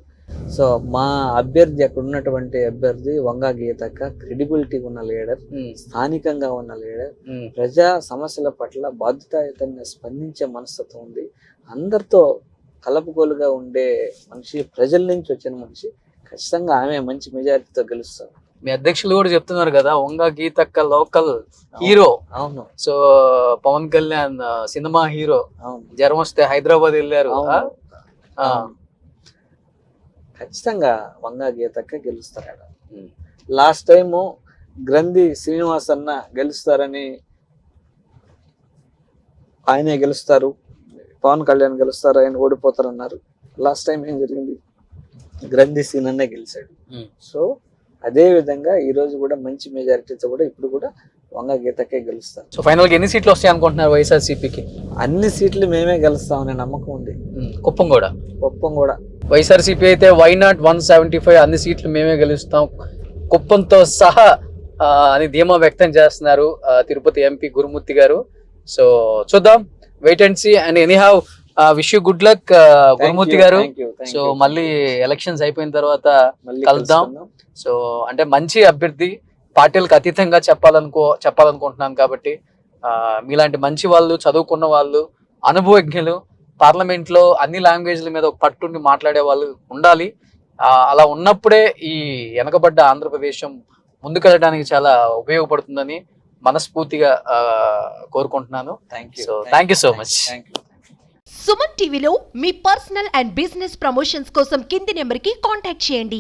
సో మా అభ్యర్థి, అక్కడ ఉన్నటువంటి అభ్యర్థి వంగ గీతక్క క్రెడిబిలిటీ ఉన్న లీడర్, స్థానికంగా ఉన్న లీడర్, ప్రజా సమస్యల పట్ల బాధ్యతాయుతంగా స్పందించే మనస్తత్వం ఉంది, అందరితో కలుపుకోలుగా ఉండే మనిషి, ప్రజల నుంచి వచ్చిన మనిషి. ఖచ్చితంగా ఆమె మంచి మెజారిటీతో గెలుస్తారు. మీ అధ్యక్షులు కూడా చెప్తున్నారు కదా, వంగ గీతక్క లోకల్ హీరో. అవును. So Pawan Kalyan cinema hero. అవును. జ్వరం వస్తే హైదరాబాద్ వెళ్ళారు. ఖచ్చితంగా వంగ గీతక్క గెలుస్తారు. లాస్ట్ టైము గ్రంథి శ్రీనివాస్ అన్న గెలుస్తారని, ఆయనే గెలుస్తారు, పవన్ కళ్యాణ్ గెలుస్తారు, ఆయన ఓడిపోతారు అన్నారు. లాస్ట్ టైం ఏం జరిగింది? గ్రంథి సీనన్నే గెలిచాడు. సో అదే విధంగా ఈ రోజు కూడా మంచి మెజారిటీతో కూడా ఇప్పుడు కూడా వంగ గీతకే గెలుస్తారు. సో ఫైనల్ గా ఎన్ని సీట్లు వస్తాయి అనుకుంటున్నారు వైఎస్ఆర్సీపీకి? అన్ని సీట్లు మేమే గెలుస్తామనే నమ్మకం ఉంది. కుప్పం కూడా వైఎస్ఆర్సీపీ అయితే వైనాట్ 175 అన్ని సీట్లు మేమే గెలుస్తాం కుప్పంతో సహా అని ధీమా వ్యక్తం చేస్తున్నారు తిరుపతి ఎంపీ గురుమూర్తి గారు. సో చూద్దాం, wait and see. And anyhow wish you good luck Gurumurthy గారు. సో మళ్ళీ ఎలక్షన్స్ అయిపోయిన తర్వాత కలుద్దాం. సో అంటే మంచి అభ్యర్థి, పార్టీలకు అతీతంగా చెప్పాలనుకుంటున్నాను కాబట్టి మీలాంటి మంచి వాళ్ళు, చదువుకున్న వాళ్ళు, అనుభవజ్ఞులు, పార్లమెంట్ లో అన్ని లాంగ్వేజ్ల మీద ఒక పట్టుండి మాట్లాడే వాళ్ళు ఉండాలి. అలా ఉన్నప్పుడే ఈ వెనకబడ్డ ఆంధ్రప్రదేశం ముందుకెళ్ళడానికి చాలా ఉపయోగపడుతుందని మనస్ఫూర్తిగా కోరుకుంటున్నాను. So thank you so much. Suman టీవీలో మీ పర్సనల్ అండ్ బిజినెస్ ప్రమోషన్స్ కోసం కింది నెంబర్కి కాంటాక్ట్ చేయండి.